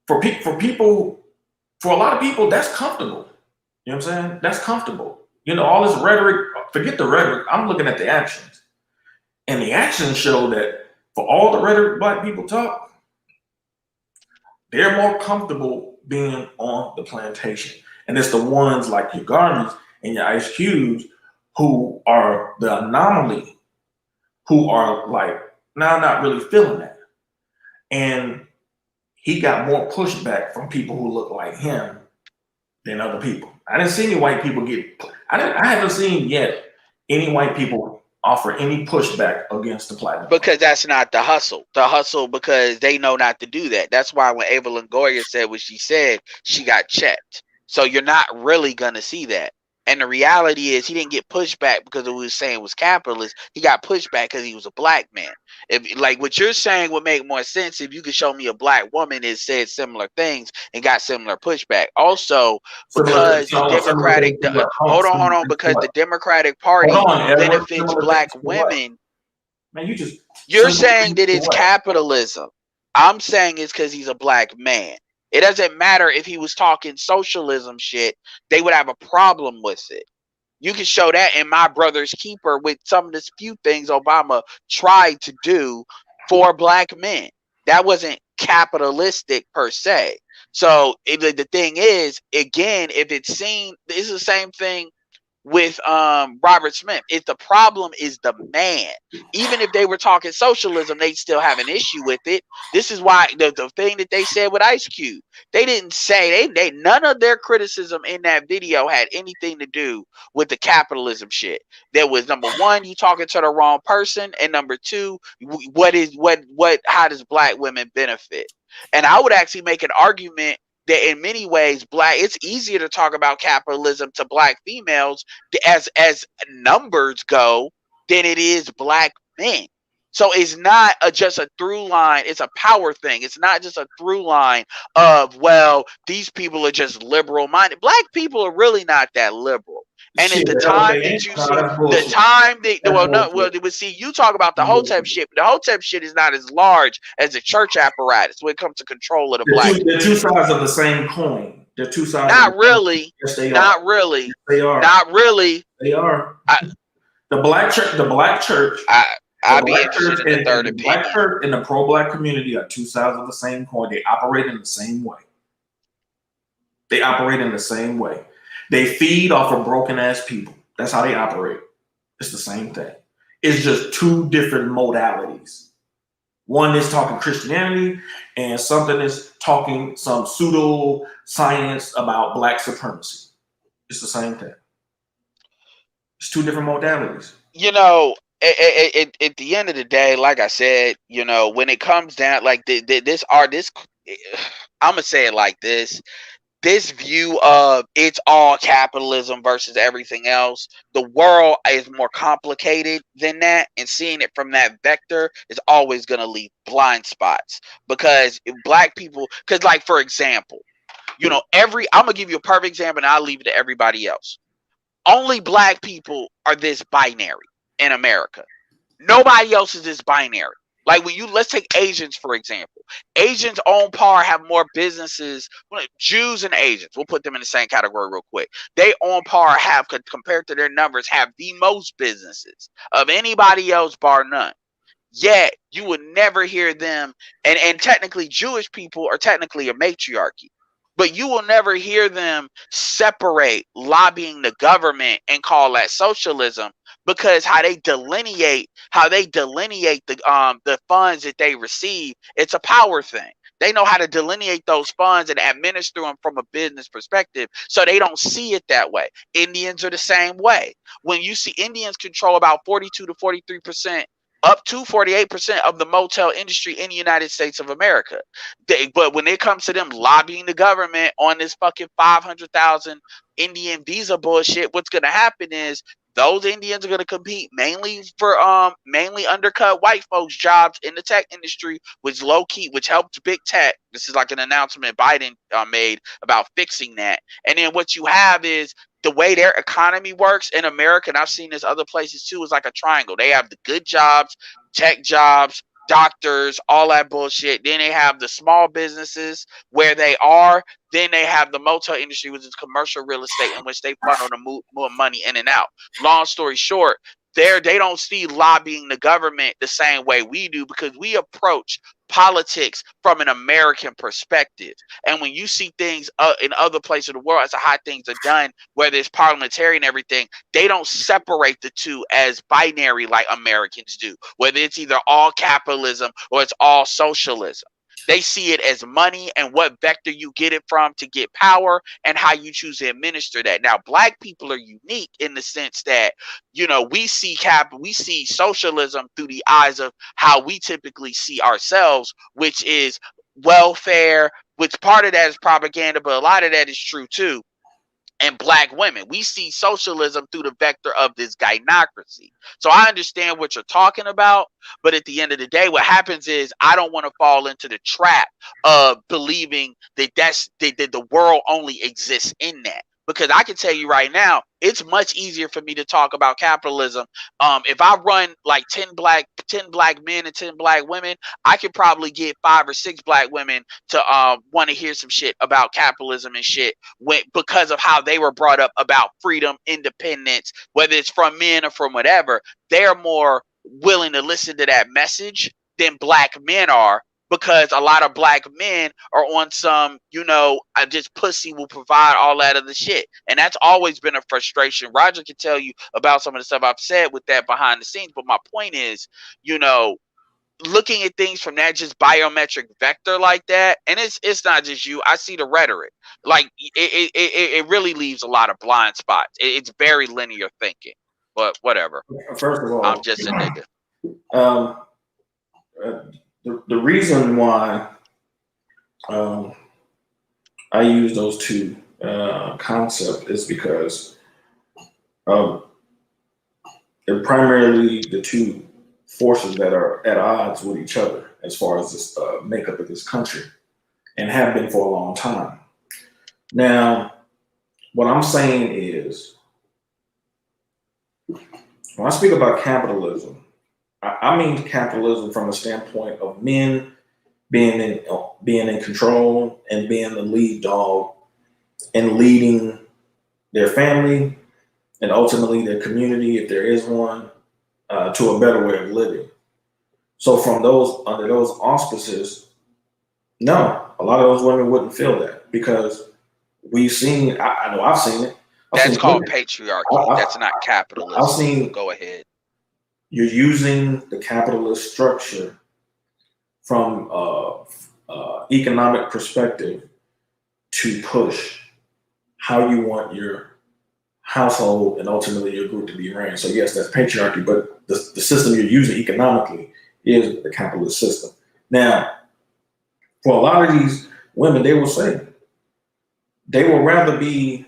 for a lot of people, that's comfortable. You know what I'm saying? That's comfortable. You know, all this rhetoric, forget the rhetoric. I'm looking at the actions. And the actions show that for all the rhetoric black people talk, they're more comfortable being on the plantation. And it's the ones like your Gardens and your Ice Cubes who are the anomaly, who are like, now not really feeling that. And he got more pushback from people who look like him than other people. I didn't see any white people I haven't seen yet any white people offer any pushback against the platinum. Because that's not the hustle. The hustle, because they know not to do that. That's why when Ava Longoria said what she said, she got checked. So you're not really going to see that. And the reality is he didn't get pushback because of what he was saying was capitalist. He got pushback because he was a black man. If like what you're saying would make more sense if you could show me a black woman that said similar things and got similar pushback. Also, because the Democratic because the Democratic Party benefits black women. Man, you're saying that it's capitalism. I'm saying it's because he's a black man. It doesn't matter if he was talking socialism shit, they would have a problem with it. You can show that in My Brother's Keeper with some of the few things Obama tried to do for black men. That wasn't capitalistic per se. So the thing is, again, if it's seen, it's the same thing with Robert Smith. If the problem is the man, even if they were talking socialism, they'd still have an issue with it. This is why the thing that they said with Ice Cube, they didn't say they none of their criticism in that video had anything to do with the capitalism shit. There was number one, you talking to the wrong person, and number two, how does black women benefit? And I would actually make an argument that in many ways, it's easier to talk about capitalism to black females as numbers go than it is black men. So it's not just a through line, it's a power thing. It's not just a through line of, well, these people are just liberal minded. Black people are really not that liberal. And at Shit, the hell, time they that ain't. you Nah, see, that's the bullshit. time they, That's well, no, bullshit. well, but see, you talk about the Hotep shit, but the Hotep shit is not as large as the church apparatus when it comes to control of the black They're two community. sides of the same coin. They're two sides. Not really. Yes, they are. Not really. Yes, they are. Not really. They are. I, The black church. I'd be interested in the third The black opinion. church and the pro-black community are two sides of the same coin. They operate in the same way. They feed off of broken ass people. That's how they operate. It's the same thing. It's just two different modalities. One is talking Christianity, and something is talking some pseudo science about black supremacy. It's the same thing. It's two different modalities. You know, at the end of the day, like I said, you know, when it comes down, like I'm gonna say it like this. This view of it's all capitalism versus everything else, the world is more complicated than that, and seeing it from that vector is always going to leave blind spots because black people, because like for example, you know, I'm gonna give you a perfect example and I'll leave it to everybody else. Only black people are this binary in America. Nobody else is this binary. Like let's take Asians for example. Asians on par have more businesses. Jews and Asians, we'll put them in the same category real quick. They on par have, compared to their numbers, have the most businesses of anybody else bar none. Yet you would never hear them, and technically Jewish people are technically a matriarchy. But you will never hear them separate lobbying the government and call that socialism, because how they delineate the funds that they receive, it's a power thing. They know how to delineate those funds and administer them from a business perspective, so they don't see it that way. Indians are the same way. When you see Indians control about 42 to 43%, up to 48% of the motel industry in the United States of America. But when it comes to them lobbying the government on this fucking 500,000 Indian visa bullshit, what's going to happen is those Indians are going to compete mainly undercut white folks' jobs in the tech industry, which helped big tech. This is like an announcement Biden made about fixing that. And then what you have is the way their economy works in America, and I've seen this other places too, is like a triangle. They have the good jobs, tech jobs, doctors, all that bullshit. Then they have the small businesses where they are. Then they have the motel industry, which is commercial real estate, in which they funnel the more money in and out. Long story short, they don't see lobbying the government the same way we do, because we approach politics from an American perspective. And when you see things in other places of the world as to how things are done, whether it's parliamentary and everything, they don't separate the two as binary like Americans do, whether it's either all capitalism or it's all socialism. They see it as money and what vector you get it from to get power and how you choose to administer that. Now, black people are unique in the sense that, you know, we see socialism through the eyes of how we typically see ourselves, which is welfare, which part of that is propaganda, but a lot of that is true too. And black women, we see socialism through the vector of this gynocracy. So I understand what you're talking about, but at the end of the day, what happens is I don't want to fall into the trap of believing that that the world only exists in that. Because I can tell you right now, it's much easier for me to talk about capitalism. If I run like 10 black men and 10 black women, I could probably get 5 or 6 black women to want to hear some shit about capitalism and shit, because of how they were brought up about freedom, independence, whether it's from men or from whatever. They're more willing to listen to that message than black men are, because a lot of black men are on some, you know, just pussy will provide all that other shit. And that's always been a frustration. Roger can tell you about some of the stuff I've said with that behind the scenes. But my point is, you know, looking at things from that just biometric vector like that, and it's not just you. I see the rhetoric. Like it really leaves a lot of blind spots. It's very linear thinking. But whatever. First of all, I'm just a nigga. The reason why I use those two concepts is because they're primarily the two forces that are at odds with each other as far as this makeup of this country, and have been for a long time. Now, what I'm saying is When I speak about capitalism, I mean capitalism from the standpoint of men being in control and being the lead dog and leading their family and ultimately their community, if there is one, to a better way of living. So from those under those auspices, no, a lot of those women wouldn't feel that because we've seen. I know I've seen it. That's called Women. patriarchy. That's not capitalism. I've seen. Go ahead. You're using the capitalist structure from economic perspective to push how you want your household and ultimately your group to be ran. So yes, that's patriarchy, but the system you're using economically is the capitalist system. Now, for a lot of these women, they will say they will rather be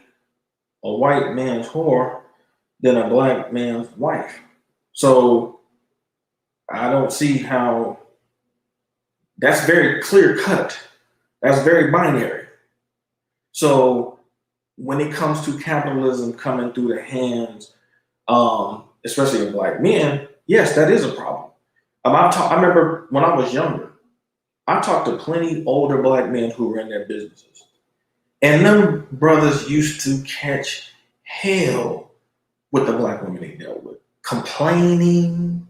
a white man's whore than a black man's wife. So I don't see how that's very clear cut. That's very binary. So when it comes to capitalism coming through the hands, especially of black men, yes, that is a problem. I remember when I was younger, I talked to plenty older black men who ran their businesses. And them brothers used to catch hell with the black women they dealt with. Complaining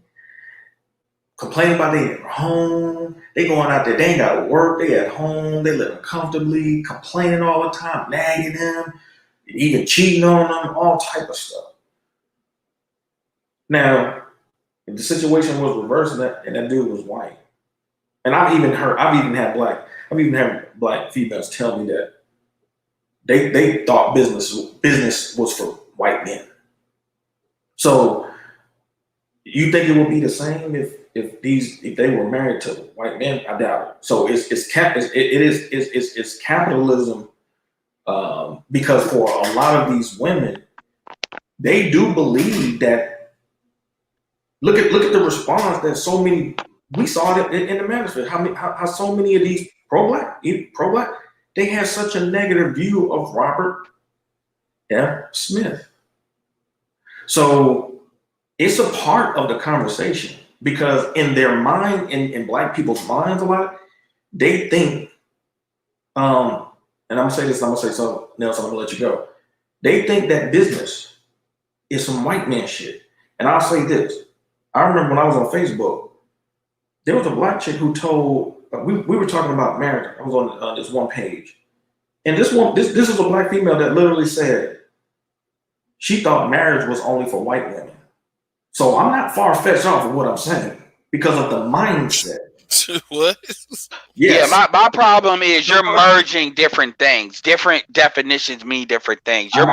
about they at home. They going out there, they ain't got to work, they at home, they living comfortably, complaining all the time, nagging them, even cheating on them, all type of stuff. Now, if the situation was reversed and that dude was white, and I've even had black females tell me that they thought business was for white men. So you think it would be the same if they were married to white men? I doubt it. So it's capitalism because for a lot of these women, they do believe that. Look at the response that so many we saw it in the manosphere. How so many of these pro-black, they had such a negative view of Robert F. Smith. So it's a part of the conversation because in their mind, in black people's minds a lot, they think, and I'm gonna say something, Nelson, I'm gonna let you go. They think that business is some white man shit. And I'll say this. I remember when I was on Facebook, there was a black chick who told, we were talking about marriage. I was on this one page. And this is a black female that literally said she thought marriage was only for white women. So I'm not far-fetched off of what I'm saying because of the mindset. What? Yeah, Yes. my problem is you're merging different things. Different definitions mean different things. You're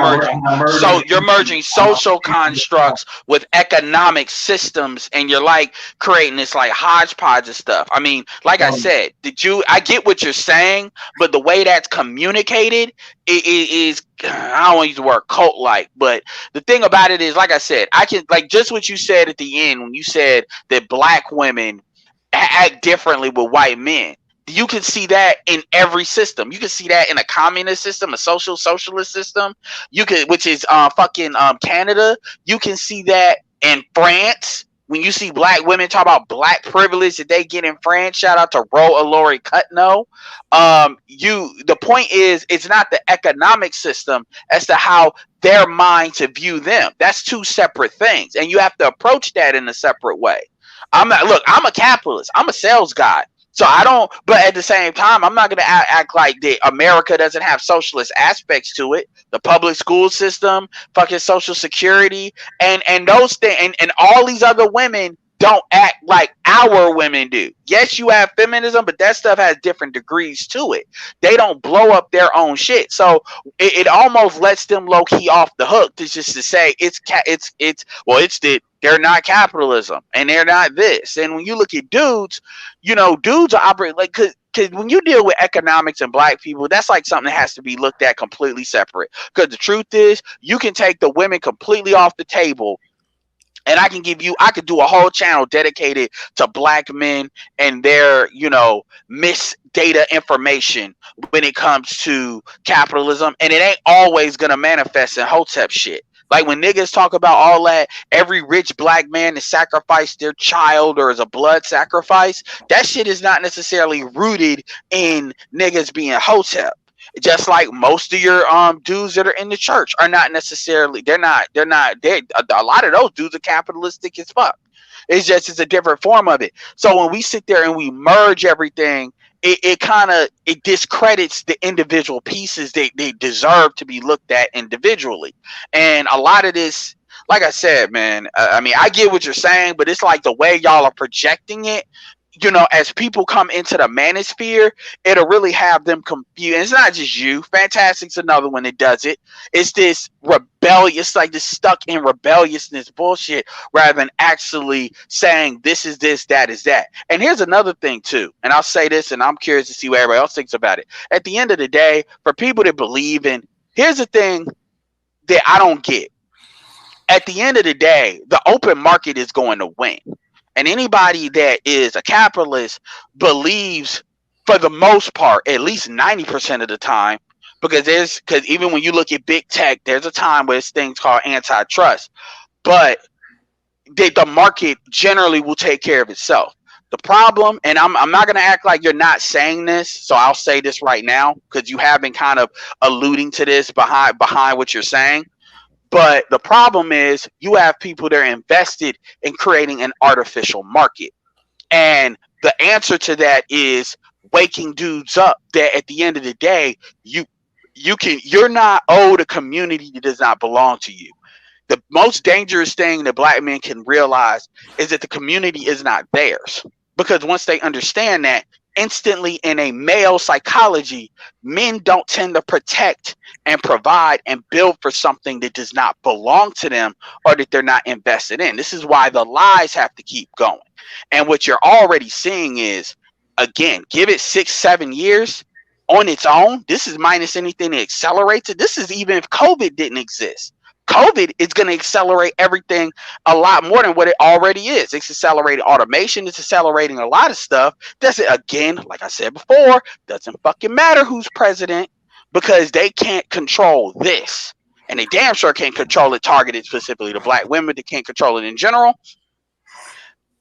merging social constructs with economic systems, and you're like creating this like hodgepodge of stuff. I mean, like I said, I get what you're saying, but the way that's communicated is I don't want to use the word cult-like, but the thing about it is, like I said, I can like just what you said at the end when you said that black women act differently with white men. You can see that in every system. You can see that in a communist system, a socialist system. You could, which is Canada. You can see that in France. When you see black women talk about black privilege that they get in France, shout out to Ro Alori Cutno. The point is, it's not the economic system as to how their mind to view them. That's two separate things, and you have to approach that in a separate way. I'm a capitalist. I'm a sales guy. So I don't, but at the same time, I'm not going to act like America doesn't have socialist aspects to it. The public school system, fucking social security, and those things, and all these other women don't act like our women do. Yes, you have feminism, but that stuff has different degrees to it. They don't blow up their own shit. So it almost lets them low key off the hook to just to say they're not capitalism and they're not this. And when you look at dudes, dudes are operating like, because when you deal with economics and black people, that's like something that has to be looked at completely separate. Because the truth is, you can take the women completely off the table, and I could do a whole channel dedicated to black men and their, mis data information when it comes to capitalism. And it ain't always going to manifest in Hotep shit. Like when niggas talk about all that, every rich black man has sacrificed their child or is a blood sacrifice, that shit is not necessarily rooted in niggas being hotep. Just like most of your dudes that are in the church are not necessarily, they're a lot of those dudes are capitalistic as fuck. It's a different form of it. So when we sit there and we merge everything, it discredits the individual pieces. They deserve to be looked at individually. And a lot of this, like I said, man, I mean, I get what you're saying, but it's like the way y'all are projecting it, you know, as people come into the manosphere, it'll really have them confused. It's not just you. Fantastic's another one that does it. It's this rebellious, like this stuck in rebelliousness bullshit, rather than actually saying this is this, that is that. And here's another thing too, and I'll say this, and I'm curious to see what everybody else thinks about it. At the end of the day, for people that believe in, here's the thing that I don't get. At the end of the day, the open market is going to win. And anybody that is a capitalist believes, for the most part, at least 90% of the time, because even when you look at big tech, there's a time where it's things called antitrust. But the market generally will take care of itself. The problem, and I'm not going to act like you're not saying this, so I'll say this right now, because you have been kind of alluding to this behind what you're saying. But the problem is you have people that are invested in creating an artificial market. And the answer to that is waking dudes up that at the end of the day, you're not owed a community that does not belong to you. The most dangerous thing that black men can realize is that the community is not theirs. Because once they understand that, instantly in a male psychology, men don't tend to protect and provide and build for something that does not belong to them or that they're not invested in. This is why the lies have to keep going. And what you're already seeing is, again, give it 6-7 years on its own. This is minus anything that accelerates it. This is even if COVID didn't exist. COVID is going to accelerate everything a lot more than what it already is. It's accelerating automation. It's accelerating a lot of stuff. Again, like I said before, doesn't fucking matter who's president because they can't control this. And they damn sure can't control it targeted specifically to black women. They can't control it in general.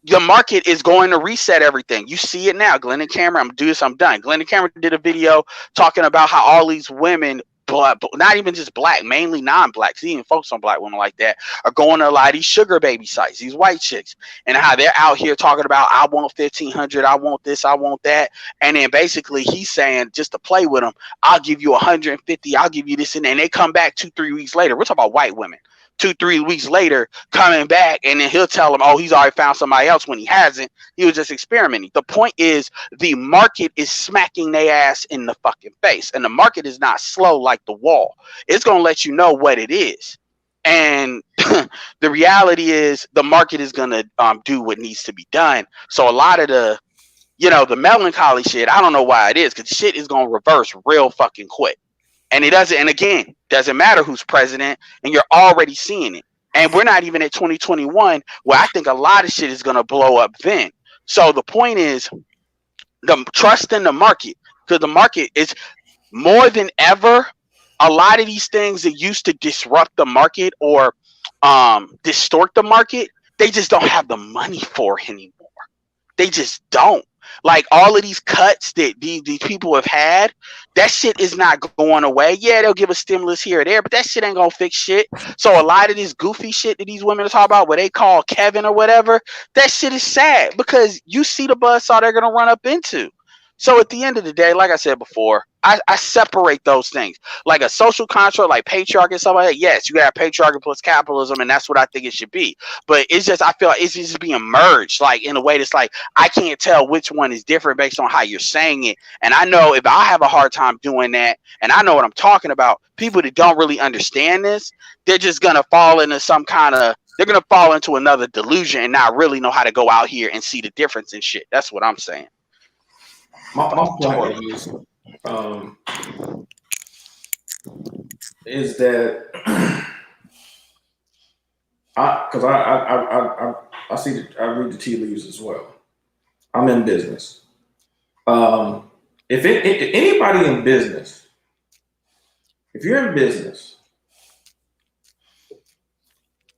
The market is going to reset everything. You see it now. Glenn and Cameron, I'm going to do this, I'm done. Glenn and Cameron did a video talking about how all these women, not even just black, mainly non-blacks, even folks on black women like that, are going to a lot of these sugar baby sites, these white chicks, and how they're out here talking about, I want 1,500, I want this, I want that. And then basically he's saying, just to play with them, I'll give you 150, I'll give you this. And then they come back 2-3 weeks later. We're talking about white women. 2-3 weeks later, coming back, and then he'll tell them, oh, he's already found somebody else when he hasn't. He was just experimenting. The point is, the market is smacking their ass in the fucking face, and the market is not slow like the wall. It's gonna let you know what it is, and the reality is, the market is gonna do what needs to be done. So a lot of the, the melancholy shit, I don't know why it is, because shit is gonna reverse real fucking quick. And it doesn't, and again, doesn't matter who's president, and you're already seeing it. And we're not even at 2021, where I think a lot of shit is going to blow up then. So the point is, the trust in the market, because the market is more than ever, a lot of these things that used to disrupt the market or distort the market, they just don't have the money for anymore. They just don't. Like all of these cuts that these people have had, that shit is not going away. Yeah, they'll give a stimulus here or there, but that shit ain't gonna fix shit. So a lot of this goofy shit that these women are talking about, what they call Kevin or whatever, that shit is sad because you see the buzzsaw they're gonna run up into. So at the end of the day, like I said before, I separate those things. Like a social construct, like patriarchy and stuff like that. Yes, you got patriarchy plus capitalism, and that's what I think it should be. But it's just, I feel like it's just being merged, like in a way that's like, I can't tell which one is different based on how you're saying it. And I know if I have a hard time doing that, and I know what I'm talking about, people that don't really understand this, they're just going to fall into they're going to fall into another delusion and not really know how to go out here and see the difference in shit. That's what I'm saying. My point is that because I see I read the tea leaves as well. I'm in business. If anybody in business, if you're in business,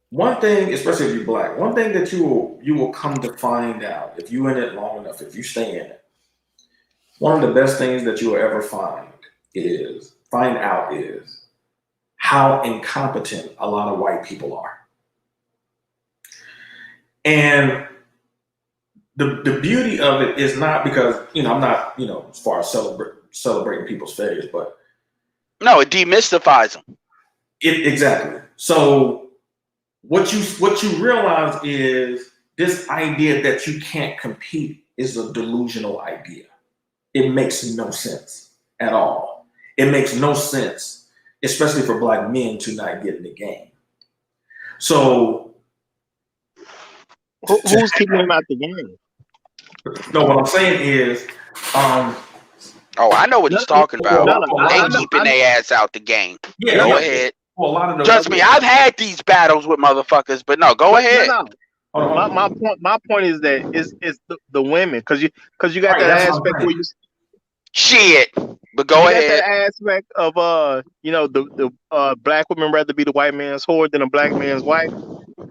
one thing, especially if you're black, one thing that you will come to find out if you in it long enough, if you stay in it, one of the best things that you will ever find out is how incompetent a lot of white people are. And the beauty of it is not because, I'm not, as far as celebrating people's failures, but no, it demystifies them. Exactly. So what you realize is this idea that you can't compete is a delusional idea. It makes no sense at all. It makes no sense, especially for black men to not get in the game. So who's keeping them out the game? No, what I'm saying is, oh, I know what he's talking about. They keeping their ass out the game. Yeah, go ahead. Well, a lot of Trust me, I've had these battles with motherfuckers, but no, go ahead. No. My point is that it's the women, because you got that aspect where you shit. But go ahead. That aspect of the black women rather be the white man's whore than a black man's wife.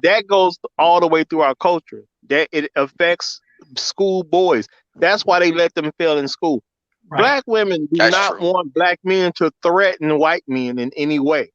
That goes all the way through our culture. That it affects school boys. That's why they let them fail in school. Right. Black women do not want black men to threaten white men in any way.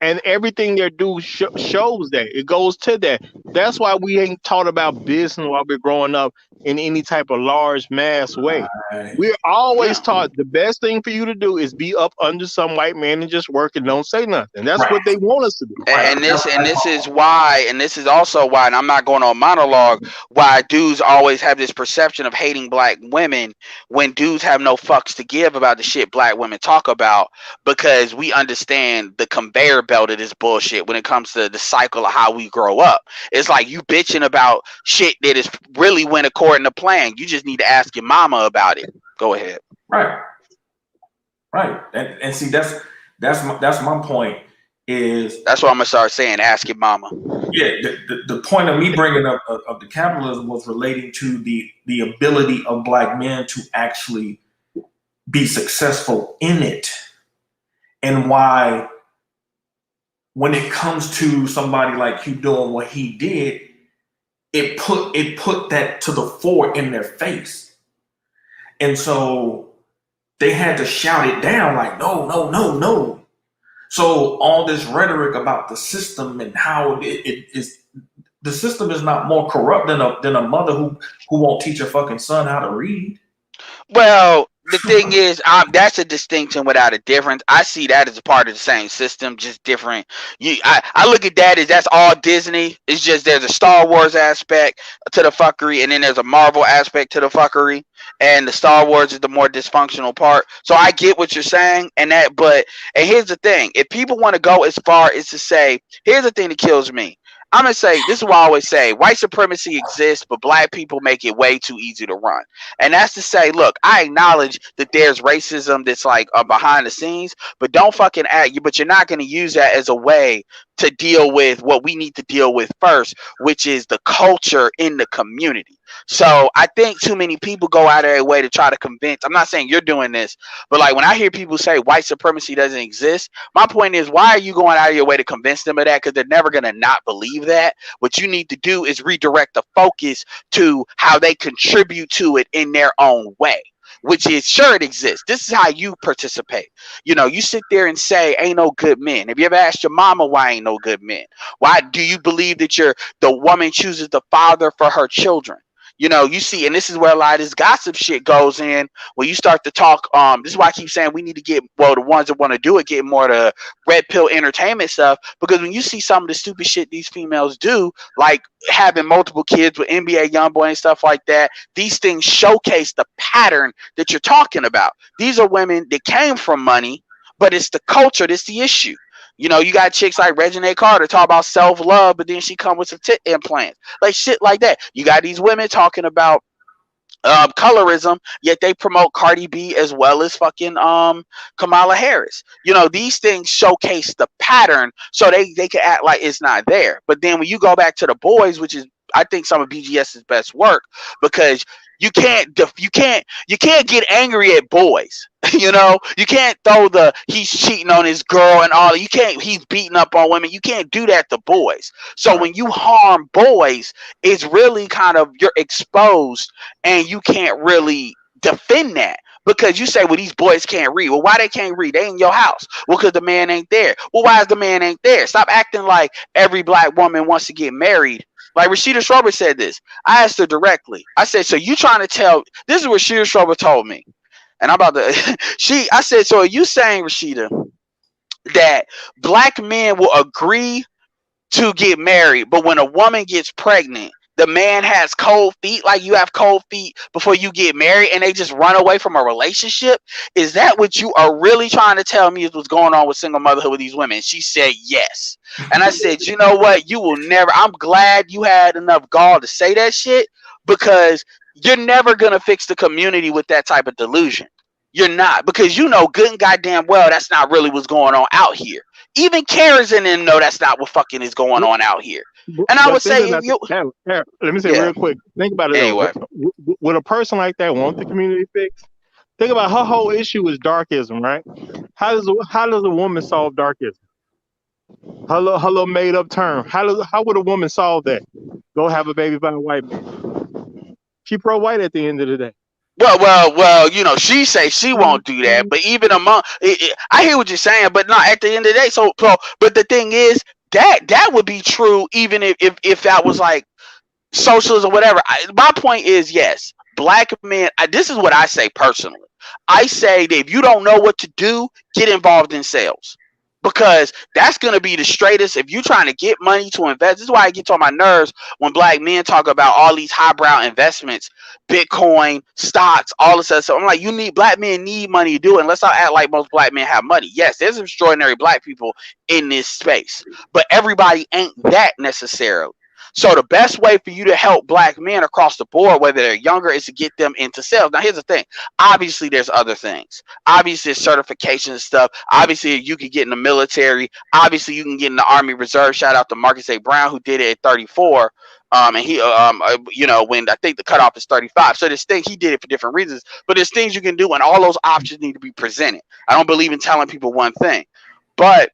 And everything they do shows that. It goes to that. That's why we ain't taught about business while we're growing up in any type of large mass way. Right. We're always taught the best thing for you to do is be up under some white man and just work and don't say nothing. That's what they want us to do. And this is why, and this is also why, and I'm not going on monologue, why dudes always have this perception of hating black women when dudes have no fucks to give about the shit black women talk about, because we understand the conveyor belt of this bullshit when it comes to the cycle of how we grow up. It's like you bitching about shit that is really went according to plan. You just need to ask your mama about it. Go ahead. Right. And see, that's my point. That's what I'm gonna start saying. Ask your mama. Yeah. The point of me bringing up of the capitalism was relating to the ability of black men to actually be successful in it, and why, when it comes to somebody like you doing what he did, it put that to the fore in their face. And so they had to shout it down like, no. So all this rhetoric about the system and how it is, the system is not more corrupt than a mother who won't teach her fucking son how to read. Well, the thing is, that's a distinction without a difference. I see that as a part of the same system, just different. I look at that as that's all Disney. It's just there's a Star Wars aspect to the fuckery, and then there's a Marvel aspect to the fuckery, and the Star Wars is the more dysfunctional part. So I get what you're saying, and here's the thing: if people want to go as far as to say, here's the thing that kills me. I'm going to say, this is what I always say, white supremacy exists, but black people make it way too easy to run. And that's to say, look, I acknowledge that there's racism that's like behind the scenes, but don't fucking but you're not going to use that as a way to deal with what we need to deal with first, which is the culture in the community. So I think too many people go out of their way to try to convince. I'm not saying you're doing this, but like when I hear people say white supremacy doesn't exist, my point is, why are you going out of your way to convince them of that? Because they're never going to not believe that. What you need to do is redirect the focus to how they contribute to it in their own way, which is, sure, it exists. This is how you participate. You sit there and say, ain't no good men. Have you ever asked your mama why ain't no good men? Why do you believe that the woman chooses the father for her children? You see, and this is where a lot of this gossip shit goes in when you start to talk. This is why I keep saying we need to get, the ones that want to do it, get more to red pill entertainment stuff. Because when you see some of the stupid shit these females do, like having multiple kids with NBA YoungBoy and stuff like that, these things showcase the pattern that you're talking about. These are women that came from money, but it's the culture that's the issue. You got chicks like Regina Carter talk about self-love, but then she come with some tit implants, like shit like that. You got these women talking about colorism, yet they promote Cardi B as well as fucking Kamala Harris. These things showcase the pattern, so they can act like it's not there. But then when you go back to the boys, which is, I think, some of BGS's best work, because you can't get angry at boys. You know, you can't throw the he's cheating on his girl and all. You can't. He's beating up on women. You can't do that to boys. So when you harm boys, it's really kind of you're exposed, and you can't really defend that. Because you say, well, these boys can't read. Well, why they can't read? They in your house. Well, because the man ain't there. Well, why is the man ain't there? Stop acting like every black woman wants to get married. Like Rashida Schroeder said this. I asked her directly. I said, so you trying to tell, this is what Rashida Schroeder told me. And I'm about to, I said, so are you saying, Rashida, that black men will agree to get married, but when a woman gets pregnant, the man has cold feet, like you have cold feet before you get married, and they just run away from a relationship? Is that what you are really trying to tell me is what's going on with single motherhood with these women? She said yes. And I said, you know what? You will never, I'm glad you had enough gall to say that shit, because you're never going to fix the community with that type of delusion. You're not, because you know good and goddamn well that's not really what's going on out here. Even Karens and them know that's not what fucking is going on out here. And I would say, let me say real quick. Think about it. Anyway. Would a person like that want the community fixed? Think about her whole issue is darkism, right? How does a woman solve darkism? Her little made up term. How would a woman solve that? Go have a baby by a white man. She pro-white at the end of the day. Well, you know, she say she won't do that, but even among, I hear what you're saying, but not at the end of the day. So, but the thing is, that would be true even if that was like socialism or whatever. My point is, yes, black men. This is what I say personally. I say that if you don't know what to do, get involved in sales, because that's going to be the straightest. If you're trying to get money to invest, this is why I get on my nerves when black men talk about all these highbrow investments, Bitcoin, stocks, all this stuff. So I'm like, black men need money to do it. And let's not act like most black men have money. Yes, there's extraordinary black people in this space, but everybody ain't that necessarily. So the best way for you to help black men across the board, whether they're younger, is to get them into sales. Now, here's the thing. Obviously, there's other things. Obviously, there's certification stuff. Obviously, you can get in the military. Obviously, you can get in the Army Reserve. Shout out to Marcus A. Brown, who did it at 34. And he, you know, when I think the cutoff is 35. So there's things he did it for different reasons. But there's things you can do, and all those options need to be presented. I don't believe in telling people one thing. But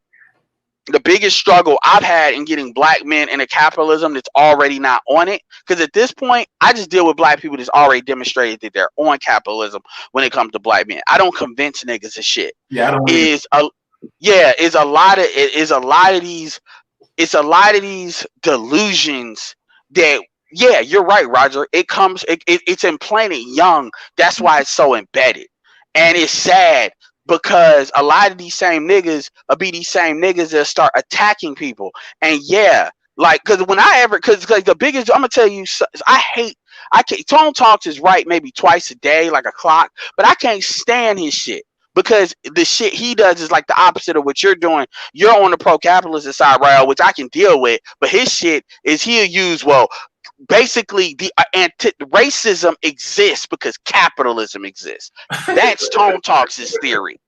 the biggest struggle I've had in getting black men into capitalism that's already not on it, because at this point, I just deal with black people that's already demonstrated that they're on capitalism when it comes to black men. I don't convince niggas of shit. Yeah, I don't. It's a lot of these delusions that, yeah, you're right, Roger. It's implanted young. That's why it's so embedded, and it's sad. Because a lot of these same niggas will be these same niggas that start attacking people. And yeah, like, because the biggest, I'm going to tell you, I can't, Tone Talks is right maybe twice a day, like a clock, but I can't stand his shit. Because the shit he does is like the opposite of what you're doing. You're on the pro-capitalist side, right, which I can deal with. But his shit is he'll use, basically the racism exists because capitalism exists. That's Tone Talks' theory.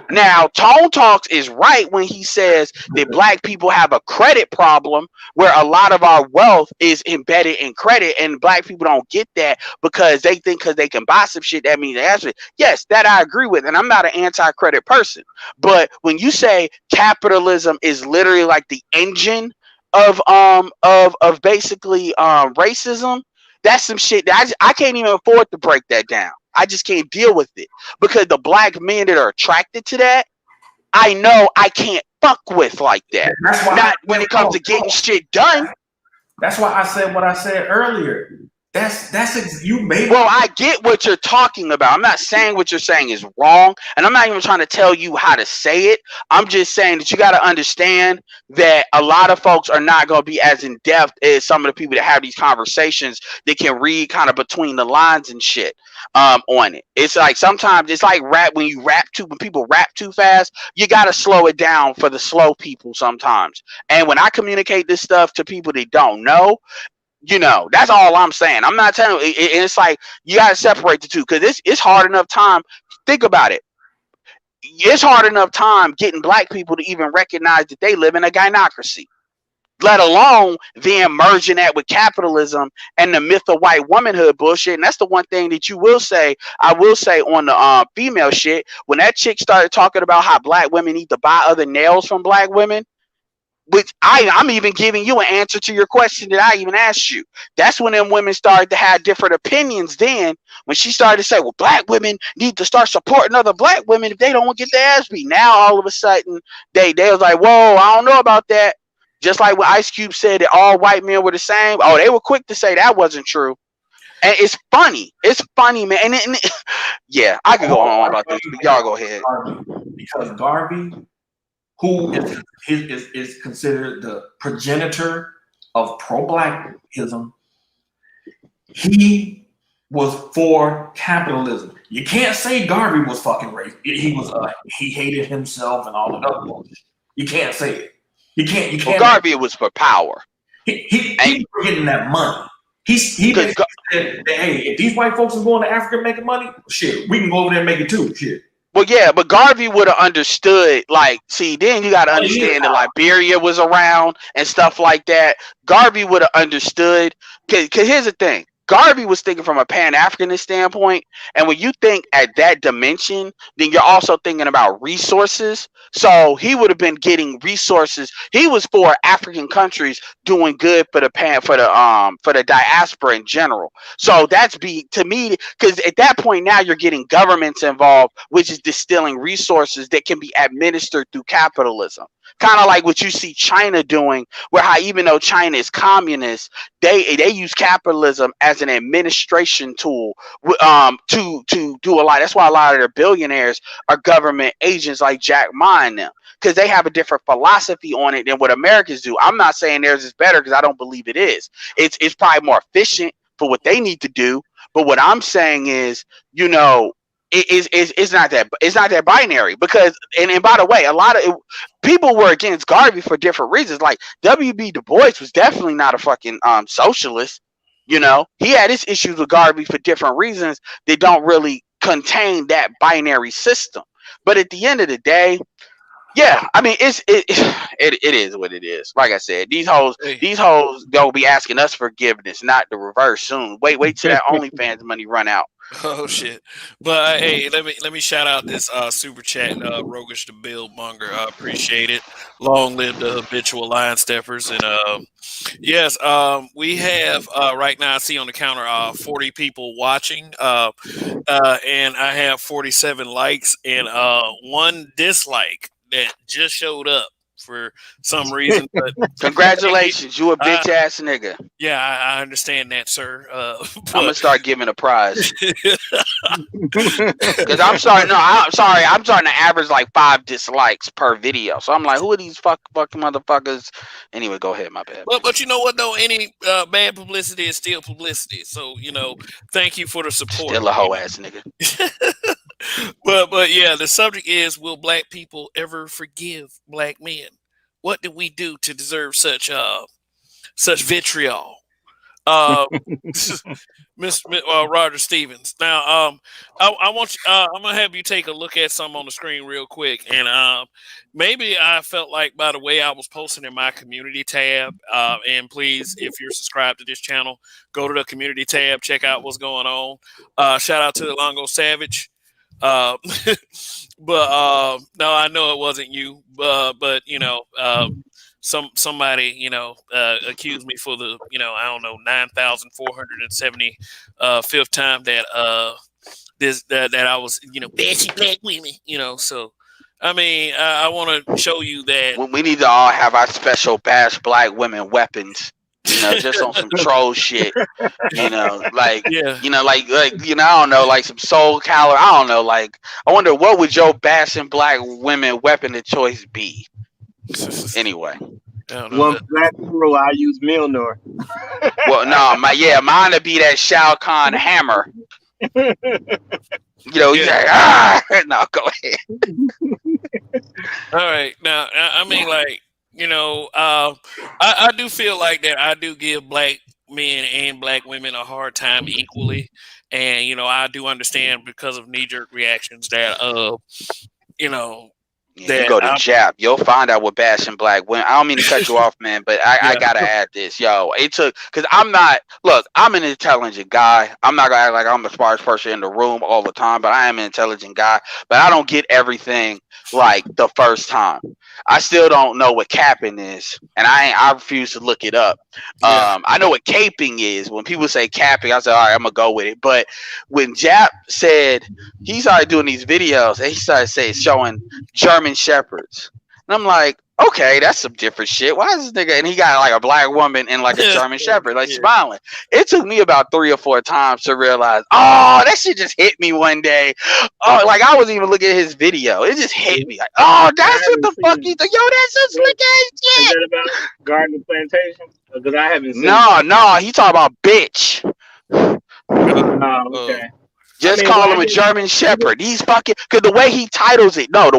Now, Tone Talks is right when he says that black people have a credit problem where a lot of our wealth is embedded in credit, and black people don't get that because they think because they can buy some shit that means they have it. Yes, that I agree with, and I'm not an anti-credit person. But when you say capitalism is literally like the engine of basically racism, that's some shit that I can't even afford to break that down. I just can't deal with it, because the black men that are attracted to that, I know I can't fuck with like that. Not when it comes to getting shit done. That's why I said what I said earlier. You made. Well, I get what you're talking about. I'm not saying what you're saying is wrong, and I'm not even trying to tell you how to say it. I'm just saying that you got to understand that a lot of folks are not going to be as in depth as some of the people that have these conversations that can read kind of between the lines and shit on it. It's like sometimes it's like rap when people rap too fast, you got to slow it down for the slow people sometimes. And when I communicate this stuff to people that don't know, you know, that's all I'm saying. I'm not telling you. It's like you got to separate the two, because it's hard enough time. Think about it. It's hard enough time getting black people to even recognize that they live in a gynocracy. let alone then merging that with capitalism and the myth of white womanhood bullshit. And that's the one thing that I will say on the female shit, when that chick started talking about how black women need to buy other nails from black women, which I'm even giving you an answer to your question that I even asked you. That's when them women started to have different opinions. Then when she started to say, well, black women need to start supporting other black women if they don't want to get their ass beat. Now all of a sudden they was like, whoa, I don't know about that. Just like when Ice Cube said that all white men were the same. Oh, they were quick to say that wasn't true. And it's funny. It's funny, man. And yeah, I could go on about this, but y'all go ahead. Because Garvey, who is considered the progenitor of pro-blackism, he was for capitalism. You can't say Garvey was fucking racist. He was he hated himself and all the other bullshit. You can't say it. You can't. Well, Garvey was for power. He was getting that money. He said, hey, if these white folks is going to Africa making money, shit, we can go over there and make it too. Shit. Well, yeah, but Garvey would have understood, like, see, then you got to understand that Liberia was around and stuff like that. Garvey would have understood, because here's the thing. Garvey was thinking from a Pan-Africanist standpoint, and when you think at that dimension, then you're also thinking about resources. So he would have been getting resources. He was for African countries doing good for the diaspora in general. So that's to me, because at that point now you're getting governments involved, which is distilling resources that can be administered through capitalism. Kind of like what you see China doing, where even though China is communist, they use capitalism as an administration tool to do a lot. That's why a lot of their billionaires are government agents like Jack Ma and them, because they have a different philosophy on it than what Americans do. I'm not saying theirs is better, because I don't believe it is. It's probably more efficient for what they need to do. But what I'm saying is, it's not that binary, because and by the way, a lot of people were against Garvey for different reasons. Like W.B. Du Bois was definitely not a fucking socialist. He had his issues with Garvey for different reasons that don't really contain that binary system. But at the end of the day, yeah, I mean it is what it is. Like I said, these hoes gonna be asking us forgiveness, not the reverse soon. Wait till that OnlyFans money run out. Oh shit! But hey, let me shout out this super chat, Rogish the Bill Monger. I appreciate it. Long live the habitual line steppers. And yes, we have right now. I see on the counter 40 people watching, and I have 47 likes and one dislike that just showed up for some reason. But congratulations, you a bitch ass nigga. Yeah, I understand that, sir. I'm gonna start giving a prize. Because I'm sorry, I'm starting to average like 5 dislikes per video. So I'm like, who are these fucking motherfuckers? Anyway, go ahead, my bad. But you know what though? Any bad publicity is still publicity. So thank you for the support. Still a hoe ass nigga. But yeah, the subject is: will black people ever forgive black men? What did we do to deserve such vitriol? Miss Roger Stevens. Now, I want you, I'm gonna have you take a look at some on the screen real quick, and maybe I felt like by the way I was posting in my community tab. And please, if you're subscribed to this channel, go to the community tab, check out what's going on. Shout out to the Longo Savage. But no, I know it wasn't you, but somebody accused me for the I don't know 9,475th time that that I was bashing black women, so I mean I want to show you that we need to all have our special bash black women weapons. Just on some troll shit, like, yeah. I don't know, like some Soul Calibur. I don't know, like, I wonder what would your bashing black women weapon of choice be? Anyway. One black pro, I use Milnor. Well, no, mine would be that Shao Kahn hammer. Yeah. Like, no, go ahead. All right, now I mean, like, I do feel like that I do give black men and black women a hard time equally, and I do understand because of knee-jerk reactions that Yeah, you go to Jap, you'll find out what bashing black women. I don't mean to cut you off, man, but I gotta add this, yo. It took because I'm an intelligent guy. I'm not gonna act like I'm the smartest person in the room all the time, but I am an intelligent guy. But I don't get everything like the first time. I still don't know what capping is, and I refuse to look it up. I know what caping is. When people say capping, I say, all right, I'm gonna go with it. But when Jap said he started doing these videos, and he started showing German shepherds, and I'm like, okay, that's some different shit. Why is this nigga? And he got like a black woman and like a German shepherd, like smiling. It took me about 3 or 4 times to realize, oh, that shit just hit me one day. Oh, like I wasn't even looking at his video. It just hit me like, oh, that's what the fuck you think. Yo, that's some slick ass shit. Is that about Garden Plantation? Because I haven't seen No, he talking about bitch. Okay. Just call him a German shepherd. He's fucking, because the way he titles it, and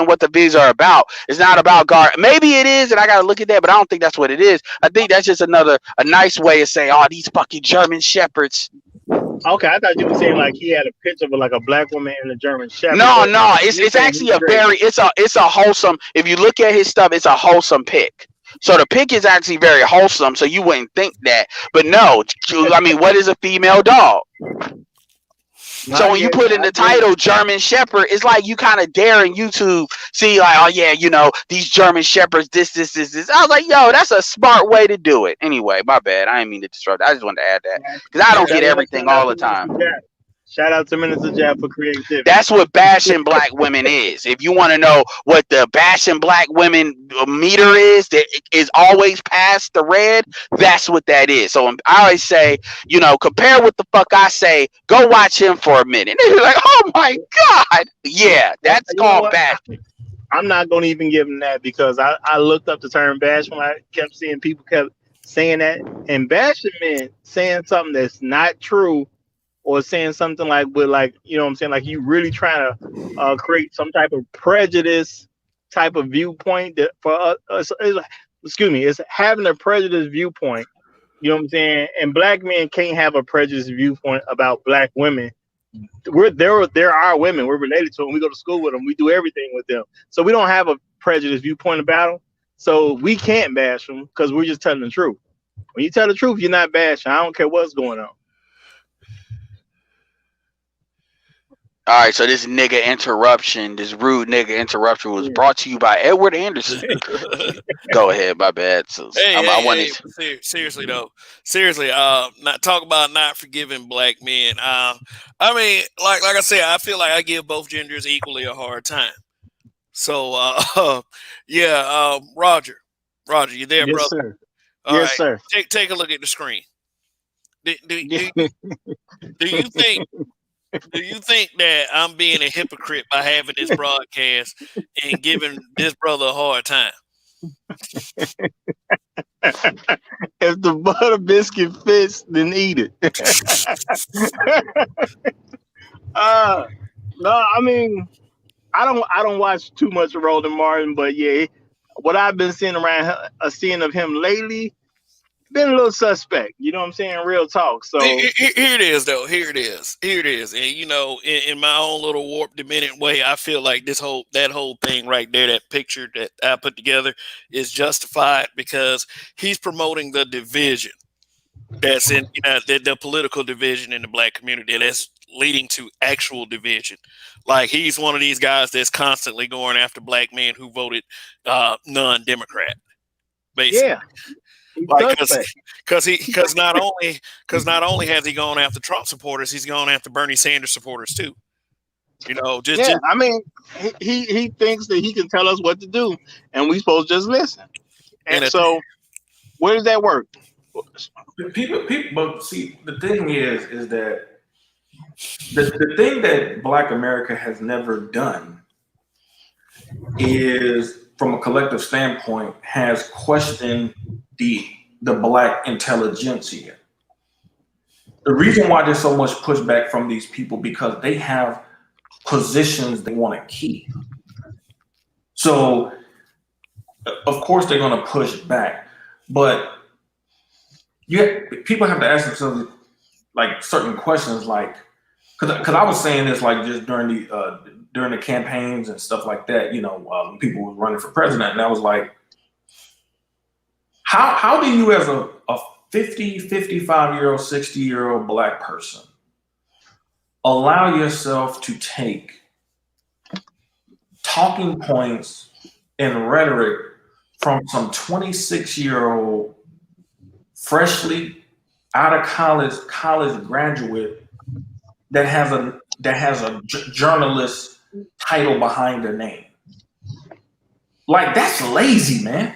what the videos are about is not about God. Maybe it is, and I gotta look at that, but I don't think that's what it is. I think that's just a nice way of saying, oh, these fucking German shepherds. Okay, I thought you were saying like he had a picture of like a black woman and a German shepherd. No, it's actually it's a wholesome. If you look at his stuff, it's a wholesome pic. So the pic is actually very wholesome. So you wouldn't think that, but no. I mean, what is a female dog? So when you put in the title German Shepherd, it's like you kind of daring YouTube see like, oh yeah, these German Shepherds, this. I was like, yo, that's a smart way to do it. Anyway, my bad. I didn't mean to disrupt. I just wanted to add that because I don't get everything all the time. Shout out to Minister Jab for creativity. That's what bashing black women is. If you want to know what the bashing black women meter is, that is always past the red, that's what that is. So I always say, compare what the fuck I say, go watch him for a minute. And they're like, oh my God. Yeah, that's called bashing. I'm not going to even give him that because I looked up the term bash when I kept seeing people kept saying that. And bashing men saying something that's not true, or saying something like with like, like you really trying to create some type of prejudice type of viewpoint that for us, it's having a prejudiced viewpoint. You know what I'm saying? And black men can't have a prejudiced viewpoint about black women. They're our women. We're related to them. We go to school with them. We do everything with them. So we don't have a prejudiced viewpoint about them. So we can't bash them because we're just telling the truth. When you tell the truth, you're not bashing. I don't care what's going on. All right, so this rude nigga interruption was brought to you by Edward Anderson. Go ahead, my bad. So, seriously though, not talk about not forgiving black men. I mean, like I said, I feel like I give both genders equally a hard time. So, Roger, you there, yes, brother? Sir. All yes, right. sir. Take a look at the screen. Do you think that I'm being a hypocrite by having this broadcast and giving this brother a hard time? If the butter biscuit fits, then eat it. No, I mean, I don't watch too much of Roland Martin, but yeah, what I've been seeing of him lately, been a little suspect. You know what I'm saying? Real talk. So here it is, though. Here it is. And in my own little warped, demented way, I feel like that whole thing right there, that picture that I put together, is justified because he's promoting the division that's in the political division in the black community that's leading to actual division. Like he's one of these guys that's constantly going after black men who voted non-Democrat. Basically. Yeah. Because not only has he gone after Trump supporters, he's gone after Bernie Sanders supporters too. I mean, he thinks that he can tell us what to do, and we supposed to just listen. And so, where does that work? People. But see, the thing is that the thing that Black America has never done is, from a collective standpoint, has questioned the Black intelligentsia. The reason why there's so much pushback from these people because they have positions they want to keep. So, of course, they're going to push back, but people have to ask themselves like certain questions, like because I was saying this like just during during the campaigns and stuff like that, when people were running for president, and I was like, how do you as a 50, 55-year-old, 60-year-old Black person allow yourself to take talking points and rhetoric from some 26-year-old freshly out of college graduate that has a journalist title behind their name? Like, that's lazy, man.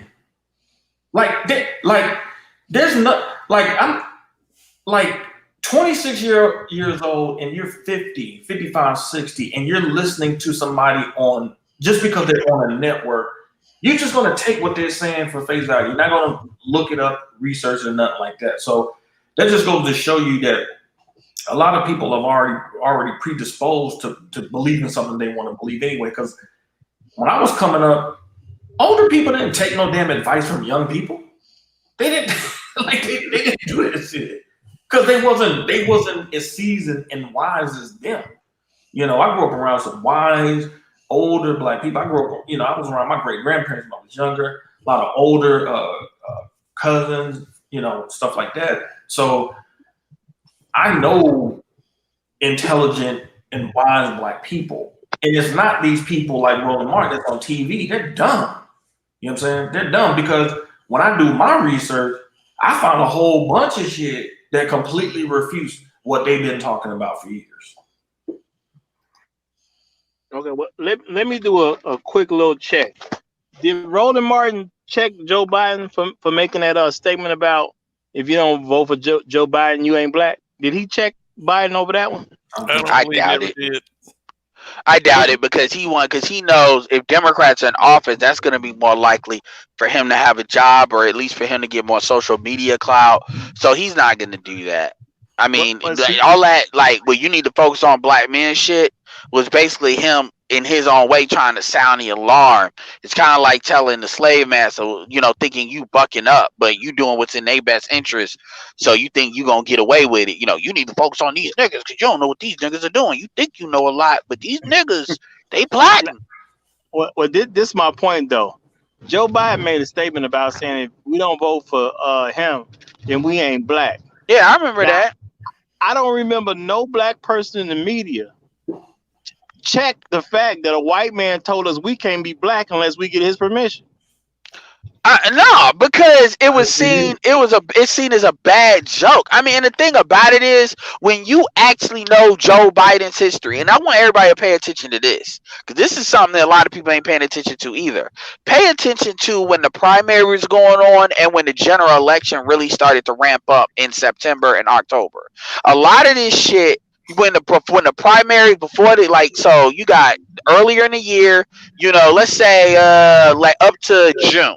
There's no, I'm like 26 years old and you're 50, 55, 60, and you're listening to somebody on, just because they're on a network, you're just going to take what they're saying for face value. You're not going to look it up, research, or nothing like that. So that just goes to show you that a lot of people have already predisposed to believe in something they want to believe anyway. Because when I was coming up, older people didn't take no damn advice from young people. They didn't they didn't do that shit because they wasn't as seasoned and wise as them. I grew up around some wise, older Black people. I grew up, I was around my great grandparents when I was younger. A lot of older cousins, stuff like that. So I know intelligent and wise Black people, and it's not these people like Roland Martin that's on TV. They're dumb. You know what I'm saying? They're dumb because when I do my research, I found a whole bunch of shit that completely refutes what they've been talking about for years. Okay, well, let me do a quick little check. Did Roland Martin check Joe Biden for making that statement about if you don't vote for Joe Biden, you ain't Black? Did he check Biden over that one? I doubt it. I doubt it because he knows if Democrats are in office, that's going to be more likely for him to have a job or at least for him to get more social media clout. So he's not going to do that. I mean, all that, what you need to focus on Black men shit was basically him in his own way trying to sound the alarm. It's kind of like telling the slave master, thinking you bucking up, but you doing what's in their best interest. So you think you going to get away with it. You need to focus on these niggas because you don't know what these niggas are doing. You think you know a lot, but these niggas, they plotting. Well, this is my point, though. Joe Biden made a statement about saying if we don't vote for him, then we ain't Black. Yeah, I remember that. I don't remember no Black person in the media check the fact that a white man told us we can't be Black unless we get his permission. No, because it's seen as a bad joke. I mean, and the thing about it is when you actually know Joe Biden's history, and I want everybody to pay attention to this, because this is something that a lot of people ain't paying attention to either. Pay attention to when the primary was going on and when the general election really started to ramp up in September and October. A lot of this shit, when the primary before they so you got earlier in the year, let's say up to June.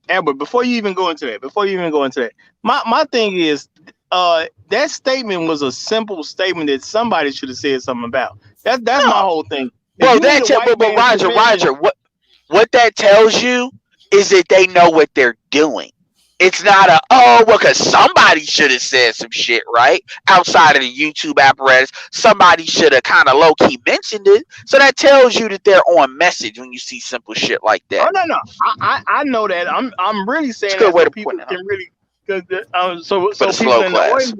Albert, before you even go into that, my thing is, that statement was a simple statement that somebody should have said something about. That's my whole thing. Well, Roger, what that tells you is that they know what they're doing. It's not because somebody should have said some shit, right? Outside of the YouTube apparatus, somebody should have kind of low-key mentioned it. So that tells you that they're on message when you see simple shit like that. Oh, no. I know that. I'm really saying it's a good way to people point can really, so people in the audience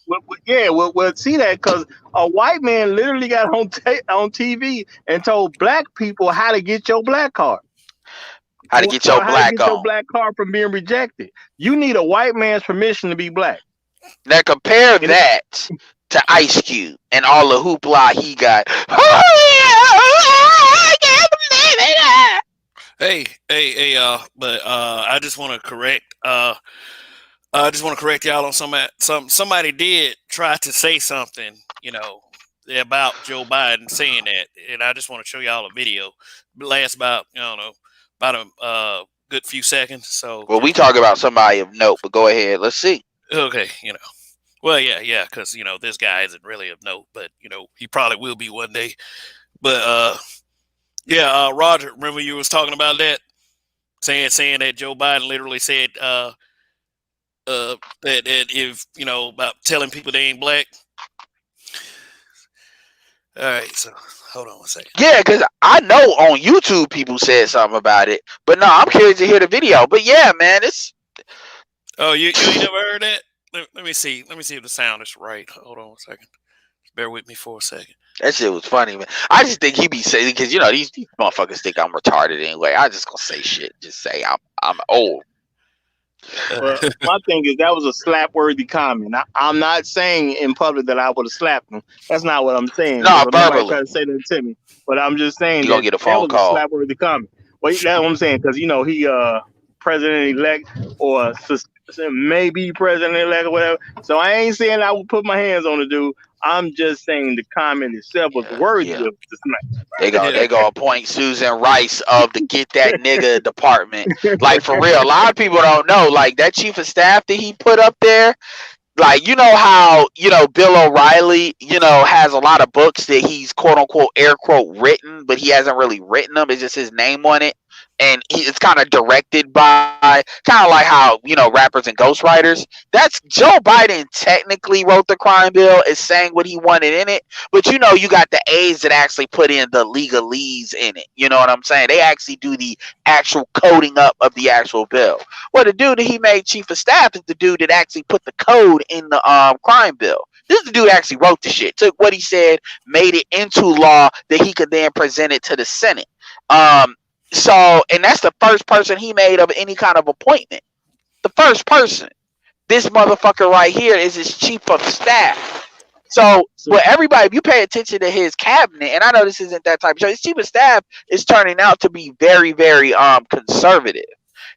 will see that, because a white man literally got on TV and told Black people how to get your Black card. How to get your Black card from being rejected. You need a white man's permission to be Black. Now compare that to Ice Cube and all the hoopla he got. Hey, but I just want to correct. I just want to correct y'all on somebody did try to say something, about Joe Biden saying that, and I just want to show y'all a video. It lasts about a good few seconds. So we talk about somebody of note, but go ahead. Let's see. Okay, well, yeah, because this guy isn't really of note, but he probably will be one day. But Roger, remember you was talking about that, saying that Joe Biden literally said that if about telling people they ain't Black. All right, so hold on one second. Yeah, because I know on YouTube people said something about it, but no, I'm curious to hear the video. But yeah, man, it's Oh, you ain't never heard that? Let me see. Let me see if the sound is right. Hold on one second. Bear with me for a second. that shit was funny, man. I just think he be saying because you know these motherfuckers think I'm retarded anyway. I just gonna say shit. Just say I'm old. Well, my thing is that was a slap-worthy comment. I'm not saying in public that I would have slapped him. That's not what I'm saying. No, Because nobody verbally. tried to say that to me. But I'm just saying You gonna get a that phone was a call. slap-worthy comment. Well, that's what I'm saying because you know he president-elect or maybe president-elect or whatever. So I ain't saying I would put my hands on the dude. I'm just saying the comment itself was worthy Yeah. of the smack. They go appoint Susan Rice of the Get That Nigga department. Like for real, a lot of people don't know. Like that chief of staff that he put up there. Like you know how Bill O'Reilly has a lot of books that he's quote unquote air quote written, but he hasn't really written them. It's just his name on it, and it's kind of directed by kind of like how rappers and ghostwriters. That's Joe Biden technically wrote the crime bill, is saying what he wanted in it, but you got the aides that actually put in the legalese in it. You know what I'm saying? They actually do the actual coding up of the actual bill. Well, the dude that he made chief of staff is the dude that actually put the code in the crime bill. This is the dude that actually wrote the shit, took what he said, made it into law that he could then present it to the Senate. And that's the first person he made of any kind of appointment. The first person. This motherfucker right here is his chief of staff. So, but everybody, if you pay attention to his cabinet, and I know this isn't that type of show, his chief of staff is turning out to be very, very conservative.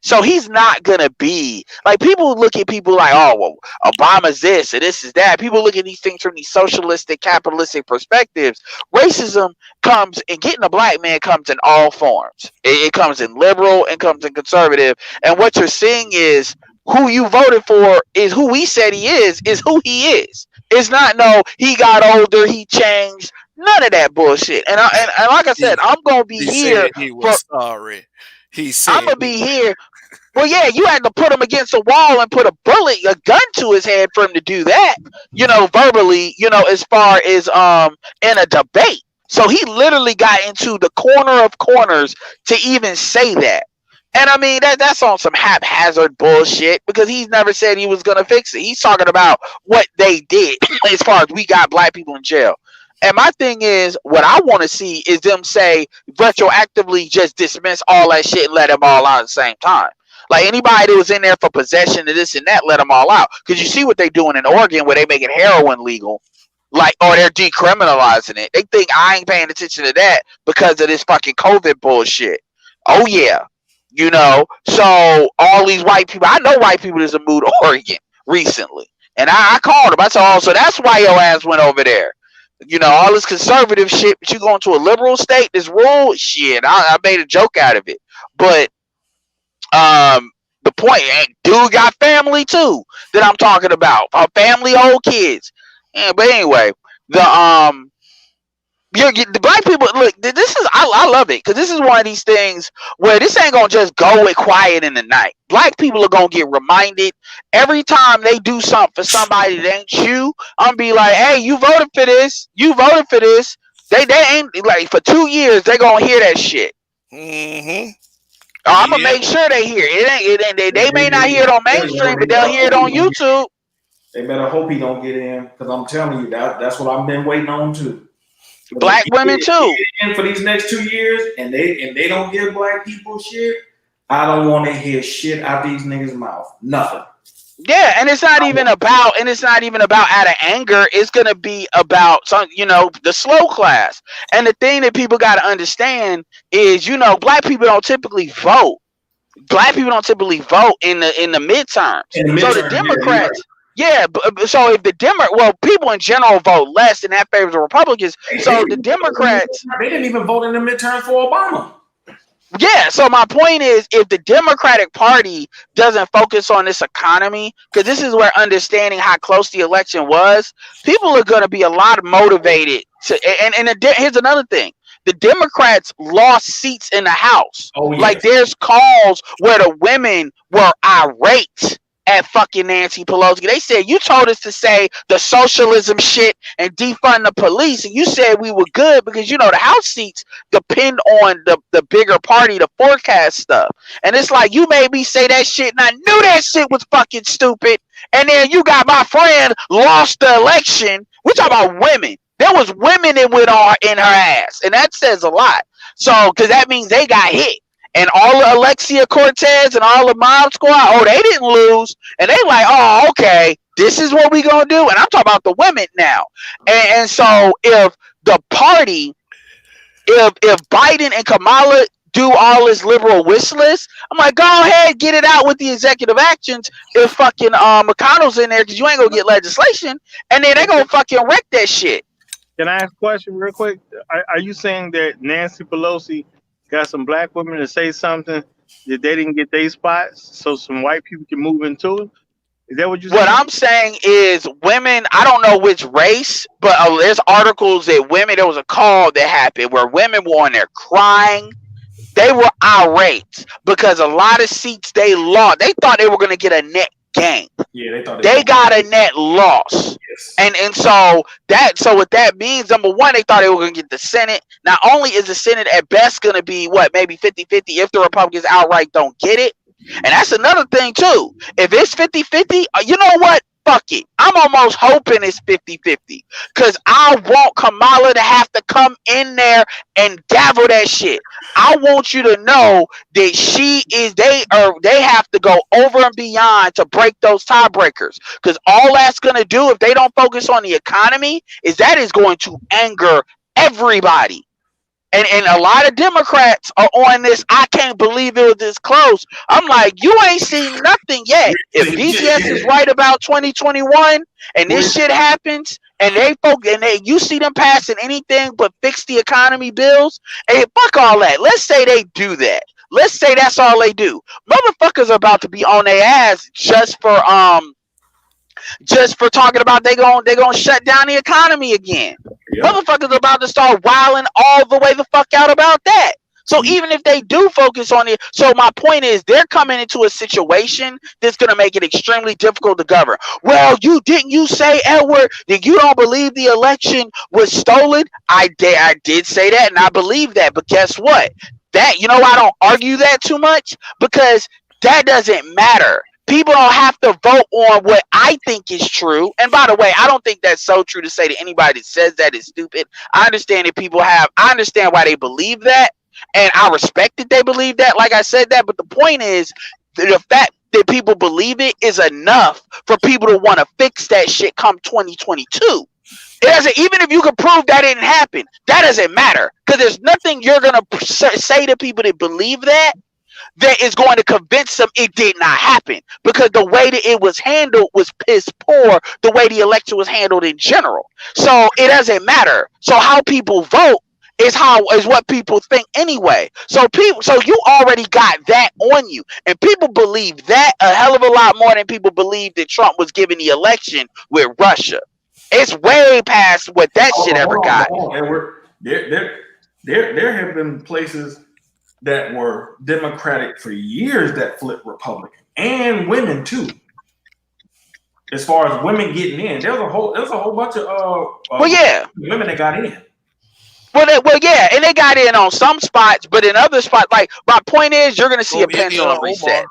So he's not gonna be like people look at people like, oh well, Obama's this and this is that. People look at these things from these socialistic, capitalistic perspectives. Racism comes and getting a black man comes in all forms. It comes in liberal and comes in conservative. And what you're seeing is who you voted for is who he said he is who he is. It's not no he got older, he changed. None of that bullshit. And like I said, I'm gonna be here. Said he was sorry. He said I'm gonna be here. Well, yeah, you had to put him against a wall and put a gun to his head for him to do that. Verbally, as far as in a debate. So he literally got into the corner of corners to even say that. And I mean that's on some haphazard bullshit because he's never said he was gonna fix it. He's talking about what they did as far as we got black people in jail. And my thing is, what I want to see is them say retroactively just dismiss all that shit and let them all out at the same time. Like anybody that was in there for possession of this and that, let them all out. Because you see what they doing in Oregon where they making heroin legal. Like, or they're decriminalizing it. They think I ain't paying attention to that because of this fucking COVID bullshit. Oh yeah. So all these white people, I know white people that's moved to Oregon recently. And I called them. I said, oh, so that's why your ass went over there. All this conservative shit, but you going to a liberal state, this rule, shit, I made a joke out of it. But the point, dude got family too that I'm talking about. Family, old kids. Yeah, but anyway, the black people, look, this is, I love it, because this is one of these things where this ain't gonna just go quiet in the night. Black people are gonna get reminded every time they do something for somebody that ain't you. I'm gonna be like, hey, you voted for this. You voted for this. They ain't, like, for 2 years, they gonna hear that shit. Mm-hmm. I'm gonna make sure they hear it. They may not hear it on mainstream, but they'll hear it on YouTube. They better hope he don't get in, because I'm telling you, that's what I've been waiting on too. Black women too. For these next 2 years, and they don't give black people shit, I don't want to hear shit out these niggas' mouth. Nothing. Yeah, and it's not even about out of anger. It's gonna be about some, the slow class. And the thing that people gotta understand is, black people don't typically vote. Black people don't typically vote in the midterms. So the Democrats. Yeah, so if people in general vote less, and that favors the Republicans. So the Democrats, they didn't even vote in the midterms for Obama. Yeah, so my point is, if the Democratic Party doesn't focus on this economy, because this is where understanding how close the election was, people are going to be a lot motivated to. Here's another thing: the Democrats lost seats in the House. Oh, yes. Like there's calls where the women were irate at fucking Nancy Pelosi. They said, you told us to say the socialism shit and defund the police, and you said we were good because, you know, the House seats depend on the bigger party to forecast stuff. And it's like, you made me say that shit, and I knew that shit was fucking stupid. And then you got my friend lost the election. We're talking about women. There was women that went on in her ass, and that says a lot. So, because that means they got hit. And all of Alexia Cortez and all the Mob Squad, oh, they didn't lose. And they like, oh, okay, this is what we gonna do. And I'm talking about the women now. And so if the party, if Biden and Kamala do all this liberal wish list, I'm like, go ahead, get it out with the executive actions if fucking McConnell's in there, because you ain't gonna get legislation. And then they gonna fucking wreck that shit. Can I ask a question real quick? Are you saying that Nancy Pelosi got some black women to say something that they didn't get their spots, so some white people can move into it? Is that what you're saying? What I'm saying is women, I don't know which race, but there's articles that women, there was a call that happened where women were on there crying. They were irate because a lot of seats they lost. They thought they were going to get a net gain. Yeah, they thought they got a net loss. Yes. And so what that means, number one, they thought they were going to get the Senate. Not only is the Senate at best going to be maybe 50-50 if the Republicans outright don't get it. And that's another thing too. If it's 50-50, you know what? Fuck it. I'm almost hoping it's 50-50 because I want Kamala to have to come in there and gavel that shit. I want you to know that they have to go over and beyond to break those tiebreakers, because all that's going to do if they don't focus on the economy is that is going to anger everybody. And a lot of Democrats are on this. I can't believe it was this close. I'm like, you ain't seen nothing yet. If BGS is right about 2021 and this shit happens and you see them passing anything but fix the economy bills, hey, fuck all that. Let's say they do that. Let's say that's all they do. Motherfuckers are about to be on their ass just for talking about they gonna shut down the economy again. Yep. Motherfuckers are about to start wilding all the way the fuck out about that. So even if they do focus on it, so my point is they're coming into a situation that's going to make it extremely difficult to govern. Well, you say, Edward, that you don't believe the election was stolen? I did say that, and I believe that. But guess what? I don't argue that too much because that doesn't matter. People don't have to vote on what I think is true. And by the way, I don't think that's so true to say that anybody that says that is stupid. I understand that I understand why they believe that. And I respect that they believe that, like I said that. But the point is, the fact that people believe it is enough for people to want to fix that shit come 2022. Even if you can prove that didn't happen, that doesn't matter. Because there's nothing you're going to say to people that believe that is going to convince them it did not happen, because the way that it was handled was piss poor, the way the election was handled in general. So it doesn't matter. So how people vote is what people think anyway. So you already got that on you, and people believe that a hell of a lot more than people believe that Trump was given the election with Russia. It's way past what that shit ever got. And there have been places that were Democratic for years that flipped Republican, and women too. As far as women getting in, there's a whole bunch of women that got in. Yeah, and they got in on some spots, but in other spots, like my point is, you're going to see a pendulum reset.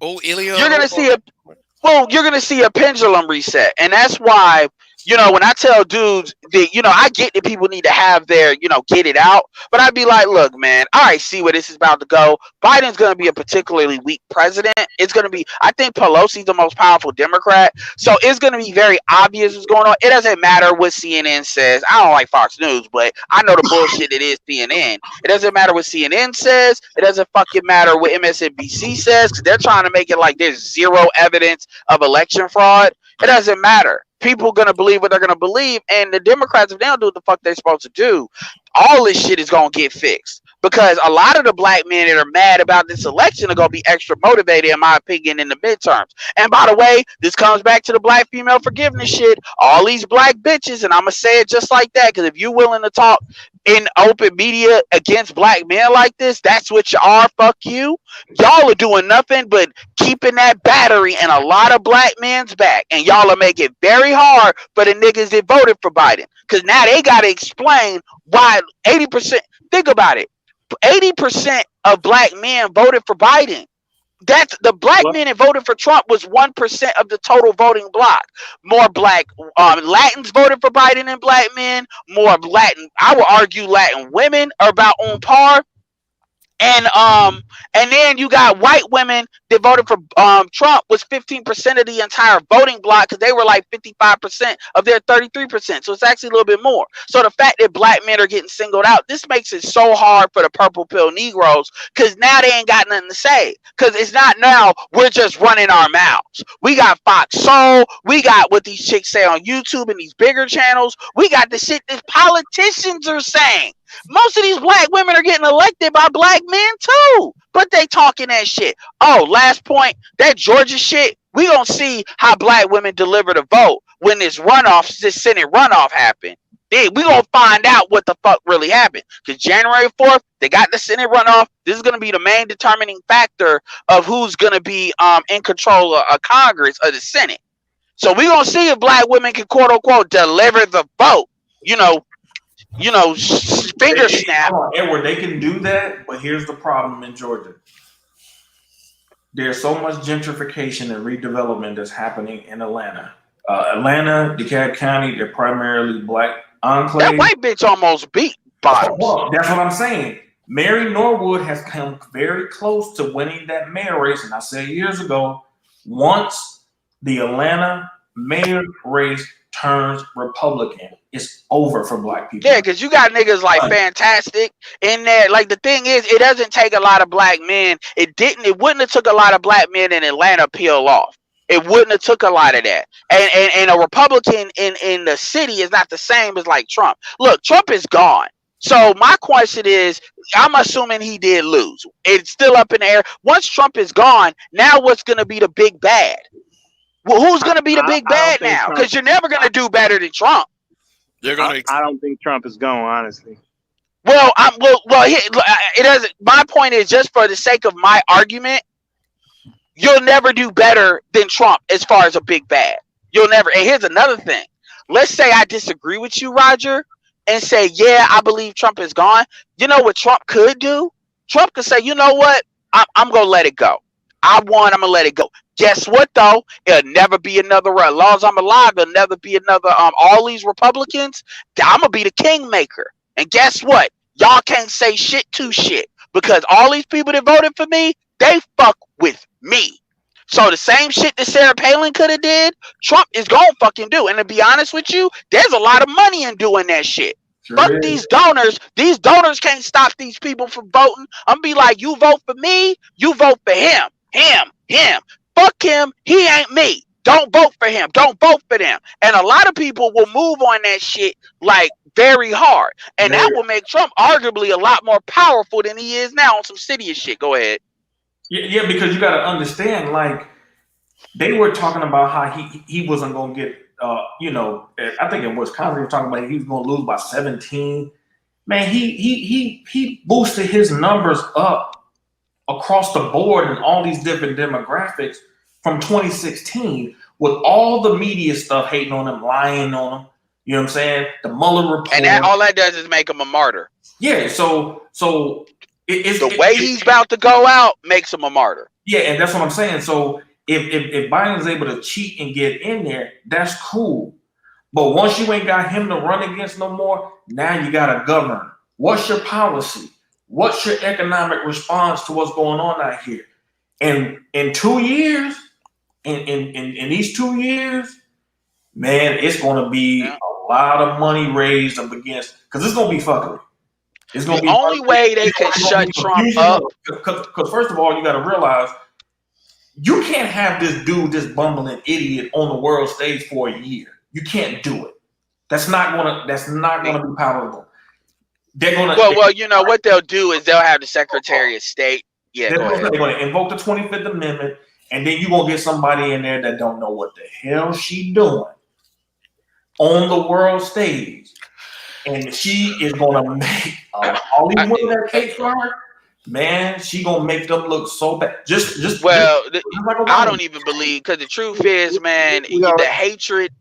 You're going to see a pendulum reset, and that's why. When I tell dudes that, I get that people need to have their, get it out. But I'd be like, look, man, I see where this is about to go. Biden's going to be a particularly weak president. It's going to be, I think Pelosi's the most powerful Democrat. So it's going to be very obvious what's going on. It doesn't matter what CNN says. I don't like Fox News, but I know the bullshit it is CNN. It doesn't matter what CNN says. It doesn't fucking matter what MSNBC says, because they're trying to make it like there's zero evidence of election fraud. It doesn't matter. People are going to believe what they're going to believe. And the Democrats, if they don't do what the fuck they're supposed to do, all this shit is going to get fixed. Because a lot of the black men that are mad about this election are going to be extra motivated, in my opinion, in the midterms. And by the way, this comes back to the black female forgiveness shit. All these black bitches, and I'm going to say it just like that, because if you're willing to talk in open media against black men like this, that's what you are. Fuck you. Y'all are doing nothing but keeping that battery in a lot of black men's back. And y'all are making it very hard for the niggas that voted for Biden. Because now they got to explain why 80%, think about it, 80% of black men voted for Biden. That's the black men that voted for Trump was 1% of the total voting bloc. More black Latins voted for Biden than black men. More Latin, I would argue, Latin women are about on par. And then you got white women that voted for Trump was 15% of the entire voting bloc because they were like 55% of their 33%. So it's actually a little bit more. So the fact that black men are getting singled out, this makes it so hard for the purple pill Negroes because now they ain't got nothing to say. Because it's not now we're just running our mouths. We got Fox Soul. We got what these chicks say on YouTube and these bigger channels. We got the shit that politicians are saying. Most of these black women are getting elected by black men too, but they talking that shit. Oh, last point, that Georgia shit, we gonna see how black women deliver the vote when this Senate runoff happened. We gonna find out what the fuck really happened. Because January 4th, they got the Senate runoff. This is gonna be the main determining factor of who's gonna be in control of Congress or the Senate. So we gonna see if black women can quote unquote deliver the vote. Finger snap. Edward, they can do that, but here's the problem in Georgia. There's so much gentrification and redevelopment that's happening in Atlanta. Atlanta, DeKalb County, they're primarily black enclave. That white bitch almost beat Bottoms. Well, that's what I'm saying. Mary Norwood has come very close to winning that mayor race, and I said years ago, once the Atlanta mayor race turns Republican, it's over for black people. Yeah, because you got niggas like Fantastic in there. Like the thing is, it doesn't take a lot of black men. It wouldn't have took a lot of black men in Atlanta peel off. It wouldn't have took a lot of that. And a Republican in the city is not the same as like Trump. Look, Trump is gone. So my question is, I'm assuming he did lose. It's still up in the air. Once Trump is gone, now what's going to be the big bad? Well, who's going to be the big bad now? Because you're never going to do better than Trump. I don't think Trump is gone, honestly. Well, it doesn't. My point is, just for the sake of my argument, you'll never do better than Trump as far as a big bad. You'll never. And here's another thing. Let's say I disagree with you, Roger, and say, yeah, I believe Trump is gone. You know what Trump could do? Trump could say, you know what? I'm going to let it go. I won. I'm going to let it go. Guess what, though? It'll never be another, as long as I'm alive, there'll never be another, all these Republicans, I'm going to be the kingmaker. And guess what? Y'all can't say shit to shit because all these people that voted for me, they fuck with me. So the same shit that Sarah Palin could have did, Trump is going to fucking do. And to be honest with you, there's a lot of money in doing that shit. Sure fuck is. These donors. These donors can't stop these people from voting. I'm going to be like, you vote for me, you vote for him. Fuck him. He ain't me. Don't vote for him. Don't vote for them. And a lot of people will move on that shit like very hard. And that will make Trump arguably a lot more powerful than he is now on some serious shit. Go ahead. Yeah, because you got to understand, like, they were talking about how he wasn't going to get, I think in Wisconsin, they were talking about he was going to lose by 17. Man, he boosted his numbers up across the board in all these different demographics from 2016 with all the media stuff hating on him, lying on him. You know what I'm saying? The Mueller report. And all that does is make him a martyr. Yeah, so it's the way he's about to go out makes him a martyr. Yeah, and that's what I'm saying. So if Biden's able to cheat and get in there, that's cool. But once you ain't got him to run against no more, now you got to govern. What's your policy? What's your economic response to what's going on out here? And in 2 years, in these 2 years, man, it's going to be a lot of money raised up against, because it's going to be fuckery. It's going to be the only way they can shut Trump up. Because first of all, you got to realize you can't have this dude, this bumbling idiot, on the world stage for a year. You can't do it. That's not gonna be palatable. They're gonna well, you know what they'll do is they'll have the Secretary of State. Yeah, they're gonna invoke the 25th Amendment, and then you're gonna get somebody in there that don't know what the hell she doing on the world stage. and she is gonna make all these women that cake for her. Man, she gonna make them look so bad. Just like I don't even believe, because the truth is, man, the hatred.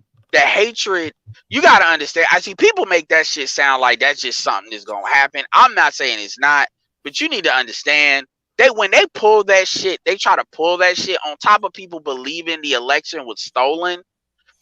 You gotta understand. I see people make that shit sound like that's just something that's gonna happen. I'm not saying it's not, but you need to understand that when they pull that shit, they try to pull that shit on top of people believing the election was stolen.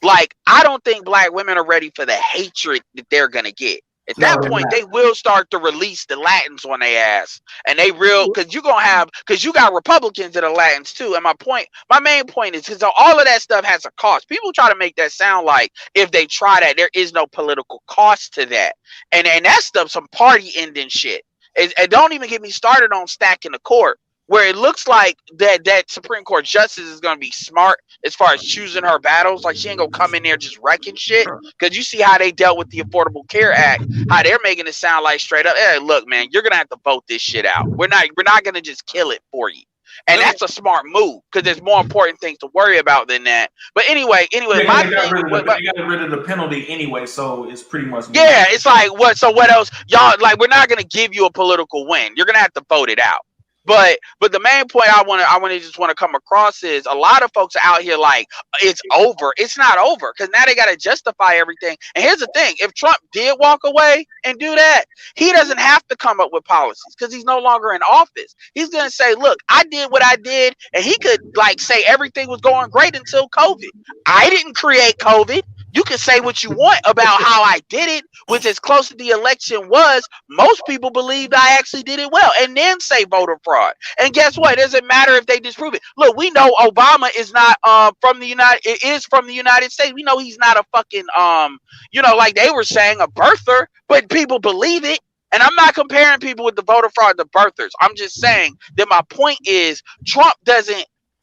Like, I don't think black women are ready for the hatred that they're gonna get. At that point, they will start to release the Latins on their ass, and they real, because you got Republicans that are Latins too. And my main point is, because all of that stuff has a cost. People try to make that sound like if they try that, there is no political cost to that, and that stuff some party ending shit. And don't even get me started on stacking the court, where it looks like that Supreme Court justice is going to be smart as far as choosing her battles. Like, she ain't going to come in there just wrecking shit. Because you see how they dealt with the Affordable Care Act, how they're making it sound like straight up, hey, look, man, you're going to have to vote this shit out. We're not going to just kill it for you. And that's a smart move, because there's more important things to worry about than that. But anyway, they got rid of the penalty anyway, so it's pretty much it's like, what? So what else, y'all? Like, we're not gonna give you a political win. You're gonna have to vote it out. But the main point I want to come across is a lot of folks out here like it's over. It's not over, because now they got to justify everything. And here's the thing: if Trump did walk away and do that, he doesn't have to come up with policies, because he's no longer in office. He's gonna say, "Look, I did what I did," and he could like say everything was going great until COVID. I didn't create COVID. You can say what you want about how I did it, which as close to the election was, most people believed I actually did it well, and then say voter fraud. And guess what? It doesn't matter if they disprove it. Look, we know Obama is not from the United States. We know he's not a fucking like they were saying, a birther, but people believe it. And I'm not comparing people with the voter fraud to birthers. I'm just saying that my point is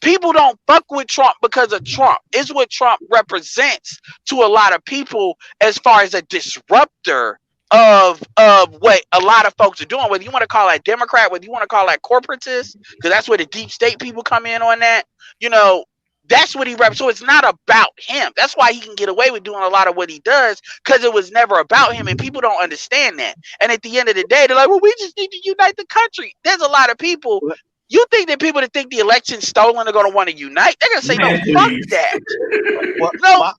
people don't fuck with Trump because of Trump. It's what Trump represents to a lot of people as far as a disruptor of what a lot of folks are doing. Whether you want to call that Democrat, whether you want to call that corporatist, because that's where the deep state people come in on that. That's what he represents. So it's not about him. That's why he can get away with doing a lot of what he does, because it was never about him, and people don't understand that. And at the end of the day, they're like, well, we just need to unite the country. There's a lot of people. You think that people that think the election's stolen are going to want to unite? They're going to say, no, fuck that.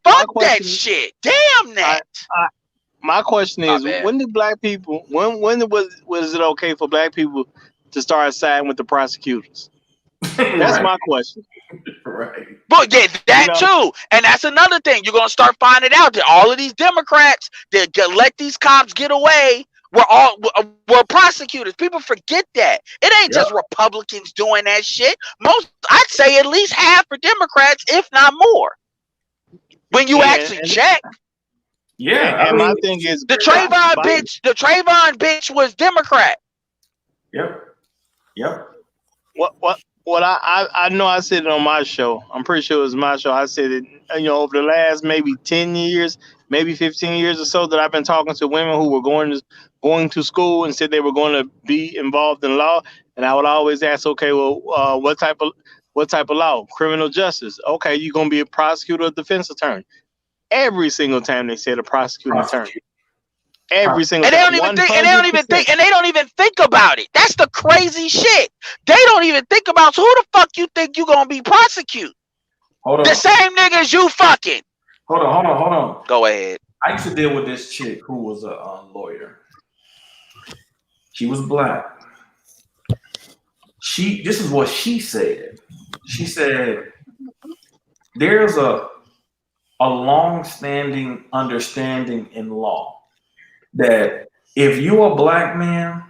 Fuck that shit. Damn that. My question is, when did black people, when was it okay for black people to start siding with the prosecutors? That's my question. Right. But yeah, that too. And that's another thing. You're going to start finding out that all of these Democrats that let these cops get away were prosecutors. People forget that. It ain't just Republicans doing that shit. I'd say at least half are Democrats, if not more. When you actually check. Yeah. And my thing is, the Trayvon bitch was Democrat. Yep. What I know, I said it on my show. I'm pretty sure it was my show. I said it, over the last maybe 10 years, maybe 15 years or so, that I've been talking to women who were going to school and said they were going to be involved in law. And I would always ask, okay, well, what type of law? Criminal justice. Okay, you're going to be a prosecutor or defense attorney. Every single time they said a prosecuting attorney. Every single time. They don't even think about it. That's the crazy shit. They don't even think about, so who the fuck you think you gonna be prosecute? Hold on. The same niggas you fucking. Hold on. Go ahead. I used to deal with this chick who was a lawyer. She was black. This is what she said. She said, there's a long-standing understanding in law that if you're a black man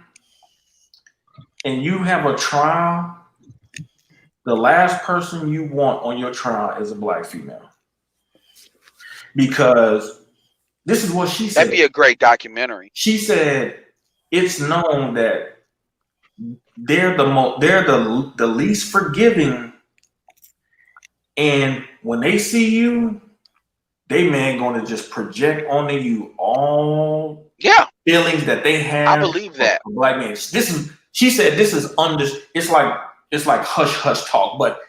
and you have a trial, the last person you want on your trial is a black female. Because this is what she said. That'd be a great documentary. She said it's known that they're the least forgiving, and when they see you, they gonna just project onto you all feelings that they have. I believe that. Black man. She said this is it's like hush hush talk, but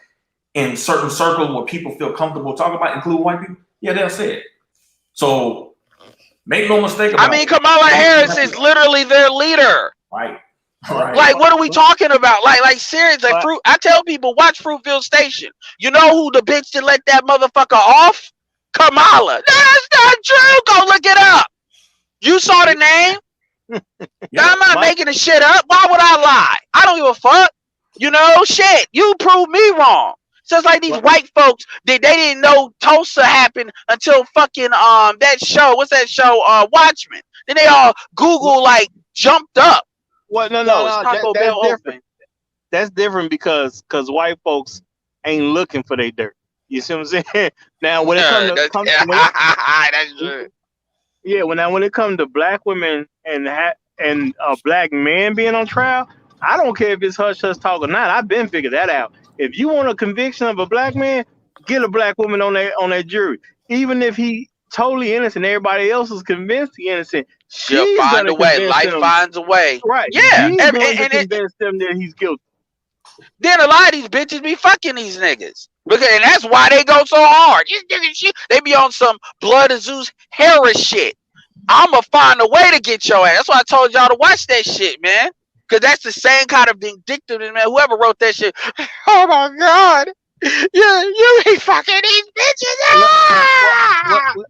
in certain circles where people feel comfortable talking about, include white people, they'll say it. So Make no mistake about it. I mean, Kamala Harris is literally their leader. Right. Right. Like, what are we talking about? Like seriously, like I tell people, watch Fruitville Station. You know who the bitch that let that motherfucker off? Kamala. That's not true. Go look it up. You saw the name. I'm not making the shit up. Why would I lie? I don't give a fuck. You know, shit. You proved me wrong. So it's like these white folks, they didn't know Tulsa happened until fucking that show. What's that show? Watchmen. Then they all Google like jumped up. Well, no, that's different. That's different because white folks ain't looking for their dirt. You see what I'm saying? Now when it comes to that's true. Yeah, when it comes to black women and black men being on trial, I don't care if it's hush hush talk or not. I've been figured that out. If you want a conviction of a black man, get a black woman on that jury, even if he totally innocent. Everybody else is convinced he's innocent. She'll find a way. Life finds a way. Right. Yeah. And convince them that he's guilty. Then a lot of these bitches be fucking these niggas. And that's why they go so hard. They be on some Blood of Zeus Harris shit. I'ma find a way to get your ass. That's why I told y'all to watch that shit, man. Because that's the same kind of vindictiveness, man. Whoever wrote that shit. Oh my God. You ain't fucking these bitches.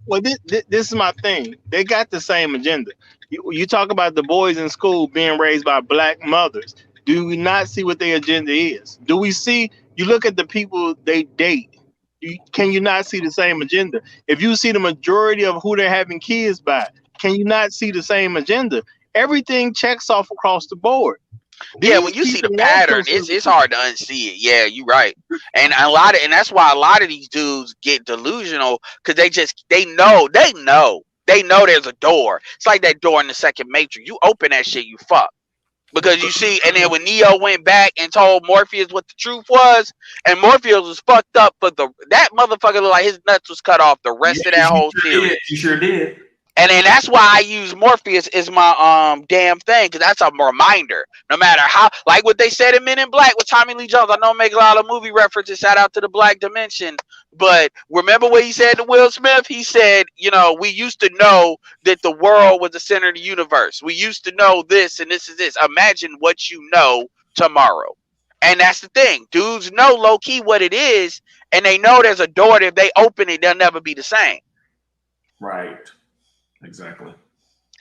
Well, this is my thing. They got the same agenda. You talk about the boys in school being raised by black mothers. Do we not see what their agenda is? Do we see? You look at the people they date. Can you not see the same agenda? If you see the majority of who they're having kids by, can you not see the same agenda? Everything checks off across the board. Yeah, when you see the pattern, it's hard to unsee it. Yeah, you're right. And that's why a lot of these dudes get delusional because they know there's a door. It's like that door in the second Matrix. You open that shit, you fuck. Because you see, and then when Neo went back and told Morpheus what the truth was, and Morpheus was fucked up, but that motherfucker looked like his nuts was cut off the rest of that whole series. You sure did. And then that's why I use Morpheus as my damn thing, because that's a reminder. No matter how, like what they said in Men in Black with Tommy Lee Jones. I know I make a lot of movie references. Shout out to the Black Dimension. But remember what he said to Will Smith? He said, we used to know that the world was the center of the universe. We used to know this and this is this. Imagine what you know tomorrow. And that's the thing. Dudes know low key what it is, and they know there's a door that if they open it, they'll never be the same. Right. Exactly.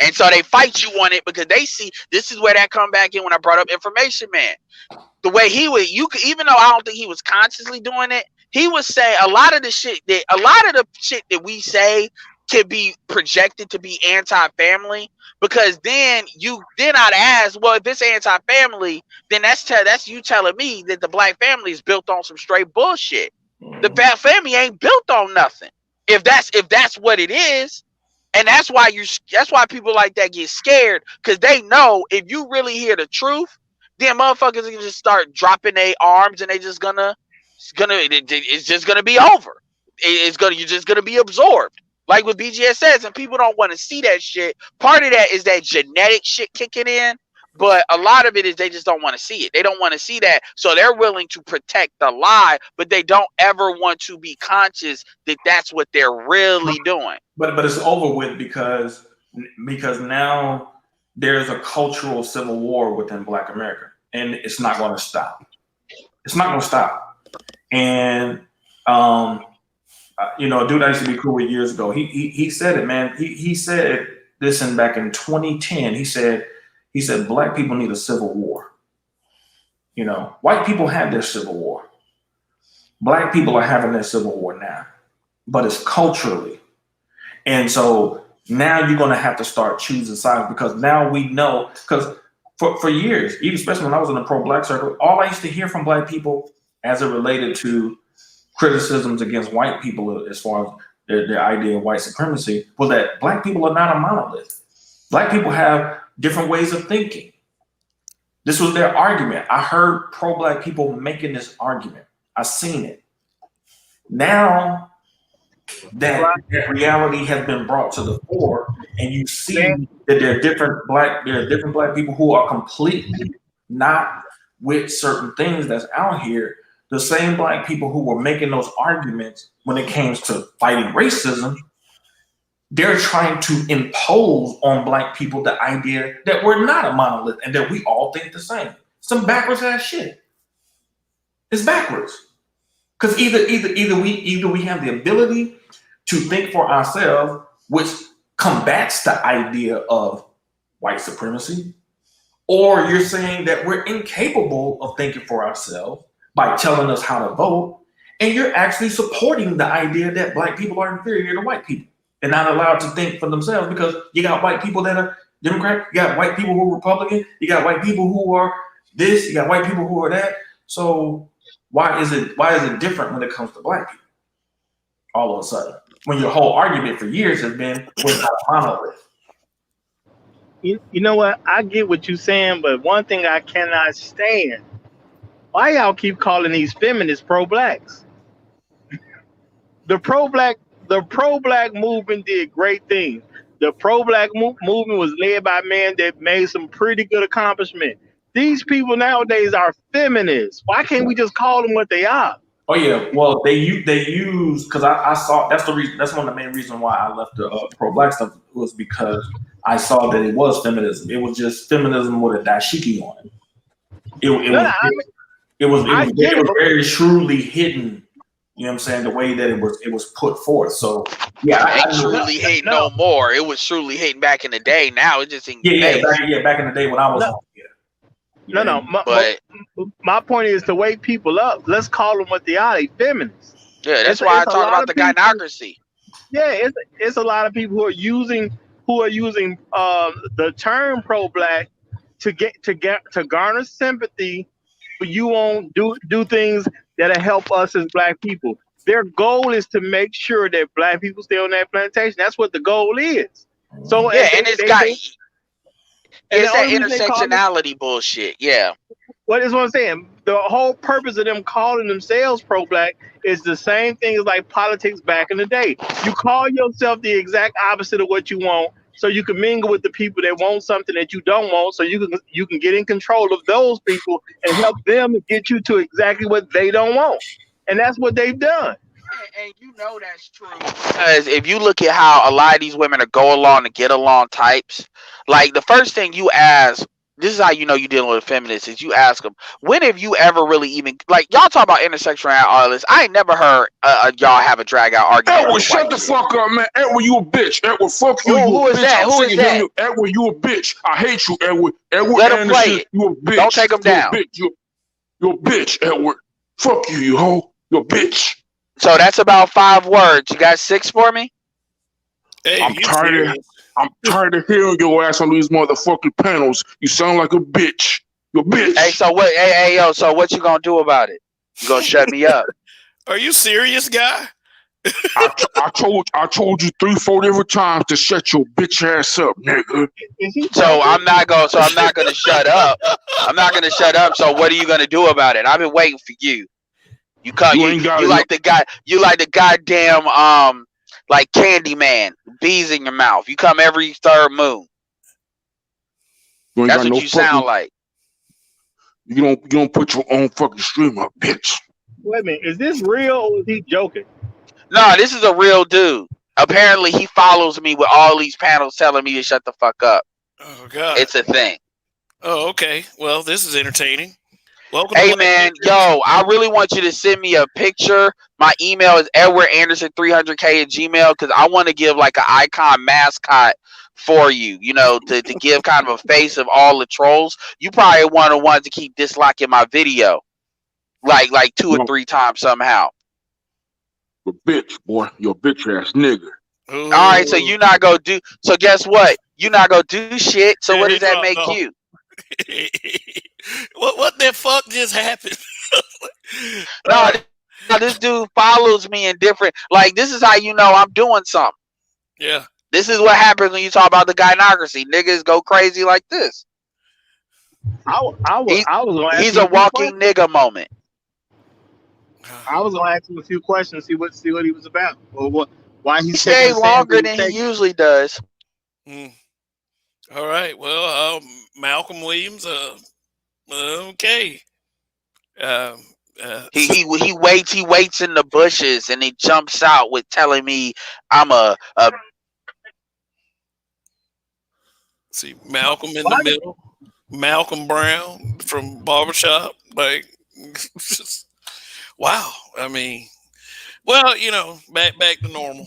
And so they fight you on it because they see this is where that come back in when I brought up Information Man. The way he would, even though I don't think he was consciously doing it, he was saying a lot of the shit that we say can be projected to be anti-family because then I'd ask, well, if it's anti-family, then that's you telling me that the black family is built on some straight bullshit. The black family ain't built on nothing. If that's what it is. And that's why people like that get scared because they know if you really hear the truth, then motherfuckers are gonna just start dropping their arms and it's just gonna be over. You're just gonna be absorbed. Like what BGS says, and people don't want to see that shit. Part of that is that genetic shit kicking in, but a lot of it is they just don't want to see it. They don't want to see that, so they're willing to protect the lie, but they don't ever want to be conscious that that's what they're really doing. But it's over with because now there's a cultural civil war within Black America, and it's not going to stop. It's not going to stop. And a dude I used to be cool with years ago. He said it, man. He said this back in 2010. He said Black people need a civil war. White people had their civil war. Black people are having their civil war now, but it's culturally. And so now you're going to have to start choosing sides because now we know, because for years, even especially when I was in the pro-Black circle, all I used to hear from Black people as it related to criticisms against white people as far as their idea of white supremacy was that Black people are not a monolith. Black people have different ways of thinking. This was their argument. I heard pro-Black people making this argument. I seen it. Now that reality has been brought to the fore, and you see that there are different black people who are completely not with certain things that's out here. The same Black people who were making those arguments when it came to fighting racism they're trying to impose on black people the idea that we're not a monolith and that we all think the same. Some backwards ass shit. It's backwards. Because either we have the ability to think for ourselves, which combats the idea of white supremacy, or you're saying that we're incapable of thinking for ourselves by telling us how to vote, and you're actually supporting the idea that black people are inferior to white people and not allowed to think for themselves because you got white people that are Democrat, you got white people who are Republican, you got white people who are this, you got white people who are that. So why is it different when it comes to black people? All of a sudden, when your whole argument for years has been we're not a monolith. You know what? I get what you're saying, but one thing I cannot stand: why y'all keep calling these feminists pro-blacks? The pro-black movement did great things. The pro-black movement was led by men that made some pretty good accomplishment. These people nowadays are feminists. Why can't we just call them what they are? Oh yeah, well they use because I saw that's the reason, that's one of the main reasons why I left the pro-black stuff was because I saw that it was feminism. It was just feminism with a dashiki on it. It was very shrewdly hidden. You know what I'm saying? The way that it was put forth. So yeah, it ain't truly hating no more. It was truly hating back in the day. Now it just ain't. Back in the day when I was on. Yeah. No. My point is to wake people up. Let's call them what they are. They feminists. Yeah, that's why I talk about the gynocracy. Yeah, it's a lot of people who are using the term pro-black to garner sympathy. But you won't do things that'll help us as black people. Their goal is to make sure that black people stay on that plantation. That's what the goal is. So yeah, and it's that intersectionality bullshit. Yeah. What is what I'm saying? The whole purpose of them calling themselves pro-black is the same thing as like politics back in the day. You call yourself the exact opposite of what you want, so you can mingle with the people that want something that you don't want, so you can get in control of those people and help them get you to exactly what they don't want. And that's what they've done. And you know that's true. Because if you look at how a lot of these women are go along and get along types, like the first thing you ask, this is how you know you're dealing with a feminist, is you ask them, when have you ever really even, like, y'all talk about intersectionality, all this. I ain't never heard y'all have a drag out argument. Edward, shut the fuck up, man. Edward, you a bitch. Edward, fuck you. Who is that? Who is that? Edward, you a bitch. I hate you, Edward. Let him play it. You a bitch. Don't take him down. You're a bitch, Edward. Fuck you, you hoe. You're a bitch. So that's about 5 words. You got 6 for me? Hey, I'm tired of hearing your ass on these motherfucking panels. You sound like a bitch. You're a bitch. Hey, so what? Hey, yo. So what you gonna do about it? You gonna shut me up? Are you serious, guy? I told you 3-4 different times to shut your bitch ass up, nigga. So I'm not gonna shut up. I'm not gonna shut up. So what are you gonna do about it? I've been waiting for you. You like the guy. You like the goddamn like Candyman, bees in your mouth. You come every 3rd moon. That's what you sound like. You don't put your own fucking stream up, bitch. Wait a minute, is this real or is he joking? No, this is a real dude. Apparently, he follows me with all these panels telling me to shut the fuck up. Oh God, it's a thing. Oh, okay. Well, this is entertaining. Welcome. Hey man, yo, I really want you to send me a picture. My email is edwardanderson300k@gmail because I want to give like an icon mascot for you, you know, to give kind of a face of all the trolls. You probably one of the ones to keep disliking my video like 2 or 3 times somehow. You're a bitch, boy. You're a bitch ass nigga. Ooh. All right, so you're not gonna do. So guess what? You're not gonna do shit. So what does that make you? What the fuck just happened? No, this dude follows me in different. Like this is how you know I'm doing something. Yeah. This is what happens when you talk about the gynocracy. Niggas go crazy like this. He's a walking nigga moment. I was gonna ask him a few questions, see what he was about, or why he stayed longer than he usually does. All right. Well, Malcolm Williams. Okay. He waits in the bushes and he jumps out with telling me I'm a See Malcolm in the middle. Malcolm Brown from Barbershop. Like, just, wow. I mean, well, back to normal.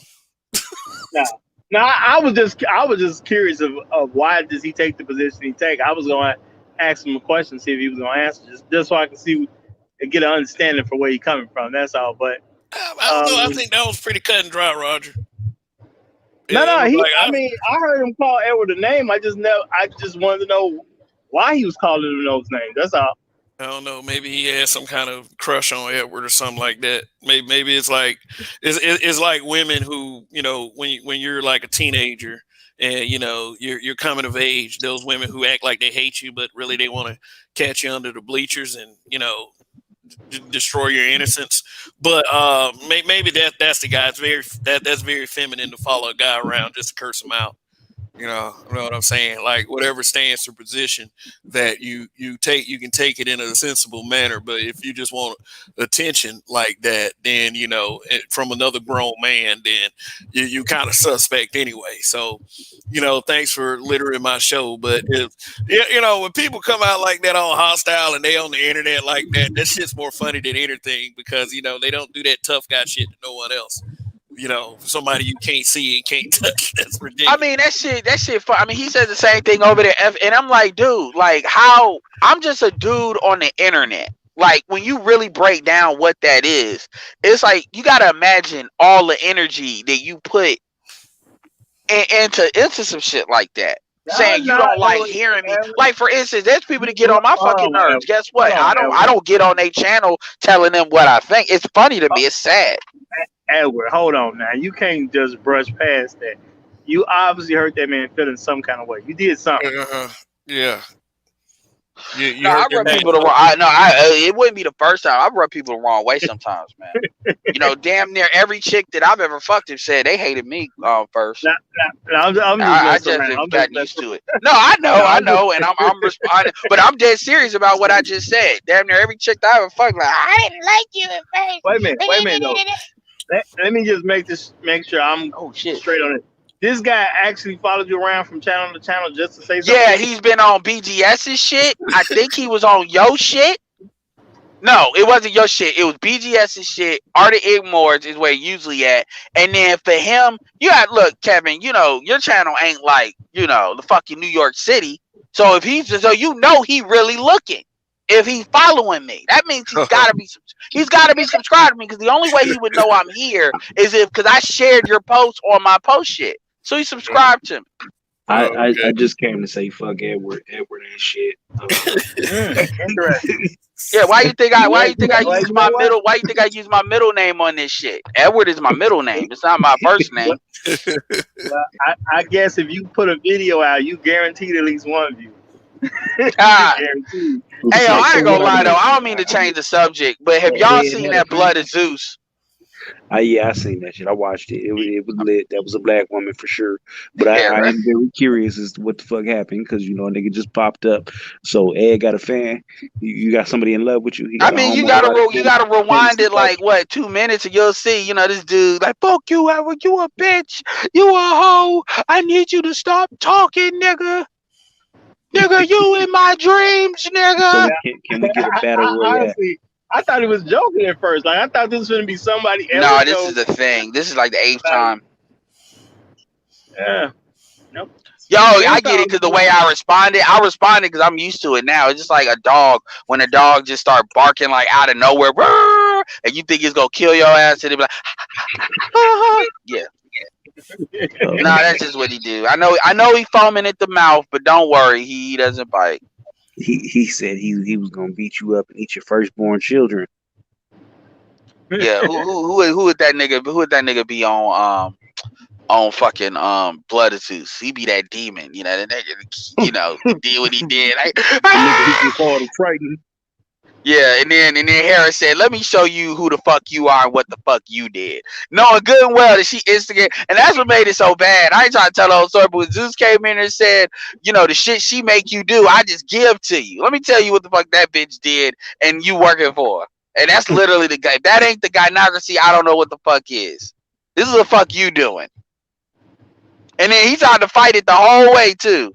No, I was just curious of why does he take the position he take. I was going to ask him a question, see if he was going to answer, just so I can see and get an understanding for where he's coming from. That's all. But I don't know. I think that was pretty cut and dry, Roger. No, It was like, I mean, I heard him call Edward a name. I just wanted to know why he was calling him those names. That's all. I don't know. Maybe he had some kind of crush on Edward or something like that. Maybe it's like it's like women who when you're like a teenager and you're coming of age. Those women who act like they hate you, but really they want to catch you under the bleachers and destroy your innocence. But maybe that's the guy. That's very feminine to follow a guy around just to curse him out. You know what I'm saying? Like whatever stance or position that you take, you can take it in a sensible manner. But if you just want attention like that, then from another grown man, then you kind of suspect anyway. So, thanks for littering my show. But when people come out like that on Hostile and they on the internet like that shit's more funny than anything because they don't do that tough guy shit to no one else. Somebody you can't see and can't touch. That's ridiculous. I mean, that shit. I mean, he says the same thing over there, and I'm like, dude, like, how? I'm just a dude on the internet. Like, when you really break down what that is, it's like you gotta imagine all the energy that you put into some shit like that. Saying you don't like hearing me. Like, for instance, there's people that get on my fucking nerves. Guess what? I don't get on their channel telling them what I think. It's funny to me. It's sad. Edward, hold on now. You can't just brush past that. You obviously hurt that man feeling some kind of way. You did something. Yeah. I rub people the wrong. It wouldn't be the first time. I rub people the wrong way sometimes, man. Damn near every chick that I've ever fucked have said they hated me first. I just got used to it. No, I know, and I'm responding, but I'm dead serious about what I just said. Damn near every chick that I ever fucked, like I didn't like you at first. Wait a minute, though. Let me just make sure I'm straight on it. This guy actually followed you around from channel to channel just to say something? Yeah, he's been on BGS's shit. I think he was on your shit. No, it wasn't your shit. It was BGS's shit. Art of Igmores is where he usually at. And then for him, look, Kevin, your channel ain't like, the fucking New York City. So if he really looking. If he's following me, that means he's gotta be subscribed to me, because the only way he would know I'm here is because I shared your post on my post shit. So he subscribed to me. I just came to say fuck Edward ain't shit. Yeah, why you think I use my middle? Why you think I use my middle name on this shit? Edward is my middle name. It's not my first name. Well, I guess if you put a video out, you guaranteed at least one view. Hey, I ain't gonna lie though. I don't mean to change the subject, but have y'all seen that Blood of Zeus? Yeah, I seen that shit. I watched it. It was lit. That was a black woman for sure. But I am very curious as to what the fuck happened, because a nigga just popped up. So Ed got a fan. You got somebody in love with you. I mean, you gotta rewind it like 2 minutes, and you'll see. This dude like, fuck you, Edward. You a bitch. You a hoe. I need you to stop talking, nigga. Nigga, you in my dreams, nigga. So can we get a battle royale? I thought he was joking at first. Like, I thought this was going to be somebody else. No, this is the thing. This is like the 8th time. Yeah. Nope. Yo, I get it, because the way I responded because I'm used to it now. It's just like a dog. When a dog just start barking like out of nowhere, and you think it's going to kill your ass, and it be like, yeah. Nah, that's just what he do. I know he foaming at the mouth, but don't worry, he doesn't bite. He said he was gonna beat you up and eat your firstborn children. Yeah, who would that nigga? Who would that nigga be on fucking Blood of Zeus? He be that demon, the nigga. He did what he did. Like, yeah, and then Harris said, "Let me show you who the fuck you are and what the fuck you did." Knowing good and well that she instigated, and that's what made it so bad. I ain't trying to tell the whole story, but when Zeus came in and said, the shit she make you do, I just give to you. Let me tell you what the fuck that bitch did, and you working for her. And that's literally the guy. That ain't the gynocracy. I don't know what the fuck is. This is the fuck you doing. And then he tried to fight it the whole way too.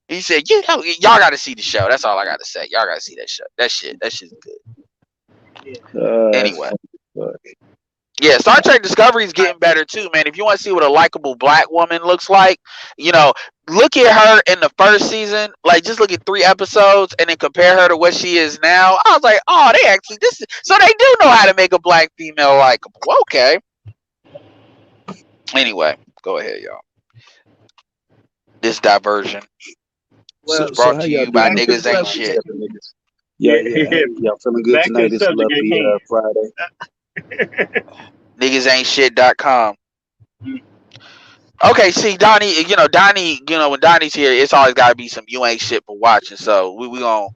He said, you know, y'all got to see the show. That's all I got to say. Y'all got to see that show. That shit's good. Anyway. Yeah, Star Trek Discovery is getting better too, man. If you want to see what a likable black woman looks like, you know, look at her in the first season. Like, just look at 3 episodes and then compare her to what she is now. I was like, oh, they actually so they do know how to make a black female likable. Okay. Anyway, go ahead, y'all. This diversion was brought to you by Niggas Ain't Shit. Yeah. Y'all feeling good tonight? It's a lovely Friday. NiggasAin'tShit.com. Okay, see, Donnie, when Donnie's here, it's always got to be some you ain't shit for watching. So we gonna.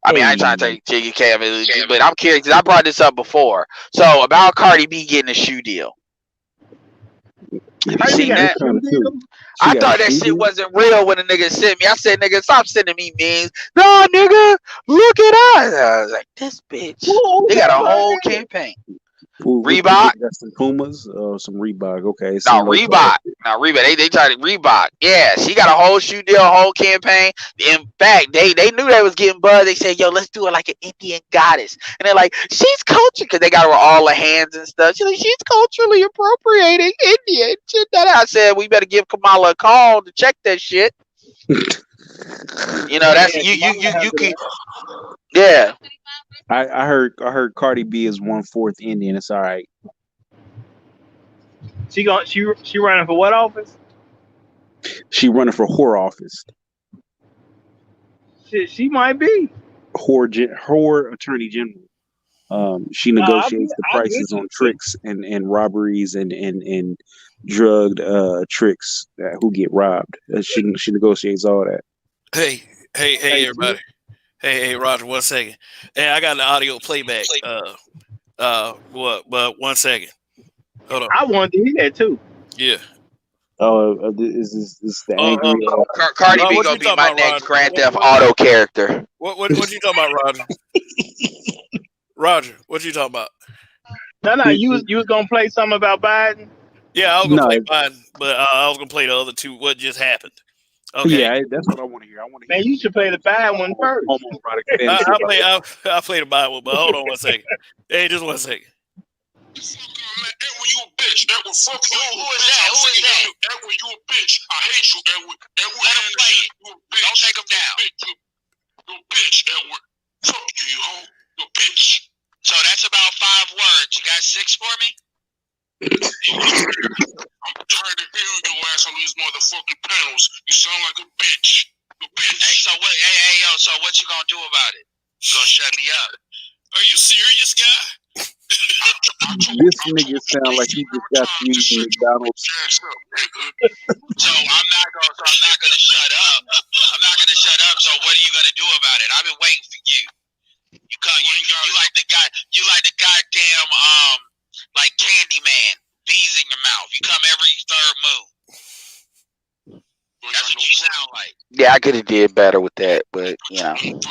I mean, I ain't trying to take you, Kevin, but I'm curious because I brought this up before. So about Cardi B getting a shoe deal. Have you seen that? I thought that shit wasn't real when a nigga sent me. I said, nigga, stop sending me memes. No, nigga, look at us. I was like, this bitch. They got a whole campaign. Reebok. Got some Pumas, some Reebok. Okay. No, Reebok. They tried to Reebok. Yeah, she got a whole shoe deal, a whole campaign. In fact, they knew they was getting buzz. They said, yo, let's do it like an Indian goddess. And they're like, she's culture, because they got her with all the hands and stuff. She's like, she's culturally appropriating Indian. I said, we better give Kamala a call to check that shit. You know, that's you can. Yeah. I heard Cardi B is 1/4 Indian. It's all right. She running for what office? She running for whore office. Shit, she might be whore attorney general. She negotiates the prices on tricks and robberies and drugged tricks who get robbed. She negotiates all that. Hey, everybody. Hey, Roger, 1 second. Hey, I got the audio playback. But 1 second. Hold on. I wanted to hear that too. Yeah. Oh, is the angry? Cardi B gonna be my next Grand Theft Auto character. What you talking about, Roger? Roger, what you talking about? No, you was gonna play something about Biden. Yeah, I was gonna play Biden, but I was gonna play the other two. What just happened? Okay. Yeah, that's what I want to hear. Man, you should play the bad one first. I'll play the bad one, but hold on 1 second. Hey, just 1 second. Edwin, you a bitch. Edwin, fuck you. Who is that? Edwin, you a bitch. I hate you, Edwin. Edwin, let him play it. You a bitch. Don't take him down. You a bitch, Edwin. Fuck you, ho. You a bitch. So that's about 5 words. You got 6 for me? I'm tired of hearing your ass on these motherfucking panels. You sound like a bitch. You a bitch. Hey, so what? Hey, yo. So what you gonna do about it? You gonna shut me up? Are you serious, guy? This nigga sound like he just got used to McDonald's. So I'm not gonna shut up. I'm not gonna shut up. So what are you gonna do about it? I've been waiting for you. You come. You like the guy. You like the goddamn like Candyman. Bees in your mouth. You come every 3rd moon. That's what you sound like. Yeah, I could have did better with that, but you know. Is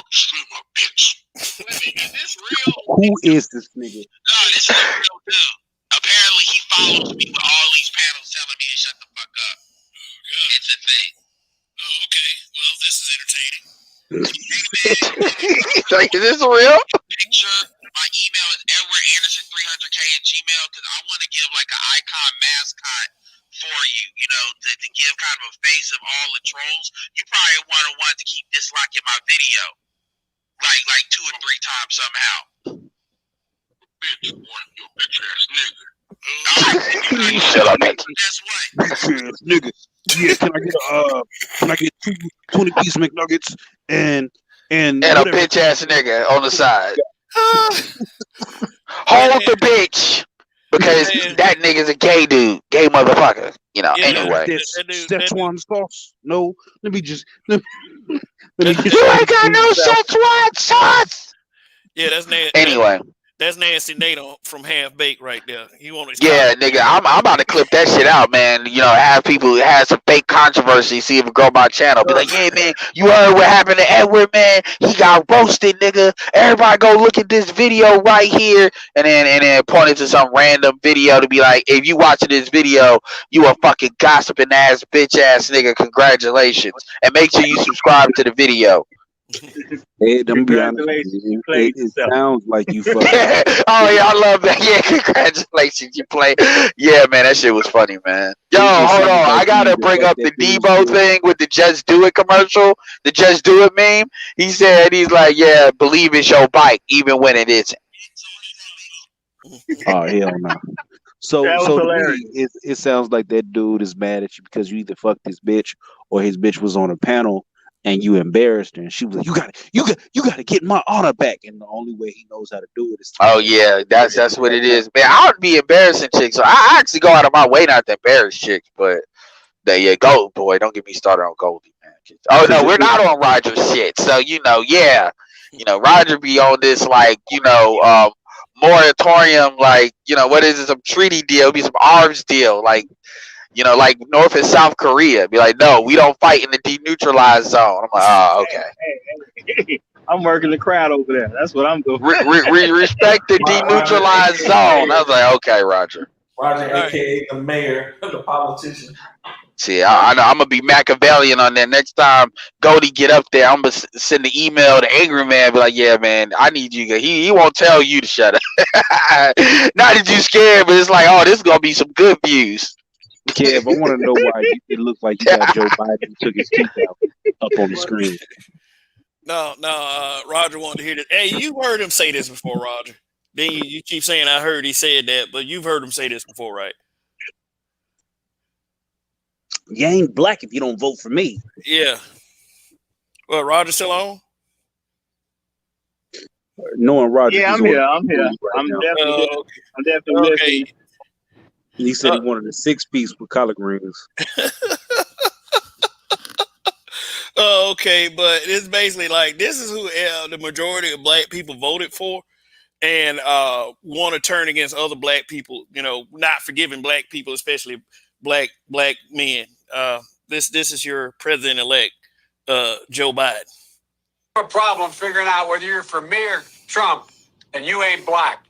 this real? Who is this nigga? No, this is a real dude. Apparently, he follows me with all these panels telling me to shut the fuck up. Oh, it's a thing. Oh, okay. Well, this is entertaining. Like, is this real? Picture. My email is edwardanderson300k@gmail because I want to give like an icon mascot for you, you know, to give kind of a face of all the trolls. You probably want to keep disliking my video. Like 2 or 3 times somehow. Bitch, boy, you bitch ass nigga. Shut up, bitch. Guess what? Bitch ass nigga. Yeah, can I get 2 20-piece McNuggets and a bitch ass nigga on the side. Hold the bitch. Because that nigga's a gay dude. Gay motherfucker. You know, anyway. Szechuan sauce. No, let me just you ain't got no Szechuan sauce. Yeah, that's name. Anyway. That's Nasty Nate from Half Baked right there. You want his Yeah, nigga, I'm about to clip that shit out, man. You know, have people have some fake controversy, see if it grow my channel. Be like, yeah, man, you heard what happened to Edward, man? He got roasted, nigga. Everybody go look at this video right here, and then point it to some random video to be like, if you watching this video, you a fucking gossiping ass bitch ass nigga. Congratulations, and make sure you subscribe to the video. Hey, I'm gonna be honest with you. It sounds like you fucking. Oh yeah, I love that. Yeah, congratulations, you play. Yeah, man, that shit was funny, man. Yo, hold on, I gotta bring up the Debo thing with the Just Do It commercial, the Just Do It meme. He's like, yeah, believe it's your bike, even when it isn't. Oh hell no. So to me, it sounds like that dude is mad at you because you either fucked his bitch or his bitch was on a panel and you embarrassed her, and she was like, you got to get my honor back, and the only way he knows how to do it is. Oh yeah, that's what it is, man. I would be embarrassing chicks, so I actually go out of my way not to embarrass chicks, but Gold boy, don't get me started on Goldie, man. Oh no, we're not on Roger shit, so Roger be on this like moratorium, like what is it, some treaty deal, be some arms deal, like North and South Korea. Be like, no, we don't fight in the denuclearized zone. I'm like, oh, okay. Hey. I'm working the crowd over there. That's what I'm doing. Respect the denuclearized zone. I was like, okay, Roger. Roger, a.k.a. the mayor, the politician. See, I'm going to be Machiavellian on that. Next time Goldie get up there, I'm going to send an email to Angry Man. Be like, yeah, man, I need you. He won't tell you to shut up. Not that you scared, but it's like, oh, this is going to be some good views. Kev, I want to know why it looked like you got Joe Biden and took his teeth out up on the screen. No, Roger wanted to hear this. Hey, you heard him say this before, Roger. Then you keep saying I heard he said that, but you've heard him say this before, right? You ain't black if you don't vote for me. Yeah. Well, Roger still on? Knowing Roger. Yeah, I'm here. I'm definitely listening. He said he wanted a 6-piece with collard greens. Okay, but it's basically like this is who the majority of black people voted for, and want to turn against other black people. Not forgiving black people, especially black men. This is your president-elect, Joe Biden. A problem figuring out whether you're for me or Trump, and you ain't black.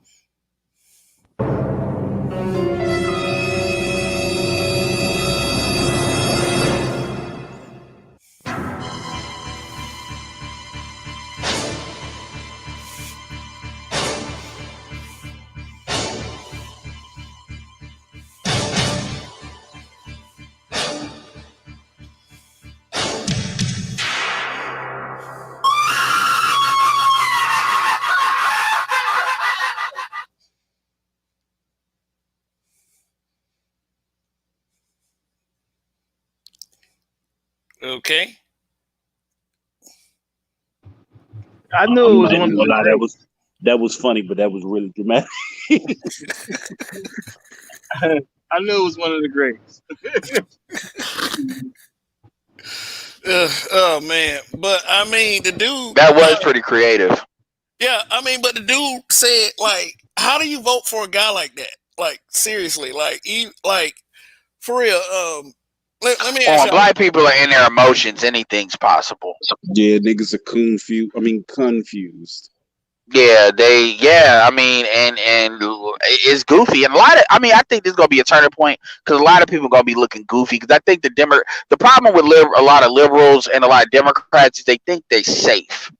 Okay. I knew it was one of the that was funny, but that was really dramatic. I knew it was one of the greats. Oh man, but I mean the dude that was pretty creative. Yeah, I mean, but the dude said, like, how do you vote for a guy like that? Like, seriously, for real. Let me ask you. Black people are in their emotions. Anything's possible. Yeah, niggas are confused. Yeah, I mean, and it's goofy, and I think this is gonna be a turning point because a lot of people are gonna be looking goofy because I think the problem with a lot of liberals and a lot of Democrats is they think they're safe.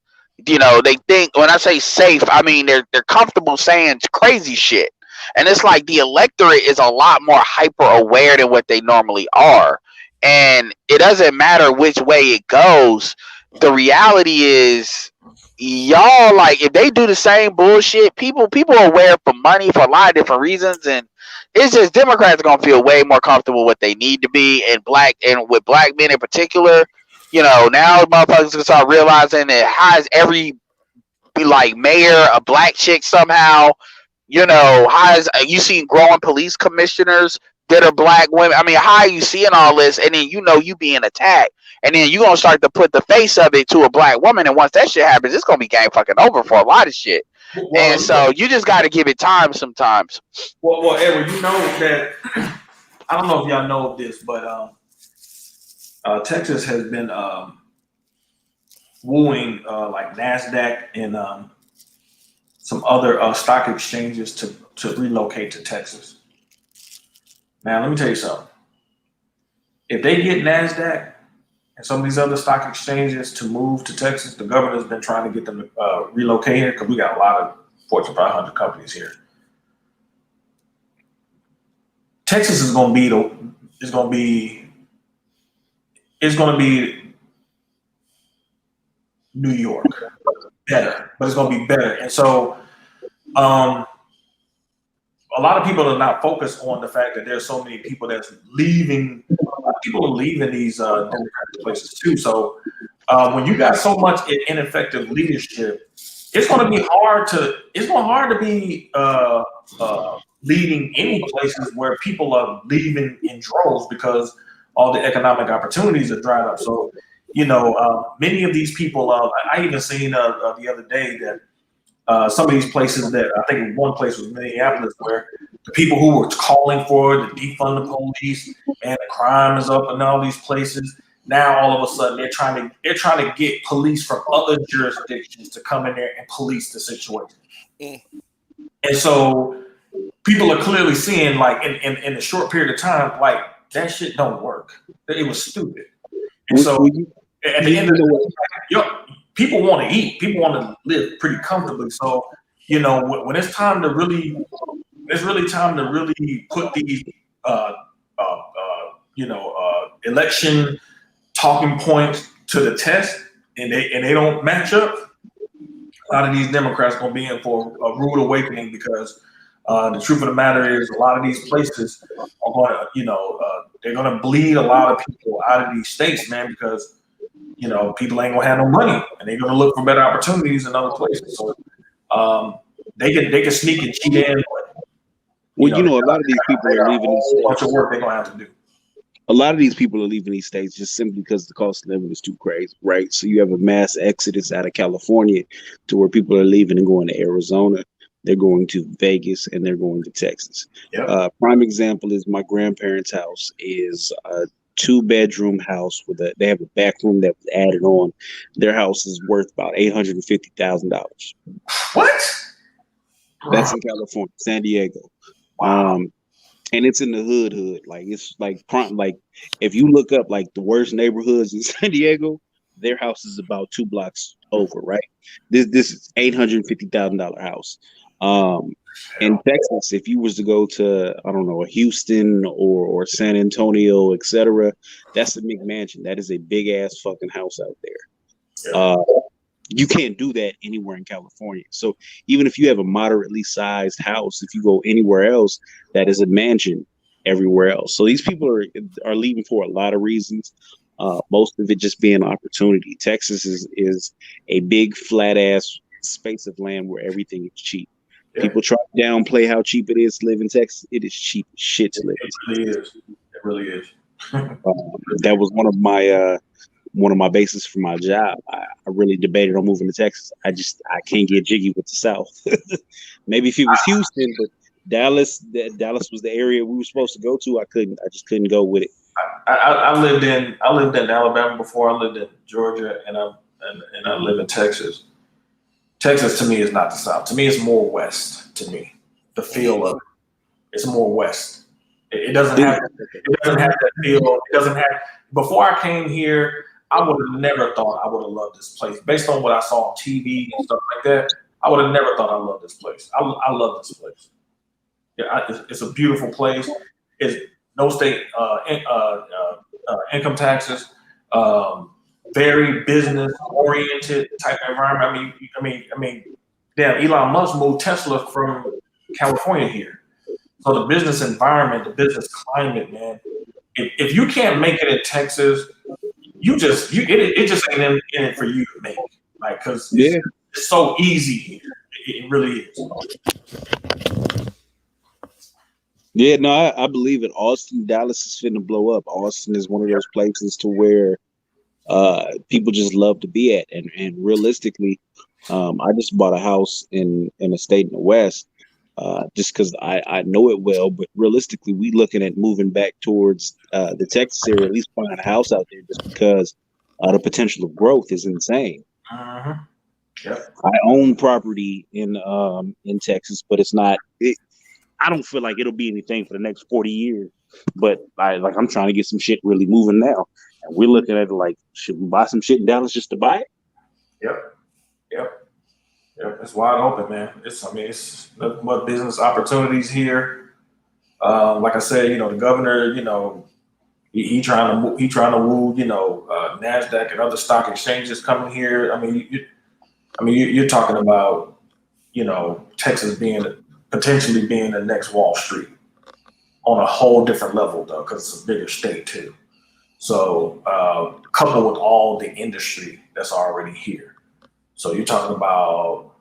They think, when I say safe, I mean they're comfortable saying crazy shit, and it's like the electorate is a lot more hyper aware than what they normally are, and it doesn't matter which way it goes. The reality is, y'all, like, if they do the same bullshit, people are aware for money for a lot of different reasons, and it's just Democrats are gonna feel way more comfortable what they need to be, and with black men in particular. Now motherfuckers gonna start realizing that how is every mayor a black chick somehow? How is you seen growing police commissioners that are black women? I mean, how are you seeing all this, and then you being attacked, and then you gonna start to put the face of it to a black woman, and once that shit happens, it's gonna be game fucking over for a lot of shit. And so you just got to give it time sometimes. Well, Edward, you know that I don't know if y'all know this, but Texas has been wooing like NASDAQ and some other stock exchanges to relocate to Texas. Now, let me tell you something. If they get NASDAQ and some of these other stock exchanges to move to Texas, the governor's been trying to get them to relocate here because we got a lot of Fortune 500 companies here. Texas is going to be New York better, but it's going to be better. And so, a lot of people are not focused on the fact that there's so many people that's leaving. People are leaving these Democratic places too. So when you got so much ineffective leadership, it's going to be hard to be leading any places where people are leaving in droves because all the economic opportunities are dried up. So many of these people. I even seen the other day that. Some of these places that I think one place was Minneapolis, where the people who were calling for the defund the police and the crime is up in all these places. Now all of a sudden they're trying to get police from other jurisdictions to come in there and police the situation. And so people are clearly seeing, like, in a short period of time, like, that shit don't work. It was stupid. And so at the end of the day, people want to eat. People want to live pretty comfortably. So, when it's time to really, put these, election talking points to the test, and they don't match up, a lot of these Democrats gonna be in for a rude awakening because the truth of the matter is a lot of these places are gonna, they're gonna bleed a lot of people out of these states, man, because people ain't gonna have no money, and they're gonna look for better opportunities in other places. So they can sneak and cheat in. But, a lot of these people are leaving these states. Bunch of work they're gonna have to do. A lot of these people are leaving these states just simply because the cost of living is too crazy, right? So you have a mass exodus out of California to where people are leaving and going to Arizona. They're going to Vegas and they're going to Texas. Yep. Prime example is my grandparents' house is a 2-bedroom house they have a back room that was added on. Their house is worth about $850,000. What? That's in California, San Diego. Wow. And it's in the hood. Like, it's like if you look up like the worst neighborhoods in San Diego, their house is about 2 blocks over, right? This is $850,000 house. In Texas, if you was to go to, I don't know, Houston or San Antonio, etc., that's a McMansion. That is a big ass fucking house out there. Yeah. You can't do that anywhere in California. So even if you have a moderately sized house, if you go anywhere else, that is a mansion everywhere else. So these people are leaving for a lot of reasons. Most of it just being opportunity. Texas is a big flat ass space of land where everything is cheap. Yeah. People try to downplay how cheap it is to live in Texas. It is cheap as shit to live in Texas. It really is. That was one of my bases for my job. I really debated on moving to Texas. I can't get jiggy with the South. Maybe if it was Houston, but Dallas was the area we were supposed to go to. I just couldn't go with it. I lived in Alabama before. I lived in Georgia, and I live in Texas. Texas to me is not the South. To me, it's more West. To me, the feel of it, it's more West. It doesn't have that feel. It doesn't have. Before I came here, I would have never thought I would have loved this place. Based on what I saw on TV and stuff like that, I would have never thought I loved this place. I love this place. Yeah, it's a beautiful place. It's no state income taxes. Very business oriented type environment. I mean, damn, Elon Musk moved Tesla from California here. So the business environment, the business climate, man. If you can't make it in Texas, it just ain't in it for you to make. Like, because it's so easy here. It really is. Yeah, no, I believe it. Austin, Dallas is finna blow up. Austin is one of those places to where people just love to be at, and realistically, I just bought a house in a state in the West, just because I know it well. But realistically, we looking at moving back towards the Texas area, at least buying a house out there, just because the potential of growth is insane. Yep. I own property in Texas, but it's not. I don't feel like it'll be anything for the next 40 years. But I'm trying to get some shit really moving now, and we're looking at it like, should we buy some shit in Dallas just to buy it? Yep. It's wide open, man. It's nothing but business opportunities here. Like I said, the governor, he trying to woo, NASDAQ and other stock exchanges coming here. You're talking about, Texas potentially being the next Wall Street on a whole different level, though, because it's a bigger state too. So coupled with all the industry that's already here. So you're talking about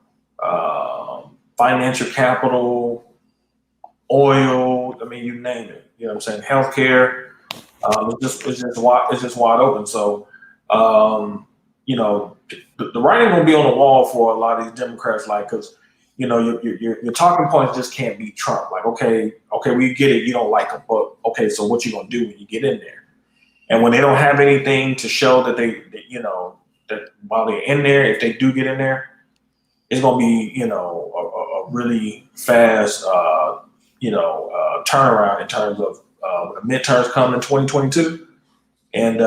financial capital, oil. You name it. You know what I'm saying? Healthcare. It's just wide open. So the writing gonna be on the wall for a lot of these Democrats, because your talking points just can't be Trump. Like, okay, we get it. You don't like him, but okay, so what you gonna do when you get in there? And when they don't have anything to show that that while they're in there, if they do get in there, it's going to be, a really fast, turnaround in terms of when the midterms come in 2022. And,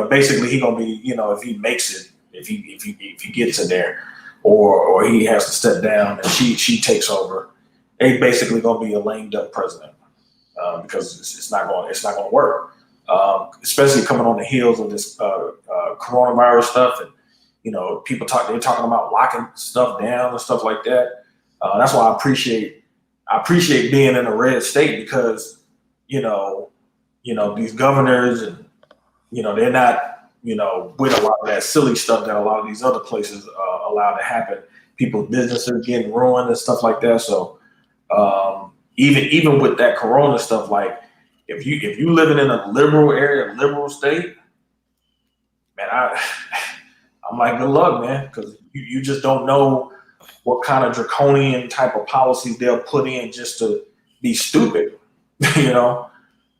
basically he going to be, if he makes it, if he gets in there or he has to step down and she takes over, they basically going to be a lame duck president because it's not going to work. Especially coming on the heels of this coronavirus stuff, and they're talking about locking stuff down and stuff like that. That's why I appreciate being in a red state, because these governors and they're not with a lot of that silly stuff that a lot of these other places allow to happen. People's businesses getting ruined and stuff like that. So even with that corona stuff, like, if you living in a liberal area, liberal state, man, I'm like, good luck, man, because you just don't know what kind of draconian type of policies they'll put in just to be stupid,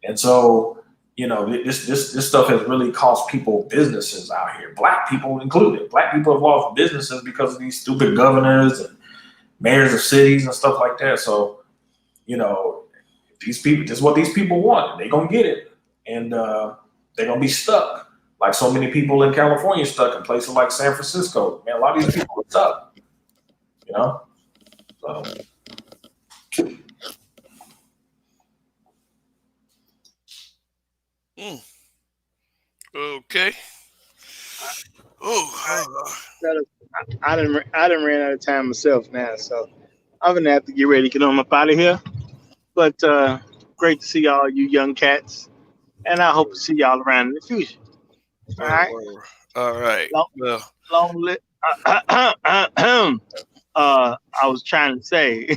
And so, this stuff has really cost people businesses out here, Black people included. Black people have lost businesses because of these stupid governors and mayors of cities and stuff like that. So, these people, this is what these people want. They're going to get it. And they're going to be stuck. Like so many people in California stuck in places like San Francisco. Man, a lot of these people are stuck. So. Okay. I didn't ran out of time myself now, so I'm gonna have to get ready to get on up out of here. But great to see all you young cats, and I hope to see y'all around in the future. All right. All right. Long live. I was trying to say,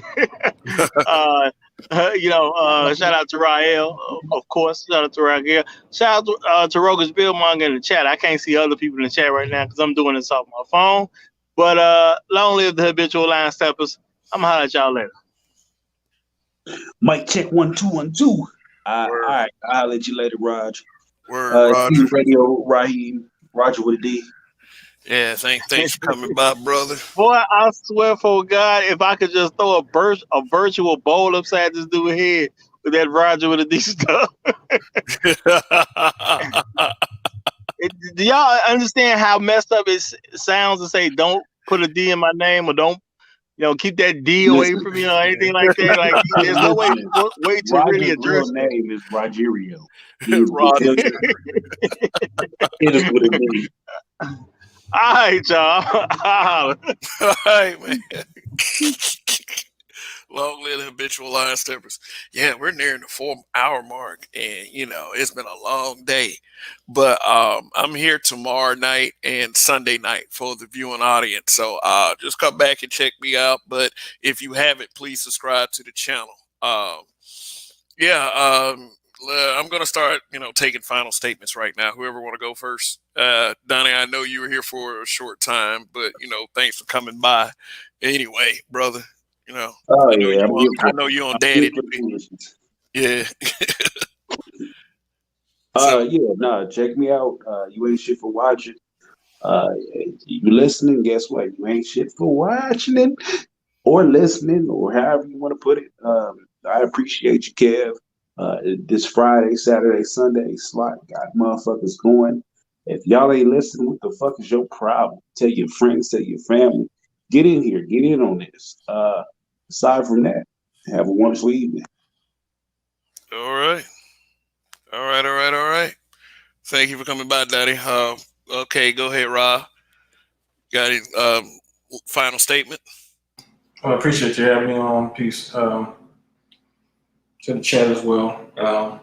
shout out to Rael, of course. Shout out to Rael. Shout out to Rogus Billmonger in the chat. I can't see other people in the chat right now because I'm doing this off my phone. But long live the habitual line steppers. I'm gonna holler at y'all later. Mic check 1 2 1 2. All right, I'll let you later, Raj. Roger. Radio, Raheem, Roger with a D. Yeah, thanks for coming by, brother. Boy, I swear for God, if I could just throw a virtual bowl upside this dude's head with that Roger with a D stuff. Do y'all understand how messed up it sounds to say don't put a D in my name or don't keep that D away from me or anything like that? Like, there's no way to really address real name is Rogerio. Roger. It is what it is. All right, y'all. All right, man. Long live the habitual line steppers. Yeah, we're nearing the 4-hour mark, and it's been a long day. But I'm here tomorrow night and Sunday night for the viewing audience. So just come back and check me out. But if you haven't, please subscribe to the channel. I'm going to start, taking final statements right now. Whoever want to go first. Donnie, I know you were here for a short time, but thanks for coming by. Anyway, brother, Oh I know yeah, you I'm on, here I for know you on I'm here daddy for the duty. foolishness. Yeah. So, Yeah, no, check me out. You ain't shit for watching. Uh, you listening? Guess what? You ain't shit for watching it or listening or however you want to put it. I appreciate you, Kev. This Friday, Saturday, Sunday slot got motherfuckers going. If y'all ain't listening, what the fuck is your problem? Tell your friends, tell your family. Get in here, get in on this. Aside from that, have a wonderful evening. all right. All right. All right. All right. Thank you for coming by, Daddy. Okay, go ahead, Rob. Got any final statement? I appreciate you having me on. Peace to the chat as well. One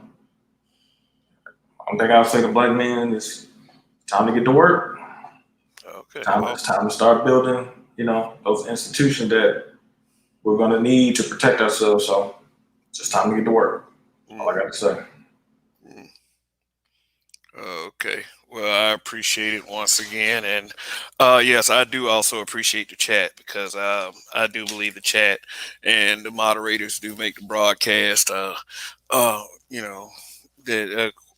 thing I'll say to black men is time to get to work. Okay. It's time to start building, those institutions that we're going to need to protect ourselves. So it's just time to get to work. All I got to say. Okay. Well, I appreciate it once again, and yes, I do also appreciate the chat because I do believe the chat and the moderators do make the broadcast, uh, you know,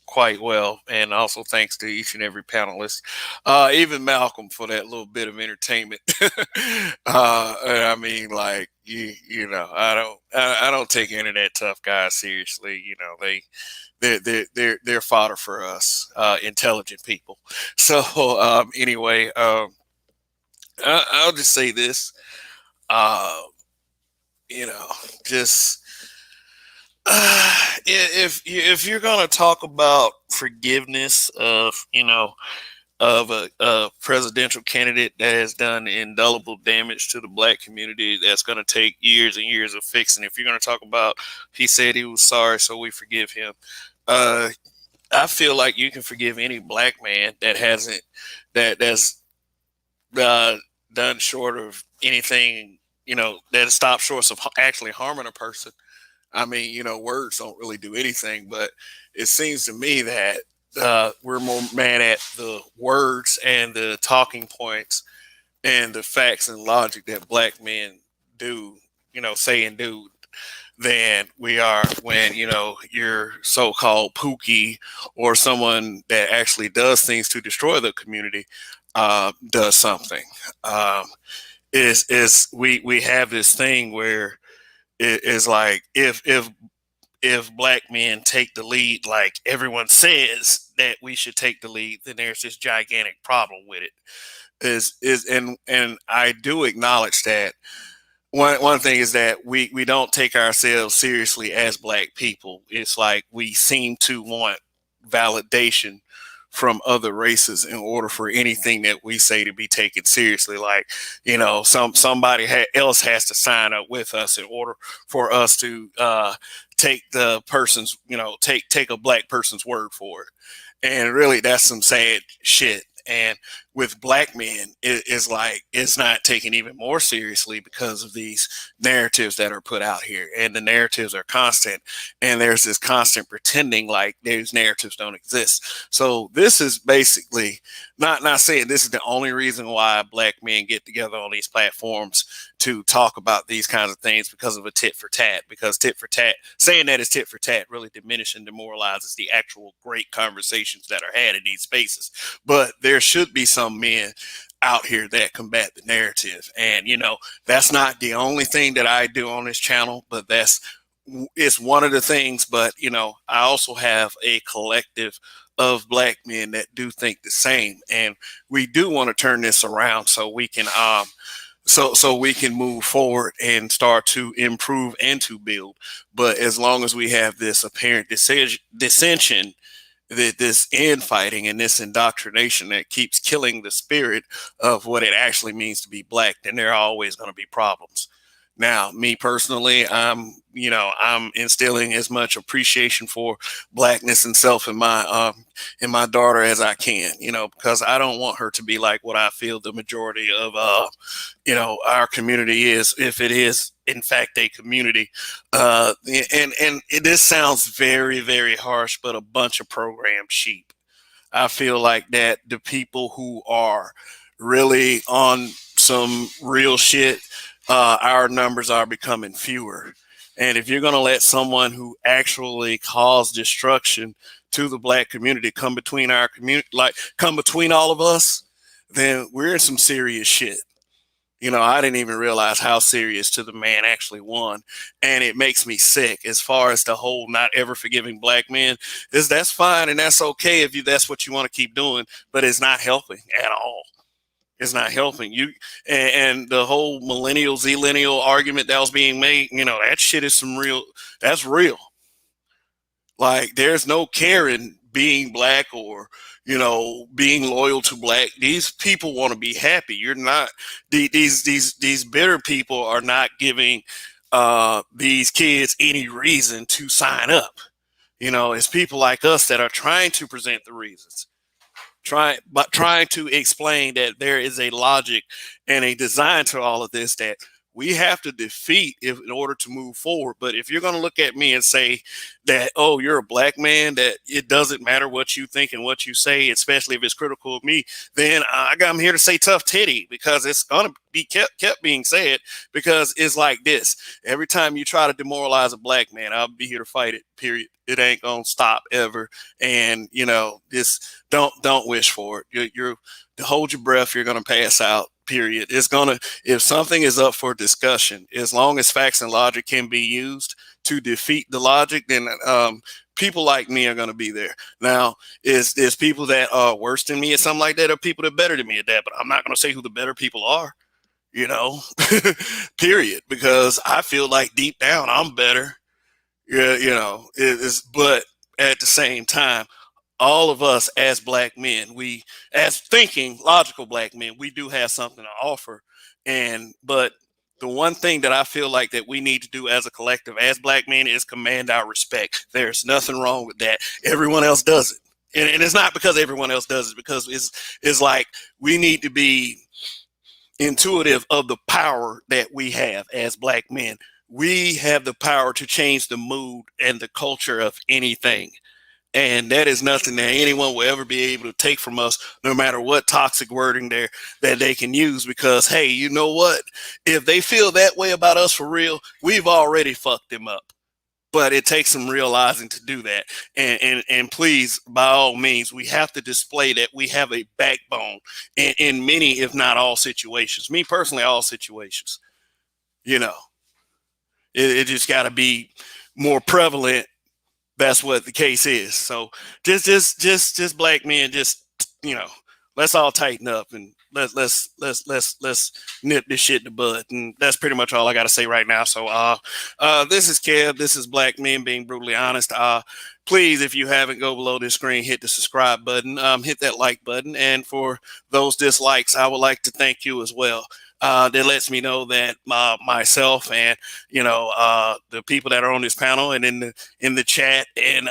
quite well, and also thanks to each and every panelist, even Malcolm for that little bit of entertainment. And I mean, like I don't take internet tough guys seriously. They're fodder for us, intelligent people. So anyway, I'll just say this. Uh, you know, just if you're gonna talk about forgiveness of a presidential candidate that has done indelible damage to the black community, that's going to take years and years of fixing. If you're going to talk about, he said he was sorry, so we forgive him. Uh, I feel like you can forgive any black man that hasn't that's uh, done short of anything, that stopped short of actually harming a person. I mean, words don't really do anything, but it seems to me that we're more mad at the words and the talking points and the facts and logic that black men do, say and do, than we are when you're so-called Pookie or someone that actually does things to destroy the community does something. Is we have this thing where it is like if black men take the lead, like everyone says that we should take the lead, then there's this gigantic problem with it. And I do acknowledge that one thing is that we don't take ourselves seriously as black people. It's like we seem to want validation from other races in order for anything that we say to be taken seriously. Like, somebody else has to sign up with us in order for us to take the person's, take a black person's word for it. And really, that's some sad shit. And with black men, it's like it's not taken even more seriously because of these narratives that are put out here. And the narratives are constant. And there's this constant pretending like those narratives don't exist. So this is basically not saying this is the only reason why black men get together on these platforms to talk about these kinds of things because of a tit for tat. Because tit for tat, saying that is tit for tat really diminishes and demoralizes the actual great conversations that are had in these spaces. But there should be some men out here that combat the narrative. And, that's not the only thing that I do on this channel, but it's one of the things. But, I also have a collective of black men that do think the same. And we do want to turn this around so we can, so we can move forward and start to improve and to build. But as long as we have this apparent dissension, this infighting and this indoctrination that keeps killing the spirit of what it actually means to be black, then there are always going to be problems. Now, me personally, I'm instilling as much appreciation for blackness and self in my daughter as I can, because I don't want her to be like what I feel the majority of our community is, if it is in fact a community. This sounds very, very harsh, but a bunch of programmed sheep. I feel like that the people who are really on some real shit, our numbers are becoming fewer. And if you're going to let someone who actually caused destruction to the black community come between our community, like come between all of us, then we're in some serious shit. I didn't even realize how serious To the Man actually won. And it makes me sick as far as the whole not ever forgiving black men. That's fine and that's okay if that's what you want to keep doing, but it's not helping at all. It's not helping you. And the whole millennial, zillennial argument that was being made, that shit is that's real. Like, there's no caring being black or, being loyal to black. These people want to be happy. You're not, these bitter people are not giving these kids any reason to sign up. It's people like us that are trying to present the reasons. Trying to explain that there is a logic and a design to all of this that we have to defeat in order to move forward. But if you're going to look at me and say that, oh, you're a black man, that it doesn't matter what you think and what you say, especially if it's critical of me, then I'm here to say tough titty, because it's going to be kept being said, because it's like this. Every time you try to demoralize a black man, I'll be here to fight it, period. It ain't going to stop ever. And, this don't wish for it. You're hold your breath. You're going to pass out. Period. If something is up for discussion, as long as facts and logic can be used to defeat the logic, then people like me are going to be there. Now, is people that are worse than me or something like that, or people that are better than me at that, but I'm not going to say who the better people are, period, because I feel like deep down I'm better. Yeah, but at the same time, all of us as black men, as thinking logical black men, we do have something to offer. But the one thing that I feel like that we need to do as a collective, as black men, is command our respect. There's nothing wrong with that. Everyone else does it. And it's not because everyone else does it, because it's like we need to be intuitive of the power that we have as black men. We have the power to change the mood and the culture of anything. And that is nothing that anyone will ever be able to take from us, no matter what toxic wording that they can use. Because, hey, you know what? If they feel that way about us for real, we've already fucked them up. But it takes some realizing to do that. And please, by all means, we have to display that we have a backbone in many, if not all situations. Me personally, all situations. It just got to be more prevalent. That's what the case is. So just black men, let's all tighten up and let's nip this shit in the bud. And that's pretty much all I got to say right now. So this is Kev. This is Black Men Being Brutally Honest. Please, if you haven't, go below this screen, hit the subscribe button, hit that like button, and for those dislikes, I would like to thank you as well. That lets me know that myself and the people that are on this panel and in the chat and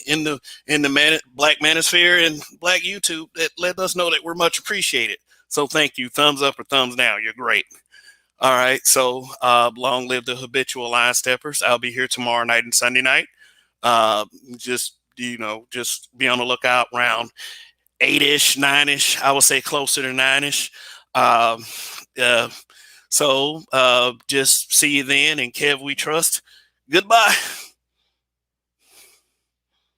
in the Black Manosphere and Black YouTube, that let us know that we're much appreciated. So thank you. Thumbs up or thumbs down. You're great. All right. So long live the habitual line steppers. I'll be here tomorrow night and Sunday night. Just be on the lookout around 8-ish, 9-ish. I would say closer to 9-ish. So just see you then, and Kev, we trust. Goodbye.